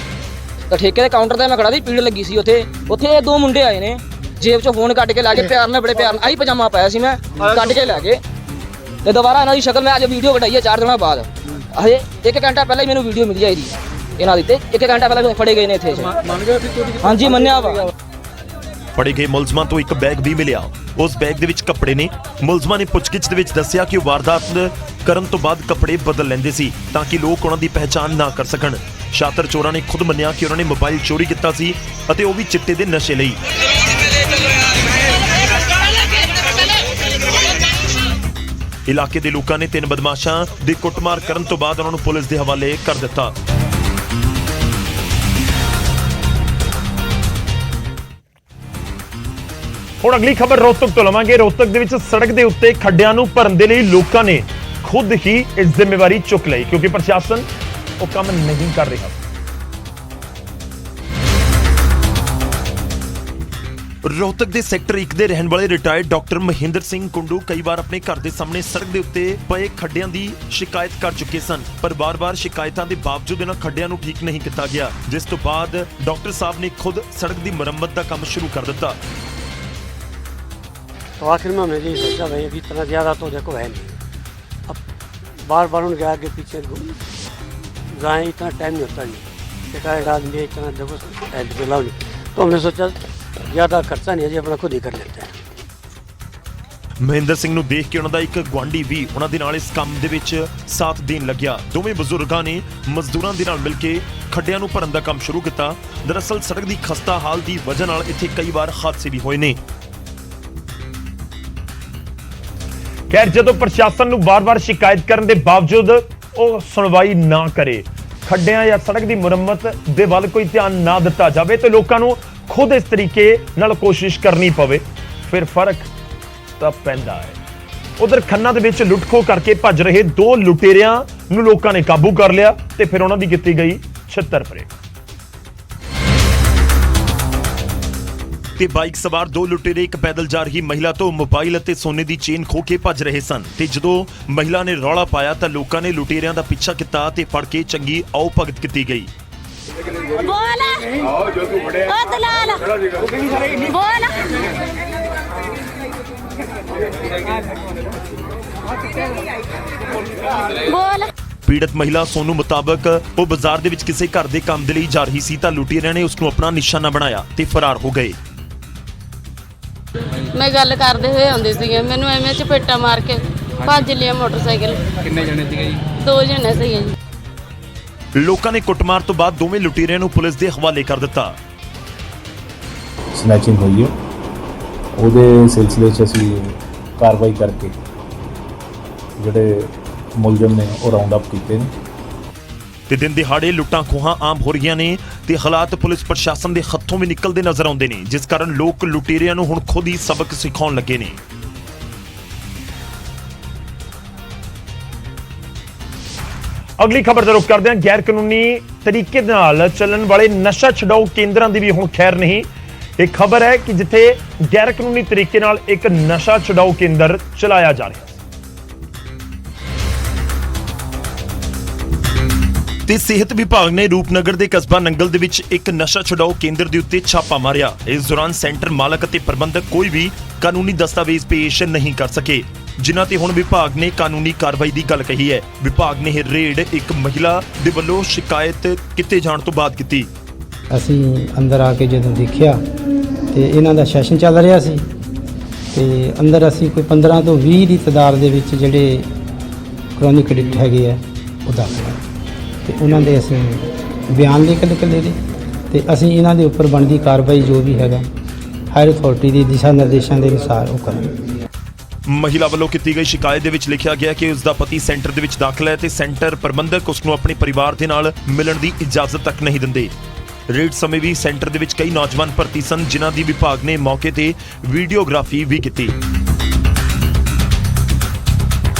ਤਾਂ ਠੇਕੇ ਦੇ ਕਾਊਂਟਰ ਤੇ ਮੈਂ ਖੜਾ ਸੀ, ਪੀੜ ਲੱਗੀ ਸੀ ਉੱਥੇ ਦੋ ਮੁੰਡੇ ਆਏ ਨੇ, ਜੇਬ ਚੋਂ ਫੋਨ ਕੱਢ ਕੇ ਲੈ ਕੇ ਪਿਆਰ ਨਾਲ, ਬੜੇ ਪਿਆਰ ਨਾਲ, ਆਹੀ ਪਜਾਮਾ ਪਾਇਆ ਸੀ ਮੈਂ, ਕੱਢ ਕੇ ਲੈ ਗਏ ਤੇ ਦੁਬਾਰਾ ਇਹਨਾਂ ਦੀ ਸ਼ਕਲ ਮੈਂ ਅੱਜ ਵੀਡੀਓ ਕਢਾਈ ਹੈ 4 ਦਿਨਾਂ ਬਾਅਦ। ਹਜੇ 1 ਘੰਟਾ ਪਹਿਲਾਂ ਹੀ ਮੈਨੂੰ ਵੀਡੀਓ ਮਿਲੀ ਹੈ ਇਹਦੀ ਇਹਨਾਂ ਦੀ, ਤੇ 1 ਘੰਟਾ ਪਹਿਲਾਂ ਫੜੇ ਗਏ ਨੇ ਇੱਥੇ। ਹਾਂਜੀ ਮੰਨਿਆ ਵਾ। ਫੜੇ ਗਏ ਮੁਲਜ਼ਮਾਂ ਤੋਂ ਇੱਕ ਬੈਗ ਵੀ ਮਿਲਿਆ। ਉਸ ਬੈਗ ਦੇ ਵਿੱਚ ਕੱਪੜੇ ਨੇ। ਮੁਲਜ਼ਮਾਂ ਨੇ ਪੁੱਛਗਿੱਛ ਦੇ ਵਿੱਚ ਦੱਸਿਆ ਕਿ ਉਹ ਵਾਰਦਾਤ ਕਰਨ ਤੋਂ ਬਾਅਦ ਕੱਪੜੇ ਬਦਲ ਲੈਂਦੇ ਸੀ ਤਾਂ ਕਿ ਲੋਕ ਉਹਨਾਂ ਦੀ ਪਹਿਚਾਣ ਨਾ ਕਰ ਸਕਣ। ਸ਼ਾਤਰ ਚੋਰਾਂ ਨੇ ਖੁਦ ਮੰਨਿਆ ਕਿ ਉਹਨਾਂ ਨੇ ਮੋਬਾਈਲ ਚੋਰੀ ਕੀਤਾ ਸੀ ਅਤੇ ਉਹ ਵੀ ਚਿੱਟੇ ਦੇ ਨਸ਼ੇ ਲਈ। ਇਲਾਕੇ ਦੇ ਲੋਕਾਂ ਨੇ 3 ਬਦਮਾਸ਼ਾਂ ਦੀ ਕੁੱਟਮਾਰ ਕਰਨ ਤੋਂ ਬਾਅਦ ਉਹਨਾਂ ਨੂੰ ਪੁਲਿਸ ਦੇ ਹਵਾਲੇ ਕਰ ਦਿੱਤਾ। ਹੁਣ ਅਗਲੀ ਖਬਰ ਰੋਹਤਕ ਤੋਂ ਲਵਾਂਗੇ। ਰੋਹਤਕ ਦੇ ਵਿੱਚ ਸੜਕ ਦੇ ਉੱਤੇ ਖੱਡਿਆਂ ਨੂੰ ਭਰਨ ਦੇ ਲਈ ਲੋਕਾਂ ਨੇ ਖੁਦ ਹੀ ਇਸ ਜ਼ਿੰਮੇਵਾਰੀ ਚੁੱਕ ਲਈ ਕਿਉਂਕਿ ਪ੍ਰਸ਼ਾਸਨ ਉਹ ਕੰਮ ਨਹੀਂ ਕਰ ਰਿਹਾ। ਰੋਹਤਕ ਦੇ ਸੈਕਟਰ 1 ਦੇ ਰਹਿਣ ਵਾਲੇ ਰਿਟਾਇਰਡ ਡਾਕਟਰ ਮਹਿੰਦਰ ਸਿੰਘ ਕੁੰਡੂ ਕਈ ਵਾਰ ਆਪਣੇ ਘਰ ਦੇ ਸਾਹਮਣੇ ਸੜਕ ਦੇ ਉੱਤੇ ਪਏ ਖੱਡਿਆਂ ਦੀ ਸ਼ਿਕਾਇਤ ਕਰ ਚੁੱਕੇ ਸਨ, ਪਰ ਬਾਰ-ਬਾਰ ਸ਼ਿਕਾਇਤਾਂ ਦੇ ਬਾਵਜੂਦ ਇਹਨਾਂ ਖੱਡਿਆਂ ਨੂੰ ਠੀਕ ਨਹੀਂ ਕੀਤਾ ਗਿਆ, ਜਿਸ ਤੋਂ ਬਾਅਦ ਡਾਕਟਰ ਸਾਹਿਬ ਨੇ ਖੁਦ ਸੜਕ ਦੀ ਮੁਰੰਮਤ ਦਾ ਕੰਮ ਸ਼ੁਰੂ ਕਰ ਦਿੱਤਾ। तो आखिर में हमने यही सोचा भाई अभी इतना ज़्यादा तो देखो है नहीं, अब बार बार उनके आगे पीछे जाएँ इतना टाइम नहीं होता नहीं, एक आदमी इतना देखो मिलाओ नहीं, तो हमने सोचा ज़्यादा खर्चा नहीं है जी अपना खुद ही कर लेते हैं। ਮਹਿੰਦਰ ਸਿੰਘ ਨੂੰ ਦੇਖ ਕੇ ਉਹਨਾਂ ਦਾ ਇੱਕ ਗੁਆਂਢੀ ਵੀ ਉਹਨਾਂ ਦੇ ਨਾਲ ਇਸ ਕੰਮ ਦੇ ਵਿੱਚ ਸਾਥ ਦੇਣ ਲੱਗਿਆ। ਦੋਵੇਂ ਬਜ਼ੁਰਗਾਂ ਨੇ ਮਜ਼ਦੂਰਾਂ ਦੇ ਨਾਲ ਮਿਲ ਕੇ ਖੱਡਿਆਂ ਨੂੰ ਭਰਨ ਦਾ ਕੰਮ ਸ਼ੁਰੂ ਕੀਤਾ। ਦਰਅਸਲ ਸੜਕ ਦੀ ਖਸਤਾ ਹਾਲ ਦੀ ਵਜ੍ਹਾ ਨਾਲ ਇੱਥੇ ਕਈ ਵਾਰ ਹਾਦਸੇ ਵੀ ਹੋਏ ਨੇ। ਖੈਰ ਜਦੋਂ ਪ੍ਰਸ਼ਾਸਨ ਨੂੰ ਵਾਰ-ਵਾਰ ਸ਼ਿਕਾਇਤ ਕਰਨ ਦੇ ਬਾਵਜੂਦ ਉਹ ਸੁਣਵਾਈ ਨਾ ਕਰੇ, ਖੱਡਿਆਂ ਜਾਂ ਸੜਕ ਦੀ ਮੁਰੰਮਤ ਦੇ ਵੱਲ ਕੋਈ ਧਿਆਨ ਨਾ ਦਿੱਤਾ ਜਾਵੇ ਤੇ ਲੋਕਾਂ ਨੂੰ ਖੁਦ ਇਸ ਤਰੀਕੇ ਨਾਲ ਕੋਸ਼ਿਸ਼ ਕਰਨੀ ਪਵੇ, ਫਿਰ ਫਰਕ ਤਾਂ ਪੈਂਦਾ ਹੈ। ਉਧਰ ਖੰਨਾ ਦੇ ਵਿੱਚ ਲੁੱਟਖੋ ਕਰਕੇ ਭੱਜ ਰਹੇ 2 ਲੁਟੇਰਿਆਂ ਨੂੰ ਲੋਕਾਂ ਨੇ ਕਾਬੂ ਕਰ ਲਿਆ ਤੇ ਫਿਰ ਉਹਨਾਂ ਦੀ ਕੀਤੀ ਗਈ ਛਿੱਤਰ ਪਰੇਡ। ਤੇ ਬਾਈਕ ਸਵਾਰ 2 ਲੁਟੇਰੇ ਇੱਕ ਪੈਦਲ ਜਾ ਰਹੀ ਮਹਿਲਾ ਤੋਂ ਮੋਬਾਈਲ ਅਤੇ ਸੋਨੇ ਦੀ ਚੇਨ ਖੋਹ ਕੇ ਭੱਜ ਰਹੇ ਸਨ ਤੇ ਜਦੋਂ ਮਹਿਲਾ ਨੇ ਰੌਲਾ ਪਾਇਆ ਤਾਂ ਲੋਕਾਂ ਨੇ ਲੁਟੇਰਿਆਂ ਦਾ ਪਿੱਛਾ ਕੀਤਾ ਤੇ ਫੜ ਕੇ ਚੰਗੀ ਆਓ ਭਗਤ ਕੀਤੀ ਗਈ। ਪੀੜਤ ਮਹਿਲਾ ਸੋਨੂ ਮੁਤਾਬਕ ਉਹ ਬਾਜ਼ਾਰ ਦੇ ਵਿੱਚ ਕਿਸੇ ਘਰ ਦੇ ਕੰਮ ਦੇ ਲਈ ਜਾ ਰਹੀ ਸੀ ਤਾਂ ਲੁਟੇਰਿਆਂ ਨੇ ਉਸ ਨੂੰ ਆਪਣਾ ਨਿਸ਼ਾਨਾ ਬਣਾਇਆ ਤੇ ਫਰਾਰ ਹੋ ਗਏ। ਮੈਂ ਗੱਲ ਕਰਦੇ ਹੋਏ ਆਉਂਦੇ ਸੀਗੇ, ਮੈਨੂੰ ਐਵੇਂ ਚਪੇਟਾ ਮਾਰ ਕੇ ਭੱਜ ਲਿਆ ਮੋਟਰਸਾਈਕਲ। ਕਿੰਨੇ ਜਣੇ ਸੀਗੇ ਜੀ? 2 ਜਣੇ ਸੀਗੇ ਜੀ। ਲੋਕਾਂ ਨੇ ਕੁੱਟਮਾਰ ਤੋਂ ਬਾਅਦ ਦੋਵੇਂ ਲੁਟੇਰਿਆਂ ਨੂੰ ਪੁਲਿਸ ਦੇ ਹਵਾਲੇ ਕਰ ਦਿੱਤਾ। ਸਨੈਚਿੰਗ ਹੋਈ ਹੈ, ਉਹਦੇ ਸਿਲਸਿਲੇ 'ਚ ਅਸੀਂ ਕਾਰਵਾਈ ਕਰਕੇ ਜਿਹੜੇ ਮੁਲਜ਼ਮ ਨੇ ਉਹ ਰਾਉਂਡ ਅਪ ਕੀਤੇ ਨੇ। ਤੇ ਦਿਨ ਦਿਹਾੜੇ ਲੁੱਟਾਂ ਖੋਹਾਂ ਆਮ ਹੋ ਰਹੀਆਂ ਨੇ ਤੇ ਹਾਲਾਤ ਪੁਲਿਸ ਪ੍ਰਸ਼ਾਸਨ ਦੇ ਹੱਥੋਂ ਵੀ ਨਿਕਲਦੇ ਨਜ਼ਰ ਆਉਂਦੇ ਨੇ, ਜਿਸ ਕਾਰਨ ਲੋਕ ਲੁਟੇਰਿਆਂ ਨੂੰ ਹੁਣ ਖੁਦ ਹੀ ਸਬਕ ਸਿਖਾਉਣ ਲੱਗੇ ਨੇ। ਅਗਲੀ ਖਬਰ ਦਾ ਰੁਖ ਕਰਦੇ ਹਾਂ। ਗੈਰ ਕਾਨੂੰਨੀ ਤਰੀਕੇ ਨਾਲ ਚੱਲਣ ਵਾਲੇ ਨਸ਼ਾ ਛਡਾਊ ਕੇਂਦਰਾਂ ਦੀ ਵੀ ਹੁਣ ਖੈਰ ਨਹੀਂ। ਇਹ ਖਬਰ ਹੈ ਕਿ ਜਿੱਥੇ ਗੈਰ ਕਾਨੂੰਨੀ ਤਰੀਕੇ ਨਾਲ ਇੱਕ ਨਸ਼ਾ ਛਡਾਊ ਕੇਂਦਰ ਚਲਾਇਆ ਜਾ ਰਿਹਾ ਤੇ ਸਿਹਤ ਵਿਭਾਗ ਨੇ ਰੂਪਨਗਰ ਦੇ ਕਸਬਾ ਨੰਗਲ ਦੇ ਵਿੱਚ ਇੱਕ ਨਸ਼ਾ ਛਡਾਊ ਕੇਂਦਰ ਦੇ ਉੱਤੇ ਛਾਪਾ ਮਾਰਿਆ। ਇਸ ਦੌਰਾਨ ਸੈਂਟਰ ਮਾਲਕ ਅਤੇ ਪ੍ਰਬੰਧਕ ਕੋਈ ਵੀ ਕਾਨੂੰਨੀ ਦਸਤਾਵੇਜ਼ ਪੇਸ਼ ਨਹੀਂ ਕਰ ਸਕੇ, ਜਿਨ੍ਹਾਂ ਤੇ ਹੁਣ ਵਿਭਾਗ ਨੇ ਕਾਨੂੰਨੀ ਕਾਰਵਾਈ ਦੀ ਗੱਲ ਕਹੀ ਹੈ। ਵਿਭਾਗ ਨੇ ਇਹ ਰੇਡ ਇੱਕ ਮਹਿਲਾ ਦੇ ਵੱਲੋਂ ਸ਼ਿਕਾਇਤ ਕੀਤੇ ਜਾਣ ਤੋਂ ਬਾਅਦ ਕੀਤੀ। ਅਸੀਂ ਅੰਦਰ ਆ ਕੇ ਜਦੋਂ ਦੇਖਿਆ ਤੇ ਇਹਨਾਂ ਦਾ ਸੈਸ਼ਨ ਚੱਲ ਰਿਹਾ ਸੀ ਤੇ ਅੰਦਰ ਅਸੀਂ ਕੋਈ 15 ਤੋਂ 20 ਦੀ ਤਾਦਾਦ ਦੇ ਵਿੱਚ ਜਿਹੜੇ ਕ੍ਰੋਨਿਕ ਐਡਿਕਟ ਹੈਗੇ ਆ ਉਹ ਦਾਖਲ ਹੈ ਤੇ ਉਹਨਾਂ ਦੇ ਅਸੀਂ ਬਿਆਨ ਲਿਖ ਲਏ ਦੇ ਤੇ ਅਸੀਂ ਇਹਨਾਂ ਦੇ ਉੱਪਰ ਬਣਦੀ ਕਾਰਵਾਈ ਜੋ ਵੀ ਹੈਗਾ ਹਾਇਰ ਅਥਾਰਟੀ ਦੇ ਦਿਸ਼ਾ ਨਿਰਦੇਸ਼ਾਂ ਦੇ ਅਨੁਸਾਰ ਉਹ ਕਰਾਂਗੇ। ਮਹਿਲਾ ਵੱਲੋਂ ਕੀਤੀ ਗਈ ਸ਼ਿਕਾਇਤ ਦੇ ਵਿੱਚ ਲਿਖਿਆ ਗਿਆ ਕਿ ਉਸ ਦਾ ਪਤੀ ਸੈਂਟਰ ਦੇ ਵਿੱਚ ਦਾਖਲ ਹੈ ਤੇ ਸੈਂਟਰ ਪ੍ਰਬੰਧਕ ਉਸ ਨੂੰ ਆਪਣੇ ਪਰਿਵਾਰ ਦੇ ਨਾਲ ਮਿਲਣ ਦੀ ਇਜਾਜ਼ਤ ਤੱਕ ਨਹੀਂ ਦਿੰਦੇ। ਰੇਡ ਸਮੇਂ ਵੀ ਸੈਂਟਰ ਦੇ ਵਿੱਚ ਕਈ ਨੌਜਵਾਨ ਭਰਤੀ ਸਨ, ਜਿਨ੍ਹਾਂ ਦੀ ਵਿਭਾਗ ਨੇ ਮੌਕੇ ਤੇ ਵੀਡੀਓਗ੍ਰਾਫੀ ਵੀ ਕੀਤੀ।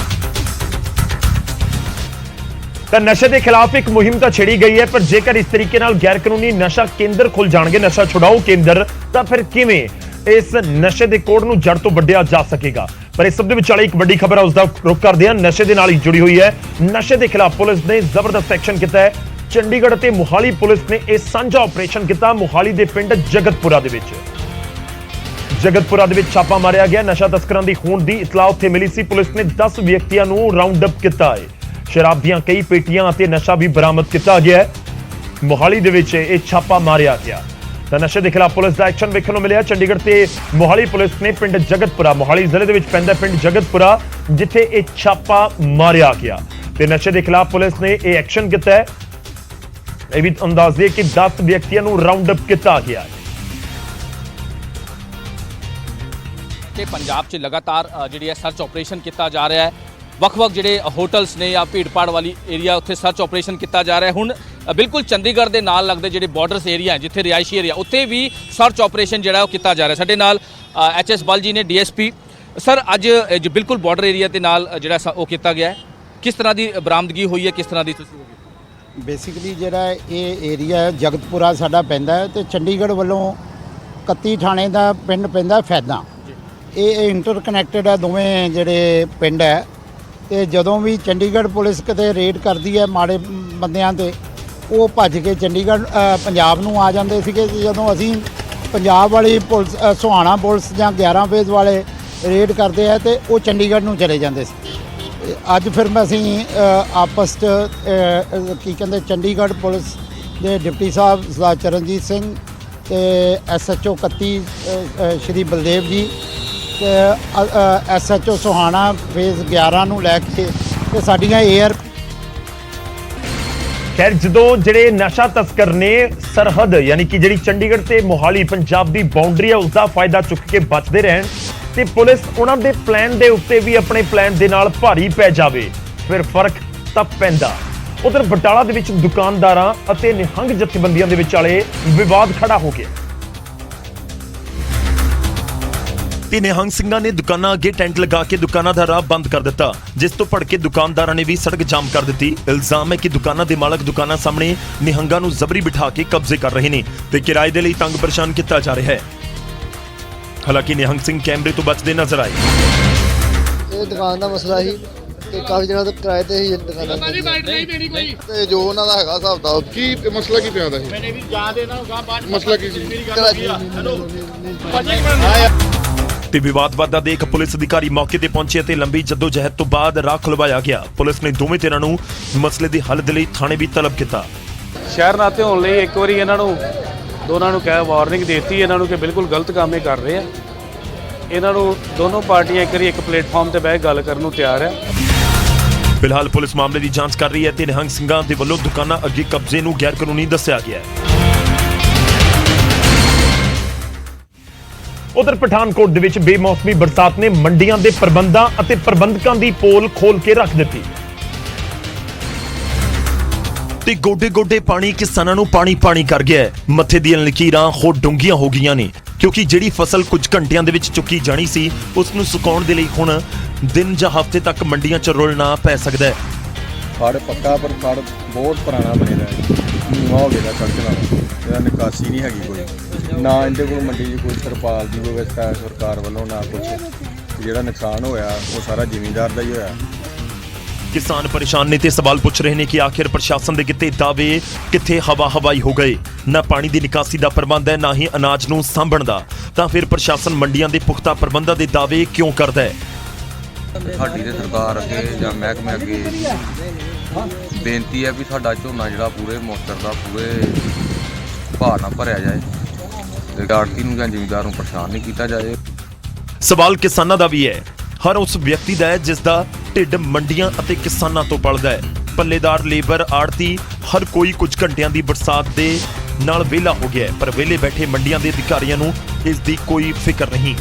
ਤਾਂ ਨਸ਼ੇ ਦੇ ਖਿਲਾਫ ਇੱਕ ਮੁਹਿੰਮ ਤਾਂ ਛੇੜੀ ਗਈ ਹੈ, ਪਰ ਜੇਕਰ ਇਸ ਤਰੀਕੇ ਨਾਲ ਗੈਰ ਕਾਨੂੰਨੀ ਨਸ਼ਾ ਕੇਂਦਰ ਖੁੱਲ ਜਾਣਗੇ, ਨਸ਼ਾ ਛੁਡਾਊ ਕੇਂਦਰ, ਤਾਂ ਫਿਰ ਕਿਵੇਂ ਇਸ ਨਸ਼ੇ ਦੇ ਕੋੜ ਨੂੰ ਜੜ ਤੋਂ ਵੱਢਿਆ ਜਾ ਸਕੇਗਾ। ਪਰ ਇਸ ਸਭ ਦੇ ਵਿਚਾਲੇ ਇੱਕ ਵੱਡੀ ਖਬਰ ਹੈ, ਉਸ ਦਾ ਰੁਖ ਕਰਦੇ ਹਾਂ। ਨਸ਼ੇ ਦੇ ਨਾਲ ਹੀ ਜੁੜੀ ਹੋਈ ਹੈ। ਨਸ਼ੇ ਦੇ ਖਿਲਾਫ ਪੁਲਿਸ ਨੇ ਜ਼ਬਰਦਸਤ ਐਕਸ਼ਨ ਕੀਤਾ ਹੈ। ਚੰਡੀਗੜ੍ਹ ਅਤੇ ਮੁਹਾਲੀ ਪੁਲਿਸ ਨੇ ਇਹ ਸਾਂਝਾ ਆਪਰੇਸ਼ਨ ਕੀਤਾ। ਮੁਹਾਲੀ ਦੇ ਪਿੰਡ ਜਗਤਪੁਰਾ ਦੇ ਵਿੱਚ ਛਾਪਾ ਮਾਰਿਆ ਗਿਆ। ਨਸ਼ਾ ਤਸਕਰਾਂ ਦੀ ਹੋਣ ਦੀ ਇਤਲਾਹ ਉੱਥੇ ਮਿਲੀ ਸੀ। ਪੁਲਿਸ ਨੇ 10 ਵਿਅਕਤੀਆਂ ਨੂੰ ਰਾਉਂਡ ਅਪ ਕੀਤਾ ਹੈ। ਸ਼ਰਾਬ ਦੀਆਂ ਕਈ ਪੇਟੀਆਂ ਅਤੇ ਨਸ਼ਾ ਵੀ ਬਰਾਮਦ ਕੀਤਾ ਗਿਆ ਹੈ। ਮੁਹਾਲੀ ਦੇ ਵਿੱਚ ਇਹ ਛਾਪਾ ਮਾਰਿਆ ਗਿਆ ਤਾਂ ਨਸ਼ੇ ਦੇ ਖਿਲਾਫ ਪੁਲਿਸ ਦਾ ਐਕਸ਼ਨ ਵੇਖਣ ਨੂੰ ਮਿਲਿਆ। ਚੰਡੀਗੜ੍ਹ ਤੇ ਮੁਹਾਲੀ ਪੁਲਿਸ ਨੇ ਪਿੰਡ ਜਗਤਪੁਰਾ, ਮੁਹਾਲੀ ਜ਼ਿਲ੍ਹੇ ਦੇ ਵਿੱਚ ਪੈਂਦਾ ਪਿੰਡ ਜਗਤਪੁਰਾ, ਜਿੱਥੇ ਇਹ ਛਾਪਾ ਮਾਰਿਆ ਗਿਆ ਤੇ ਨਸ਼ੇ ਦੇ ਖਿਲਾਫ ਪੁਲਿਸ ਨੇ ਇਹ ਐਕਸ਼ਨ ਕੀਤਾ ਹੈ। ਇਹ ਵੀ ਅੰਦਾਜ਼ੇ ਕਿ 10 ਵਿਅਕਤੀਆਂ ਨੂੰ ਰਾਉਂਡ ਅਪ ਕੀਤਾ ਗਿਆ ਹੈ। ਤੇ ਪੰਜਾਬ 'ਚ ਲਗਾਤਾਰ ਜਿਹੜੀ ਹੈ ਸਰਚ ਆਪਰੇਸ਼ਨ ਕੀਤਾ ਜਾ ਰਿਹਾ ਹੈ। ਵੱਖ-ਵੱਖ ਜਿਹੜੇ ਹੋਟਲਸ ਨੇ ਜਾਂ ਭੀੜ-ਭਾੜ ਵਾਲੀ ਏਰੀਆ, ਉੱਥੇ ਸਰਚ ਆਪਰੇਸ਼ਨ ਕੀਤਾ ਜਾ ਰਿਹਾ ਹੈ। ਹੁਣ ਬਿਲਕੁਲ ਚੰਡੀਗੜ੍ਹ ਦੇ ਨਾਲ ਲੱਗਦੇ ਜਿਹੜੇ ਬਾਰਡਰਸ ਏਰੀਆ ਹੈ, ਜਿੱਥੇ ਰਿਹਾਇਸ਼ੀ ਏਰੀਆ, ਉੱਥੇ ਵੀ ਸਰਚ ਆਪਰੇਸ਼ਨ ਜਿਹੜਾ ਉਹ ਕੀਤਾ ਜਾ ਰਿਹਾ। ਸਾਡੇ ਨਾਲ ਐਚਐਸ ਬਲ ਜੀ ਨੇ, ਡੀਐਸਪੀ ਸਰ। ਅੱਜ ਬਿਲਕੁਲ ਬਾਰਡਰ ਏਰੀਆ ਦੇ ਨਾਲ ਜਿਹੜਾ ਉਹ ਕੀਤਾ ਗਿਆ ਹੈ, ਕਿਸ ਤਰ੍ਹਾਂ ਦੀ ਬਰਾਮਦਗੀ ਹੋਈ ਹੈ, ਕਿਸ ਤਰ੍ਹਾਂ ਦੀ ਤੁਸੀਂ ਬੇਸਿਕਲੀ ਜਿਹੜਾ ਇਹ ਏਰੀਆ ਹੈ ਜਗਤਪੁਰਾ ਸਾਡਾ ਪੈਂਦਾ ਹੈ ਤੇ ਚੰਡੀਗੜ੍ਹ ਵੱਲੋਂ 31 ਥਾਣੇ ਦਾ ਪਿੰਡ ਪੈਂਦਾ ਫੈਦਾਂ। ਇਹ ਇੰਟਰ ਕਨੈਕਟਡ ਹੈ, ਦੋਵੇਂ ਜਿਹੜੇ ਪਿੰਡ ਹੈ। ਤੇ ਜਦੋਂ ਵੀ ਚੰਡੀਗੜ੍ਹ ਪੁਲਿਸ ਕਿਤੇ ਰੇਡ ਕਰਦੀ ਹੈ ਮਾੜੇ ਬੰਦਿਆਂ ਤੇ, ਉਹ ਭੱਜ ਕੇ ਚੰਡੀਗੜ੍ਹ ਪੰਜਾਬ ਨੂੰ ਆ ਜਾਂਦੇ ਸੀਗੇ। ਜਦੋਂ ਅਸੀਂ ਪੰਜਾਬ ਵਾਲੀ ਪੁਲਿਸ ਸੁਹਾਣਾ ਪੁਲਿਸ ਜਾਂ 11 ਫੇਜ਼ ਵਾਲੇ ਰੇਡ ਕਰਦੇ ਆ ਤੇ ਉਹ ਚੰਡੀਗੜ੍ਹ ਨੂੰ ਚਲੇ ਜਾਂਦੇ ਸੀ। ਅੱਜ ਫਿਰ ਅਸੀਂ ਆਪਸ 'ਚ ਕੀ ਕਹਿੰਦੇ ਚੰਡੀਗੜ੍ਹ ਪੁਲਿਸ ਦੇ ਡਿਪਟੀ ਸਾਹਿਬ ਸਰਦਾਰ ਚਰਨਜੀਤ ਸਿੰਘ ਤੇ SHO 31 ਸ਼੍ਰੀ ਬਲਦੇਵ ਜੀ ਤੇ SHO ਸੁਹਾਣਾ ਫੇਜ਼ 11 ਨੂੰ ਲੈ ਕੇ ਤੇ ਸਾਡੀਆਂ ਏਅਰ ਖੈਰ ਜਦੋਂ ਜਿਹੜੇ ਨਸ਼ਾ ਤਸਕਰ ਨੇ ਸਰਹੱਦ ਯਾਨੀ ਕਿ ਜਿਹੜੀ ਚੰਡੀਗੜ੍ਹ ਤੇ ਮੁਹਾਲੀ ਪੰਜਾਬ ਦੀ ਬਾਉਂਡਰੀ ਹੈ, ਉਸ ਦਾ ਫਾਇਦਾ ਚੁੱਕ ਕੇ ਬਚਦੇ ਰਹਿਣ ਤੇ ਪੁਲਿਸ ਉਹਨਾਂ ਦੇ ਪਲਾਨ ਦੇ ਉੱਤੇ ਵੀ ਆਪਣੇ ਪਲਾਨ ਦੇ ਨਾਲ ਭਾਰੀ ਪੈ ਜਾਵੇ, ਫਿਰ ਫਰਕ ਤਾਂ ਪੈਂਦਾ। ਉਧਰ ਬਟਾਲਾ ਦੇ ਵਿੱਚ ਦੁਕਾਨਦਾਰਾਂ ਅਤੇ ਨਿਹੰਗ ਜਥੇਬੰਦੀਆਂ ਦੇ ਵਿਚਾਲੇ ਵਿਵਾਦ ਖੜਾ ਹੋ ਗਿਆ ਤੇ ਨਿਹੰਗ ਸਿੰਘਾਂ ਨੇ ਦੁਕਾਨਾਂ ਅੱਗੇ ਟੈਂਟ ਲਗਾ ਕੇ ਦੁਕਾਨਾਂ ਦਾ ਰਾਹ ਬੰਦ ਕਰ ਦਿੱਤਾ, ਜਿਸ ਤੋਂ ਭੜਕੇ ਦੁਕਾਨਦਾਰਾਂ ਨੇ ਵੀ ਸੜਕ ਜਾਮ ਕਰ ਦਿੱਤੀ। ਇਲਜ਼ਾਮ ਹੈ ਕਿ ਦੁਕਾਨਾਂ ਦੇ ਮਾਲਕ ਦੁਕਾਨਾਂ ਸਾਹਮਣੇ ਨਿਹੰਗਾਂ ਨੂੰ ਜ਼ਬਰੀ ਬਿਠਾ ਕੇ ਕਬਜ਼ੇ ਕਰ ਰਹੇ ਨੇ ਤੇ ਕਿਰਾਏ ਦੇ ਲਈ ਤੰਗ ਪਰੇਸ਼ਾਨ ਕੀਤਾ ਜਾ ਰਿਹਾ ਹੈ। ਹਾਲਾਂਕਿ ਨਿਹੰਗ ਸਿੰਘ ਕੈਮਰੇ ਤੋਂ ਬਚਦੇ ਨਜ਼ਰ ਆਏ। ਇਹ ਦੁਕਾਨ ਦਾ ਮਸਲਾ ਸੀ ਤੇ ਕਾਫੀ ਦਿਨਾਂ ਤੋਂ ਕਿਰਾਏ ਤੇ ਹੀ ਦੁਕਾਨਾਂ ਤੇ ਜੋ ਉਹਨਾਂ ਦਾ ਹੈਗਾ ਹਿਸਾਬ ਦਾ ਕੀ ਮਸਲਾ ਕੀ ਪਿਆ ਦਾ ਮਸਲਾ ਕੀ ਸੀ? ਤੇ ਵਿਵਾਦ ਵੱਧਦਾ ਦੇਖ ਪੁਲਿਸ ਅਧਿਕਾਰੀ ਮੌਕੇ ਤੇ ਪਹੁੰਚੇ ਅਤੇ ਲੰਬੀ ਜੱਦੋਜਹਿਦ ਤੋਂ ਬਾਅਦ ਰਾਹ ਖੁਲਵਾਇਆ ਗਿਆ। ਪੁਲਿਸ ਨੇ ਦੋਵੇਂ ਧਿਰਾਂ ਨੂੰ ਮਸਲੇ ਦੇ ਹੱਲ ਦੇ ਲਈ ਥਾਣੇ ਵੀ ਤਲਬ ਕੀਤਾ। ਸ਼ਹਿਰ ਨਾਤੇ ਹੋਣ ਲਈ ਇੱਕ ਵਾਰੀ ਇਹਨਾਂ ਨੂੰ ਦੋਨਾਂ ਨੂੰ ਕਹਿ ਵਾਰਨਿੰਗ ਦਿੱਤੀ ਇਹਨਾਂ ਨੂੰ ਕਿ ਬਿਲਕੁਲ ਗਲਤ ਕੰਮ ਇਹ ਕਰ ਰਹੇ ਆ। ਇਹਨਾਂ ਨੂੰ ਦੋਨੋਂ ਪਾਰਟੀਆਂ ਇੱਕ ਵਾਰੀ ਇੱਕ ਪਲੇਟਫਾਰਮ ਤੇ ਬਹਿ ਗੱਲ ਕਰਨ ਨੂੰ ਤਿਆਰ ਹੈ। ਫਿਲਹਾਲ ਪੁਲਿਸ ਮਾਮਲੇ ਦੀ ਜਾਂਚ ਕਰ ਰਹੀ ਹੈ ਤੇ ਨਿਹੰਗ ਸਿੰਘਾਂ ਦੇ ਵੱਲੋਂ ਦੁਕਾਨਾਂ ਅੱਗੇ ਕਬਜ਼ੇ ਨੂੰ ਗੈਰ ਕਾਨੂੰਨੀ ਦੱਸਿਆ ਗਿਆ ਹੈ। ਉਧਰ ਪਠਾਨਕੋਟ ਦੇ ਵਿੱਚ ਬੇਮੌਸਮੀ ਬਰਸਾਤ ਨੇ ਮੰਡੀਆਂ ਦੇ ਪ੍ਰਬੰਧਾਂ ਅਤੇ ਪ੍ਰਬੰਧਕਾਂ ਦੀ ਪੋਲ ਖੋਲ ਕੇ ਰੱਖ ਦਿੱਤੀ। ਤੇ ਗੋਡੇ-ਗੋਡੇ ਪਾਣੀ ਕਿਸਾਨਾਂ ਨੂੰ ਪਾਣੀ ਕਰ ਗਿਆ ਹੈ। ਮੱਥੇ ਦੀਆਂ ਲਕੀਰਾਂ ਹੋਰ ਡੂੰਘੀਆਂ ਹੋ ਗਈਆਂ ਨੇ ਕਿਉਂਕਿ ਜਿਹੜੀ ਫਸਲ ਕੁਝ ਘੰਟਿਆਂ ਦੇ ਵਿੱਚ ਚੁੱਕੀ ਜਾਣੀ ਸੀ ਉਸ ਨੂੰ ਸੁਕਾਉਣ ਦੇ ਲਈ ਹੁਣ ਦਿਨ ਜਾਂ ਹਫ਼ਤੇ ਤੱਕ ਮੰਡੀਆਂ 'ਚ ਰੁਲਣਾ ਪੈ ਸਕਦਾ ਹੈ। ਫੜ ਪੱਕਾ ਪਰ ਫੜ ਬਹੁਤ ਪੁਰਾਣਾ ਬਣੇਦਾ ਹੈ, ਨੀਵਾਂ ਹੋ ਗਿਆ ਸੜਕ ਨਾਲ, ਇਹਦਾ ਨਿਕਾਸੀ ਨਹੀਂ ਹੈਗੀ ਕੋਈ, ਨਾ ਇਹਦੇ ਕੋਲ ਮੰਡੀ 'ਚ ਕੋਈ ਤਰਪਾਲ ਦੀ ਵਿਵਸਥਾ ਸਰਕਾਰ ਵੱਲੋਂ, ਨਾ ਕੁਛ। ਜਿਹੜਾ ਨੁਕਸਾਨ ਹੋਇਆ ਉਹ ਸਾਰਾ ਜ਼ਿਮੀਂਦਾਰ ਦਾ ਹੀ ਹੋਇਆ। ਕਿਸਾਨ ਪਰੇਸ਼ਾਨ ਨੇ ਤੇ ਸਵਾਲ ਪੁੱਛ ਰਹੇ ਨੇ ਕਿ ਆਖਿਰ ਪ੍ਰਸ਼ਾਸਨ ਦੇ ਕਿਤੇ ਦਾਅਵੇ ਕਿੱਥੇ ਹਵਾਈ ਹੋ ਗਏ। ਨਾ ਪਾਣੀ ਦੀ ਨਿਕਾਸੀ ਦਾ ਪ੍ਰਬੰਧ ਹੈ, ਨਾ ਹੀ ਅਨਾਜ ਨੂੰ ਸਾਂਭਣ ਦਾ। ਤਾਂ ਫਿਰ ਪ੍ਰਸ਼ਾਸਨ ਮੰਡੀਆਂ ਦੇ ਪੁਖਤਾ ਪ੍ਰਬੰਧਾਂ ਦੇ ਦਾਅਵੇ ਕਿਉਂ ਕਰਦਾ ਹੈ? ਸਾਡੀ ਤੇ ਸਰਕਾਰ ਅੱਗੇ ਜਾਂ ਮਹਿਕਮੇ ਅੱਗੇ ਬੇਨਤੀ ਹੈ ਵੀ ਸਾਡਾ ਝੋਨਾ ਜਿਹੜਾ ਪੂਰੇ ਮੌਸਰ ਦਾ ਪੂਰੇ ਭਾਅ ਨਾਲ ਭਰਿਆ ਜਾਏ ਤੇ ਆੜ੍ਹਤੀ ਨੂੰ ਜਾਂ ਜ਼ਿਮੀਂਦਾਰ ਨੂੰ ਪਰੇਸ਼ਾਨ ਨਹੀਂ ਕੀਤਾ ਜਾਏ। ਸਵਾਲ ਕਿਸਾਨਾਂ ਦਾ ਵੀ ਹੈ, ਹਰ ਉਸ ਵਿਅਕਤੀ ਦਾ ਹੈ ਜਿਸ ਦਾ ਢਿੱਡ ਮੰਡੀਆਂ ਅਤੇ ਕਿਸਾਨਾਂ ਤੋਂ ਪਲਦਾ ਹੈ। ਪੱਲੇਦਾਰ, ਲੇਬਰ, ਆੜ੍ਹਤੀ, ਹਰ ਕੋਈ ਕੁਝ ਘੰਟਿਆਂ ਦੀ ਬਰਸਾਤ ਦੇ ਨਾਲ ਵਿਹਲਾ ਹੋ ਗਿਆ ਹੈ, ਪਰ ਵਿਹਲੇ ਬੈਠੇ ਮੰਡੀਆਂ ਦੇ ਅਧਿਕਾਰੀਆਂ ਨੂੰ ਇਸ ਦੀ ਕੋਈ ਫਿਕਰ ਨਹੀਂ।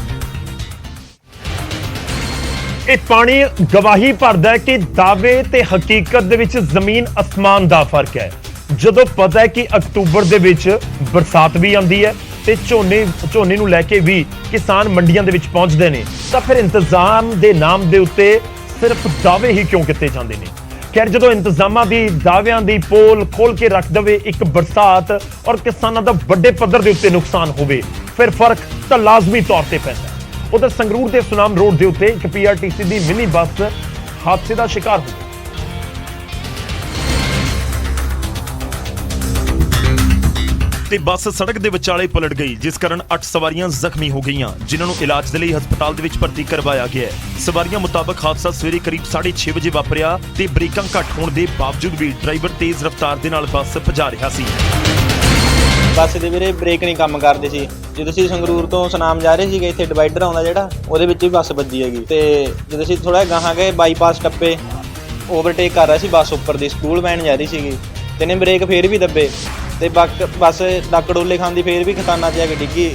ਇਹ ਪਾਣੀ ਗਵਾਹੀ ਭਰਦਾ ਹੈ ਕਿ ਦਾਅਵੇ ਤੇ ਹਕੀਕਤ ਦੇ ਵਿੱਚ ਜ਼ਮੀਨ ਅਸਮਾਨ ਦਾ ਫਰਕ ਹੈ। ਜਦੋਂ ਪਤਾ ਹੈ ਕਿ ਅਕਤੂਬਰ ਦੇ ਵਿੱਚ ਬਰਸਾਤ ਵੀ ਆਉਂਦੀ ਹੈ ਤੇ ਝੋਨੇ ਨੂੰ ਲੈ ਕੇ ਵੀ ਕਿਸਾਨ ਮੰਡੀਆਂ ਦੇ ਵਿੱਚ ਪਹੁੰਚਦੇ ਨੇ, ਤਾਂ ਫਿਰ ਇੰਤਜ਼ਾਮ ਦੇ ਨਾਮ ਦੇ ਉੱਤੇ ਸਿਰਫ ਦਾਅਵੇ ਹੀ ਕਿਉਂ ਕੀਤੇ ਜਾਂਦੇ ਨੇ? ਖੈਰ, ਜਦੋਂ ਇੰਤਜ਼ਾਮਾਂ ਦੀ ਦਾਅਵਿਆਂ ਦੀ ਪੋਲ ਖੋਲ ਕੇ ਰੱਖ ਦੇਵੇ ਇੱਕ ਬਰਸਾਤ ਔਰ ਕਿਸਾਨਾਂ ਦਾ ਵੱਡੇ ਪੱਧਰ ਦੇ ਉੱਤੇ ਨੁਕਸਾਨ ਹੋਵੇ, ਫਿਰ ਫਰਕ ਤਾਂ ਲਾਜ਼ਮੀ ਤੌਰ ਤੇ ਪੈਂਦਾ। ਉਧਰ ਸੰਗਰੂਰ ਦੇ ਸੁਨਾਮ ਰੋਡ ਦੇ ਉੱਤੇ ਇੱਕ PRTC ਦੀ ਮਿਨੀ ਬੱਸ ਹਾਦਸੇ ਦਾ ਸ਼ਿਕਾਰ ਹੋ ਗਈ। ਤੇ ਬੱਸ ਸੜਕ ਦੇ ਵਿਚਾਲੇ ਪਲਟ ਗਈ, ਜਿਸ ਕਾਰਨ 8 ਸਵਾਰੀਆਂ ਜ਼ਖਮੀ ਹੋ ਗਈਆਂ, ਜਿਨ੍ਹਾਂ ਨੂੰ ਇਲਾਜ ਦੇ ਲਈ ਹਸਪਤਾਲ ਦੇ ਵਿੱਚ ਭਰਤੀ ਕਰਵਾਇਆ ਗਿਆ ਹੈ। ਸਵਾਰੀਆਂ ਮੁਤਾਬਕ ਹਾਦਸਾ ਸਵੇਰੇ ਕਰੀਬ 6:30 ਵਜੇ ਵਾਪਰਿਆ ਤੇ ਬ੍ਰੇਕਾਂ ਘੱਟ ਹੋਣ ਦੇ ਬਾਵਜੂਦ ਵੀ ਡਰਾਈਵਰ ਤੇਜ਼ ਰਫ਼ਤਾਰ ਦੇ ਨਾਲ ਬੱਸ ਭਜਾ ਰਿਹਾ ਸੀ। ਬੱਸ ਦੇ ਵੀਰੇ ਬ੍ਰੇਕ ਨਹੀਂ ਕੰਮ ਕਰਦੇ ਸੀ। ਜਦੋਂ ਅਸੀਂ ਸੰਗਰੂਰ ਤੋਂ ਸੁਨਾਮ ਜਾ ਰਹੇ ਸੀਗੇ, ਇੱਥੇ ਡਿਵਾਈਡਰ ਆਉਂਦਾ ਜਿਹੜਾ, ਉਹਦੇ ਵਿੱਚ ਵੀ ਬੱਸ ਵੱਜੀ ਹੈਗੀ। ਤੇ ਜਦੋਂ ਅਸੀਂ ਥੋੜਾ ਗਾਹਾਂ ਗਏ, ਬਾਈਪਾਸ ਟੱਪੇ, ਓਵਰਟੇਕ ਕਰ ਰਿਹਾ ਸੀ ਬੱਸ ਉੱਪਰ ਦੀ, ਸਕੂਲ ਵੈਨ ਜਾ ਰਹੀ ਸੀਗੀ, ਤੇ ਨੇ ਬ੍ਰੇਕ ਫੇਰ ਵੀ ਦੱਬੇ ਤੇ ਬੱਸ ਡੱਕੜੋਲੇ ਖਾਂਦੀ ਫੇਰ ਵੀ ਖਤਾਨਾ 'ਚ ਜਾ ਕੇ ਡਿੱਗੀ।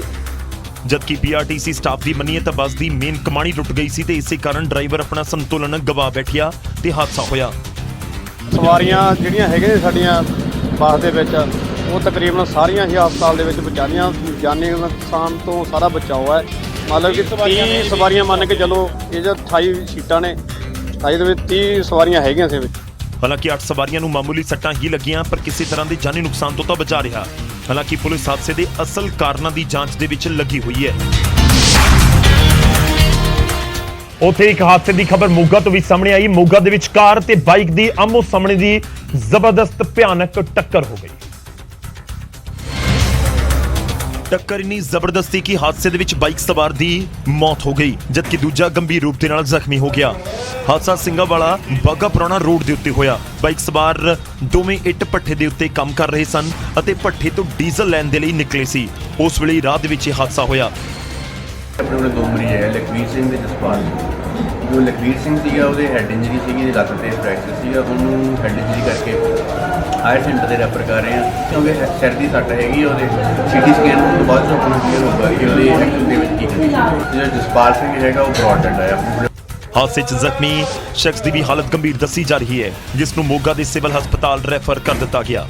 ਜਦਕਿ PRTC ਸਟਾਫ ਦੀ ਮੰਨੀਏ ਤਾਂ ਬੱਸ ਦੀ ਮੇਨ ਕਮਾਣੀ ਟੁੱਟ ਗਈ ਸੀ ਤੇ ਇਸੇ ਕਾਰਨ ਡਰਾਈਵਰ ਆਪਣਾ ਸੰਤੁਲਨ ਗਵਾ ਬੈਠਿਆ ਤੇ ਹਾਦਸਾ ਹੋਇਆ। ਸਵਾਰੀਆਂ ਜਿਹੜੀਆਂ ਹੈਗੀਆਂ ਨੇ ਸਾਡੀਆਂ ਬੱਸ ਦੇ ਵਿੱਚ, ਉਹ ਤਕਰੀਬਨ ਸਾਰੀਆਂ ਹੀ ਹਸਪਤਾਲ ਦੇ ਵਿੱਚ ਬਚਾਈਆਂ। ਜਾਨੀ ਨੁਕਸਾਨ ਤੋਂ ਸਾਰਾ ਬਚਾਓ ਹੈ। ਮਤਲਬ ਕਿ 30 ਸਵਾਰੀਆਂ ਮੰਨ ਕੇ ਚਲੋ, ਇਹ ਜੋ 28 ਸੀਟਾਂ ਨੇ, 28 ਦੇ ਵਿੱਚ 30 ਸਵਾਰੀਆਂ ਹੈਗੀਆਂ ਸੀ ਵਿੱਚ। ਹਾਲਾਂਕਿ 8 ਸਵਾਰੀਆਂ ਨੂੰ ਮਾਮੂਲੀ ਸੱਟਾਂ ਹੀ ਲੱਗੀਆਂ, ਪਰ ਕਿਸੇ ਤਰ੍ਹਾਂ ਦੇ ਜਾਨੀ ਨੁਕਸਾਨ ਤੋਂ ਤਾਂ ਬਚਾ ਰਿਹਾ। ਹਾਲਾਂਕਿ ਪੁਲਿਸ ਹਾਦਸੇ ਦੇ ਅਸਲ ਕਾਰਨਾਂ ਦੀ ਜਾਂਚ ਦੇ ਵਿੱਚ ਲੱਗੀ ਹੋਈ ਹੈ। ਉੱਥੇ ਇੱਕ ਹਾਦਸੇ ਦੀ ਖਬਰ ਮੋਗਾ ਤੋਂ ਵੀ ਸਾਹਮਣੇ ਆਈ। ਮੋਗਾ ਦੇ ਵਿੱਚ ਕਾਰ ਤੇ ਬਾਈਕ ਦੀ ਆਮੋ ਸਾਹਮਣੇ ਦੀ ਜ਼ਬਰਦਸਤ ਭਿਆਨਕ ਟੱਕਰ ਹੋ ਗਈ। ਟੱਕਰ ਇੰਨੀ ਜ਼ਬਰਦਸਤ ਸੀ ਕਿ ਹਾਦਸੇ ਦੇ ਵਿੱਚ ਬਾਈਕ ਸਵਾਰ ਦੀ ਮੌਤ ਹੋ ਗਈ, ਜਦਕਿ ਦੂਜਾ ਗੰਭੀਰ ਰੂਪ ਦੇ ਨਾਲ ਜ਼ਖਮੀ ਹੋ ਗਿਆ। ਹਾਦਸਾ ਸਿੰਘਾਵਾਲਾ ਬਾਘਾ ਪੁਰਾਣਾ ਰੋਡ ਦੇ ਉੱਤੇ ਹੋਇਆ। ਬਾਈਕ ਸਵਾਰ ਦੋਵੇਂ ਇੱਟ ਭੱਠੇ ਦੇ ਉੱਤੇ ਕੰਮ ਕਰ ਰਹੇ ਸਨ ਅਤੇ ਭੱਠੇ ਤੋਂ ਡੀਜ਼ਲ ਲੈਣ ਦੇ ਲਈ ਨਿਕਲੇ ਸੀ। ਉਸ ਵੇਲੇ ਰਾਹ ਦੇ ਵਿੱਚ ਇਹ ਹਾਦਸਾ ਹੋਇਆ। ਆਪਣੇ ਕੋਲ ਦੋ ਮਰੀਜ਼ ਹੈ, ਲਖਵੀਰ ਸਿੰਘ ਤੇ ਜਸਪਾਲ। ਜੋ ਲਖਵੀਰ ਸਿੰਘ ਸੀਗਾ, ਉਹਦੇ ਹੈਡ ਇੰਜਰੀ ਸੀਗੀ, ਇਹਦੀ ਲੱਤ ਤੇ ਫ੍ਰੈਕਚਰ ਸੀਗਾ, ਉਹਨੂੰ ਹੈਡ ਇੰਜਰੀ ਕਰਕੇ ਹਾਇਰ ਸੈਂਟਰ ਦੇ ਰੈਫਰ ਕਰ ਰਹੇ ਹਾਂ ਕਿਉਂਕਿ ਸਿਰ ਦੀ ਸੱਟ ਹੈਗੀ। ਉਹਦੇ CT ਸਕੈਨ ਹੋਣ ਤੋਂ ਬਾਅਦ ਚੋਂ ਆਪਾਂ ਨੂੰ ਕਲੀਅਰ ਹੋਊਗਾ ਕਿ ਉਹਦੇ ਐਕਚੁਅਲ ਦੇ ਵਿੱਚ ਕੀ ਕੰਡੀਸ਼ਨ। ਜਿਹੜਾ ਜਸਪਾਲ ਸਿੰਘ ਹੈਗਾ, ਉਹ ਬਰੌਡ ਡੈਡ ਆਇਆ। ਹਾਦਸੇ 'ਚ ਜ਼ਖਮੀ ਸ਼ਖਸ ਦੀ ਵੀ ਹਾਲਤ ਗੰਭੀਰ ਦੱਸੀ ਜਾ ਰਹੀ ਹੈ, ਜਿਸ ਨੂੰ ਮੋਗਾ ਦੇ ਸਿਵਲ ਹਸਪਤਾਲ ਰੈਫਰ ਕਰ ਦਿੱਤਾ ਗਿਆ।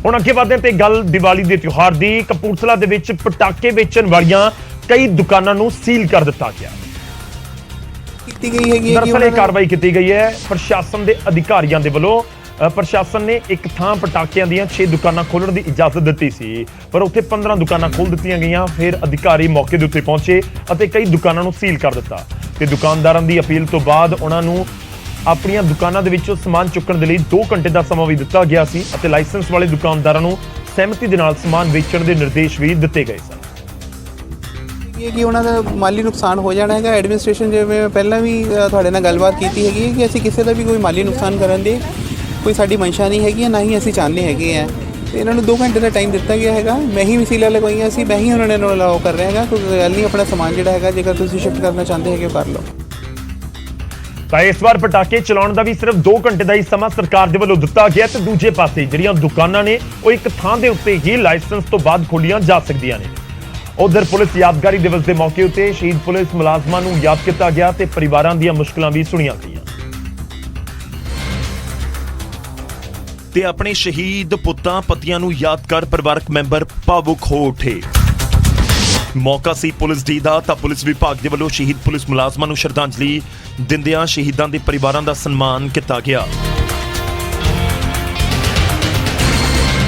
ਹੁਣ ਅੱਗੇ ਵਧਦੇ ਤੇ ਗੱਲ ਦੀਵਾਲੀ ਦੇ ਤਿਉਹਾਰ ਦੀ। ਕਪੂਰਥਲਾ ਦੇ ਵਿੱਚ ਪਟਾਕੇ ਵੇਚਣ ਵਾਲੀਆਂ ਕਈ ਦੁਕਾਨਾਂ ਨੂੰ ਸੀਲ ਕਰ ਦਿੱਤਾ ਗਿਆ। ਦਰਅਸਲ ਇਹ ਕਾਰਵਾਈ ਕੀਤੀ ਗਈ ਹੈ ਪ੍ਰਸ਼ਾਸਨ ਦੇ ਅਧਿਕਾਰੀਆਂ ਦੇ ਵੱਲੋਂ। ਪ੍ਰਸ਼ਾਸਨ ਨੇ ਇੱਕ ਥਾਂ ਪਟਾਕਿਆਂ ਦੀਆਂ 6 ਦੁਕਾਨਾਂ ਖੋਲ੍ਹਣ ਦੀ ਇਜਾਜ਼ਤ ਦਿੱਤੀ ਸੀ, ਪਰ ਉੱਥੇ 15 ਦੁਕਾਨਾਂ ਖੋਲ੍ਹ ਦਿੱਤੀਆਂ ਗਈਆਂ। ਫਿਰ ਅਧਿਕਾਰੀ ਮੌਕੇ ਦੇ ਉੱਤੇ ਪਹੁੰਚੇ ਅਤੇ ਕਈ ਦੁਕਾਨਾਂ ਨੂੰ ਸੀਲ ਕਰ ਦਿੱਤਾ ਤੇ ਦੁਕਾਨਦਾਰਾਂ ਦੀ ਅਪੀਲ ਤੋਂ ਬਾਅਦ ਉਹਨਾਂ ਨੂੰ ਆਪਣੀਆਂ ਦੁਕਾਨਾਂ ਦੇ ਵਿੱਚੋਂ ਸਮਾਨ ਚੁੱਕਣ ਦੇ ਲਈ 2 ਘੰਟੇ ਦਾ ਸਮਾਂ ਵੀ ਦਿੱਤਾ ਗਿਆ ਸੀ ਅਤੇ ਲਾਇਸੈਂਸ ਵਾਲੇ ਦੁਕਾਨਦਾਰਾਂ ਨੂੰ ਸਹਿਮਤੀ ਦੇ ਨਾਲ ਸਮਾਨ ਵੇਚਣ ਦੇ ਨਿਰਦੇਸ਼ ਵੀ ਦਿੱਤੇ ਗਏ ਸਨ। ਇਹ ਕਿ ਉਹਨਾਂ ਦਾ ਮਾਲੀ ਨੁਕਸਾਨ ਹੋ ਜਾਣਾ ਹੈਗਾ। ਐਡਮਿਨਿਸਟ੍ਰੇਸ਼ਨ ਜਿਵੇਂ ਪਹਿਲਾਂ ਵੀ ਤੁਹਾਡੇ ਨਾਲ ਗੱਲਬਾਤ ਕੀਤੀ ਹੈਗੀ ਕਿ ਅਸੀਂ ਕਿਸੇ ਦਾ ਵੀ ਕੋਈ ਮਾਲੀ ਨੁਕਸਾਨ ਕਰਨ ਦੀ ਕੋਈ ਸਾਡੀ ਮਨਸ਼ਾ ਨਹੀਂ ਹੈਗੀ, ਨਾ ਹੀ ਅਸੀਂ ਚਾਹੁੰਦੇ ਹੈਗੇ ਆ। ਤੇ ਇਹਨਾਂ ਨੂੰ 2 ਘੰਟੇ ਦਾ ਟਾਈਮ ਦਿੱਤਾ ਗਿਆ ਹੈਗਾ। ਮੈਂ ਹੀ ਵਸੀਲਾ ਲਗਵਾਈਆਂ ਸੀ, ਮੈਂ ਹੀ ਉਹਨਾਂ ਨੇ ਅਲਾਓ ਕਰ ਰਿਹਾ ਹੈਗਾ। ਕੋਈ ਗੱਲ ਨਹੀਂ, ਆਪਣਾ ਸਮਾਨ ਜਿਹੜਾ ਹੈਗਾ ਜੇਕਰ ਤੁਸੀਂ ਸ਼ਿਫਟ ਕਰਨਾ ਚਾਹੁੰਦੇ ਹੈਗੇ ਕਰ ਲਓ। ਤਾਂ ਇਸ ਵਾਰ ਪਟਾਕੇ ਚਲਾਉਣ ਦਾ ਵੀ ਸਿਰਫ 2 ਘੰਟੇ ਦਾ ਹੀ ਸਮਾਂ ਸਰਕਾਰ ਦੇ ਵੱਲੋਂ ਦਿੱਤਾ ਗਿਆ ਤੇ ਦੂਜੇ ਪਾਸੇ ਜਿਹੜੀਆਂ ਦੁਕਾਨਾਂ ਨੇ ਉਹ ਇੱਕ ਥਾਂ ਦੇ ਉੱਤੇ ਹੀ ਲਾਇਸੈਂਸ ਤੋਂ ਬਾਅਦ ਖੋਲੀਆਂ ਜਾ ਸਕਦੀਆਂ ਨੇ। ਉਧਰ ਪੁਲਿਸ ਯਾਦਗਾਰੀ ਦਿਵਸ ਦੇ ਮੌਕੇ ਉੱਤੇ ਸ਼ਹੀਦ ਪੁਲਿਸ ਮੁਲਾਜ਼ਮਾਂ ਨੂੰ ਯਾਦ ਕੀਤਾ ਗਿਆ ਤੇ ਪਰਿਵਾਰਾਂ ਦੀਆਂ ਮੁਸ਼ਕਲਾਂ ਵੀ ਸੁਣੀਆਂ ਗਈਆਂ। ਤੇ ਆਪਣੇ ਸ਼ਹੀਦ ਪੁੱਤਾਂ ਪਤੀਆਂ ਨੂੰ ਯਾਦ ਕਰ ਪਰਿਵਾਰਕ ਮੈਂਬਰ ਭਾਵੁਕ ਹੋ ਉੱਠੇ। ਮੌਕਾ ਸੀ ਪੁਲਿਸ ਡੀ ਦਾ ਤਾਂ ਪੁਲਿਸ ਵਿਭਾਗ ਦੇ ਵੱਲੋਂ ਸ਼ਹੀਦ ਪੁਲਿਸ ਮੁਲਾਜ਼ਮਾਂ ਨੂੰ ਸ਼ਰਧਾਂਜਲੀ ਦਿੰਦਿਆਂ ਸ਼ਹੀਦਾਂ ਦੇ ਪਰਿਵਾਰਾਂ ਦਾ ਸਨਮਾਨ ਕੀਤਾ ਗਿਆ।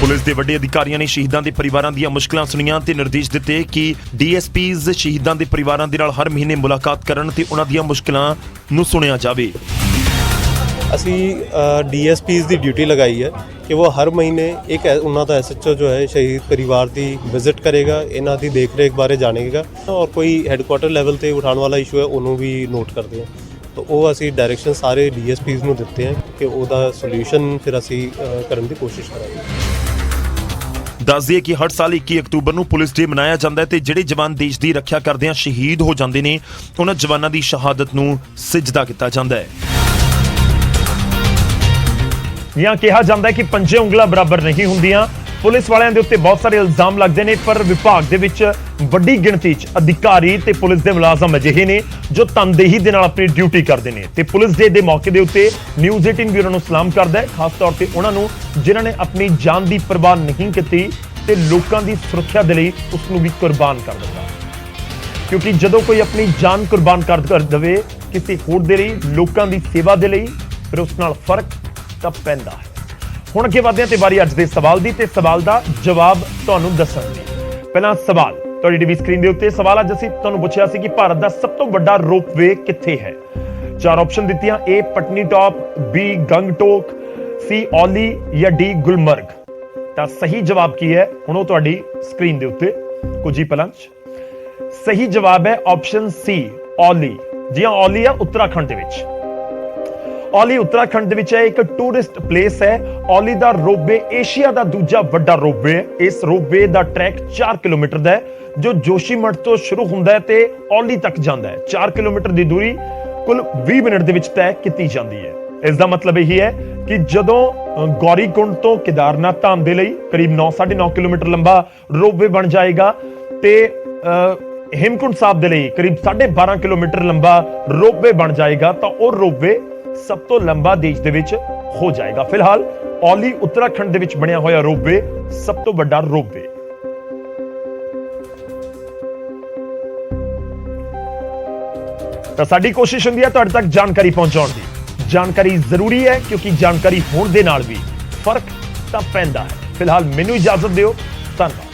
ਪੁਲਿਸ ਦੇ ਵੱਡੇ ਅਧਿਕਾਰੀਆਂ ਨੇ ਸ਼ਹੀਦਾਂ ਦੇ ਪਰਿਵਾਰਾਂ ਦੀਆਂ ਮੁਸ਼ਕਲਾਂ ਸੁਣੀਆਂ ਤੇ ਨਿਰਦੇਸ਼ ਦਿੱਤੇ ਕਿ ਡੀਐਸਪੀਜ਼ ਸ਼ਹੀਦਾਂ ਦੇ ਪਰਿਵਾਰਾਂ ਦੇ ਨਾਲ ਹਰ ਮਹੀਨੇ ਮੁਲਾਕਾਤ ਕਰਨ ਤੇ ਉਹਨਾਂ ਦੀਆਂ ਮੁਸ਼ਕਲਾਂ ਨੂੰ ਸੁਣਿਆ ਜਾਵੇ। ਅਸੀਂ ਡੀਐਸਪੀਜ਼ ਦੀ ਡਿਊਟੀ ਲਗਾਈ ਹੈ ਕਿ ਉਹ ਹਰ ਮਹੀਨੇ ਇੱਕ ਉਹਨਾਂ ਦਾ ਐਸਐਚਓ ਜੋ ਹੈ ਸ਼ਹੀਦ ਪਰਿਵਾਰ ਦੀ ਵਿਜ਼ਿਟ ਕਰੇਗਾ, ਇਹਨਾਂ ਦੀ ਦੇਖ ਰੇਖ ਬਾਰੇ ਜਾਣੇਗਾ ਔਰ ਕੋਈ ਹੈੱਡਕੁਆਟਰ ਲੈਵਲ ਤੇ ਉਠਾਉਣ ਵਾਲਾ ਇਸ਼ੂ ਹੈ ਉਹਨੂੰ ਵੀ ਨੋਟ ਕਰਦੇ ਹਾਂ। ਤਾਂ ਉਹ ਅਸੀਂ ਡਾਇਰੈਕਸ਼ਨ ਸਾਰੇ ਡੀਐਸਪੀਜ਼ ਨੂੰ ਦਿੱਤੇ ਹੈ ਕਿ ਉਹਦਾ ਸੋਲੂਸ਼ਨ ਫਿਰ ਅਸੀਂ ਕਰਨ ਦੀ ਕੋਸ਼ਿਸ਼ ਕਰਾਂਗੇ। ਦੱਸ ਦਈਏ ਕਿ ਹਰ ਸਾਲ 21 ਅਕਤੂਬਰ ਨੂੰ ਪੁਲਿਸ ਡੇ ਮਨਾਇਆ ਜਾਂਦਾ ਹੈ ਤੇ ਜਿਹੜੇ ਜਵਾਨ ਦੇਸ਼ ਦੀ ਰੱਖਿਆ ਕਰਦਿਆਂ ਸ਼ਹੀਦ ਹੋ ਜਾਂਦੇ ਨੇ ਉਹਨਾਂ ਜਵਾਨਾਂ ਦੀ ਸ਼ਹਾਦਤ ਨੂੰ ਸਿਜਦਾ ਕੀਤਾ ਜਾਂਦਾ ਹੈ। ਜਾਂ ਕਿਹਾ ਜਾਂਦਾ ਹੈ ਕਿ ਪੰਜੇ ਉਂਗਲਾਂ ਬਰਾਬਰ ਨਹੀਂ ਹੁੰਦੀਆਂ। ਪੁਲਿਸ ਵਾਲਿਆਂ ਦੇ ਉੱਤੇ ਬਹੁਤ ਸਾਰੇ ਇਲਜ਼ਾਮ ਲੱਗਦੇ ਨੇ ਪਰ ਵਿਭਾਗ ਦੇ ਵਿੱਚ ਵੱਡੀ ਗਿਣਤੀ 'ਚ ਅਧਿਕਾਰੀ ਤੇ ਪੁਲਿਸ ਦੇ ਮੁਲਾਜ਼ਮ ਅਜਿਹੇ ਨੇ ਜੋ ਤਨਦੇਹੀ ਦੇ ਨਾਲ ਆਪਣੀ ਡਿਊਟੀ ਕਰਦੇ ਨੇ ਤੇ ਪੁਲਿਸ ਡੇ ਦੇ ਮੌਕੇ ਦੇ ਉੱਤੇ ਨਿਊਜ਼ 18 ਵੀ ਉਹਨਾਂ ਨੂੰ ਸਲਾਮ ਕਰਦਾ ਹੈ, ਖਾਸ ਤੌਰ ਤੇ ਉਹਨਾਂ ਨੂੰ ਜਿਨ੍ਹਾਂ ਨੇ ਆਪਣੀ ਜਾਨ ਦੀ ਪਰਵਾਹ ਨਹੀਂ ਕੀਤੀ ਤੇ ਲੋਕਾਂ ਦੀ ਸੁਰੱਖਿਆ ਦੇ ਲਈ ਉਸ ਨੂੰ ਵੀ ਕੁਰਬਾਨ ਕਰ ਦਿੱਤਾ। ਕਿਉਂਕਿ ਜਦੋਂ ਕੋਈ ਆਪਣੀ ਜਾਨ ਕੁਰਬਾਨ ਕਰ ਦੇਵੇ ਕਿਸੇ ਹੋਰ ਦੇ ਲਈ, ਲੋਕਾਂ ਦੀ ਸੇਵਾ ਦੇ ਲਈ, ਫਿਰ ਉਸ ਨਾਲ ਫਰਕ ਤਾਂ ਪੈਂਦਾ ਹੈ। ਹੁਣ ਅੱਗੇ ਵਧਦੇ ਹਾਂ ਤੇ ਵਾਰੀ ਅੱਜ ਦੇ ਸਵਾਲ ਦੀ ਤੇ ਸਵਾਲ ਦਾ ਜਵਾਬ ਤੁਹਾਨੂੰ ਦੱਸਣ ਦੀ। ਪਹਿਲਾਂ ਸਵਾਲ ਤੁਹਾਡੀ ਟੀਵੀ ਸਕਰੀਨ ਦੇ ਉੱਤੇ ਸਵਾਲ ਅੱਜ ਅਸੀਂ ਤੁਹਾਨੂੰ ਪੁੱਛਿਆ ਸੀ ਕਿ ਭਾਰਤ ਦਾ ਸਭ ਤੋਂ ਵੱਡਾ ਰੋਪਵੇ ਕਿੱਥੇ ਹੈ। 4 ਆਪਸ਼ਨ ਦਿੱਤੀਆਂ, A Patnitop, B Gangtok, C Auli ਜਾਂ D ਗੁਲਮਰਗ। ਤਾਂ ਸਹੀ ਜਵਾਬ ਕੀ ਹੈ ਹੁਣ ਉਹ ਤੁਹਾਡੀ ਸਕਰੀਨ ਦੇ ਉੱਤੇ ਕੁਝ ਹੀ ਪਲਾਂ 'ਚ। ਸਹੀ ਜਵਾਬ ਹੈ ਆਪਸ਼ਨ C ਔਲੀ। ਜੀ ਹਾਂ, ਔਲੀ ਆ ਉੱਤਰਾਖੰਡ ਦੇ ਵਿੱਚ। ਔਲੀ ਉੱਤਰਾਖੰਡ ਦੇ ਵਿੱਚ ਹੈ, ਇੱਕ ਟੂਰਿਸਟ ਪਲੇਸ ਹੈ। ਔਲੀ ਦਾ ਰੋਪਵੇ ਏਸ਼ੀਆ ਦਾ ਦੂਜਾ ਵੱਡਾ ਰੋਪਵੇ ਹੈ। ਇਸ ਰੋਪਵੇ ਦਾ ਟਰੈਕ 4 ਕਿਲੋਮੀਟਰ ਦਾ ਹੈ ਜੋ ਜੋਸ਼ੀਮਠ ਤੋਂ ਸ਼ੁਰੂ ਹੁੰਦਾ ਹੈ ਤੇ ਔਲੀ ਤੱਕ ਜਾਂਦਾ ਹੈ। 4 ਕਿਲੋਮੀਟਰ ਦੀ ਦੂਰੀ ਕੁੱਲ 20 ਮਿੰਟ ਦੇ ਵਿੱਚ ਤੈਅ ਕੀਤੀ ਜਾਂਦੀ ਹੈ। ਇਸ ਦਾ ਮਤਲਬ ਇਹ ਹੈ ਕਿ ਜਦੋਂ ਗੌਰੀਕੁੰਡ ਤੋਂ ਕੇਦਾਰਨਾਥ ਧਾਮ ਦੇ ਲਈ ਕਰੀਬ 9.5 ਕਿਲੋਮੀਟਰ ਲੰਬਾ ਰੋਪਵੇ ਬਣ ਜਾਏਗਾ ਤੇ ਹੇਮਕੁੰਡ ਸਾਹਿਬ ਦੇ ਲਈ ਕਰੀਬ 12.5 ਕਿਲੋਮੀਟਰ ਲੰਬਾ ਰੋਪਵੇ ਬਣ ਜਾਏਗਾ ਤਾਂ ਉਹ ਰੋਪਵੇ ਸਭ ਤੋਂ ਲੰਬਾ ਦੇਸ਼ ਦੇ ਵਿੱਚ ਹੋ ਜਾਏਗਾ। ਫਿਲਹਾਲ ਔਲੀ ਉੱਤਰਾਖੰਡ ਦੇ ਵਿੱਚ ਬਣਿਆ ਹੋਇਆ ਰੋਪਵੇ ਸਭ ਤੋਂ ਵੱਡਾ ਰੋਪਵੇ। ਤਾਂ ਸਾਡੀ ਕੋਸ਼ਿਸ਼ ਹੁੰਦੀ ਹੈ ਤੁਹਾਡੇ ਤੱਕ ਜਾਣਕਾਰੀ ਪਹੁੰਚਾਉਣ ਦੀ। ਜਾਣਕਾਰੀ ਜ਼ਰੂਰੀ ਹੈ ਕਿਉਂਕਿ ਜਾਣਕਾਰੀ ਹੋਣ ਦੇ ਨਾਲ ਵੀ ਫਰਕ ਤਾਂ ਪੈਂਦਾ ਹੈ। ਫਿਲਹਾਲ ਮੈਨੂੰ ਇਜਾਜ਼ਤ ਦਿਓ, ਧੰਨਵਾਦ।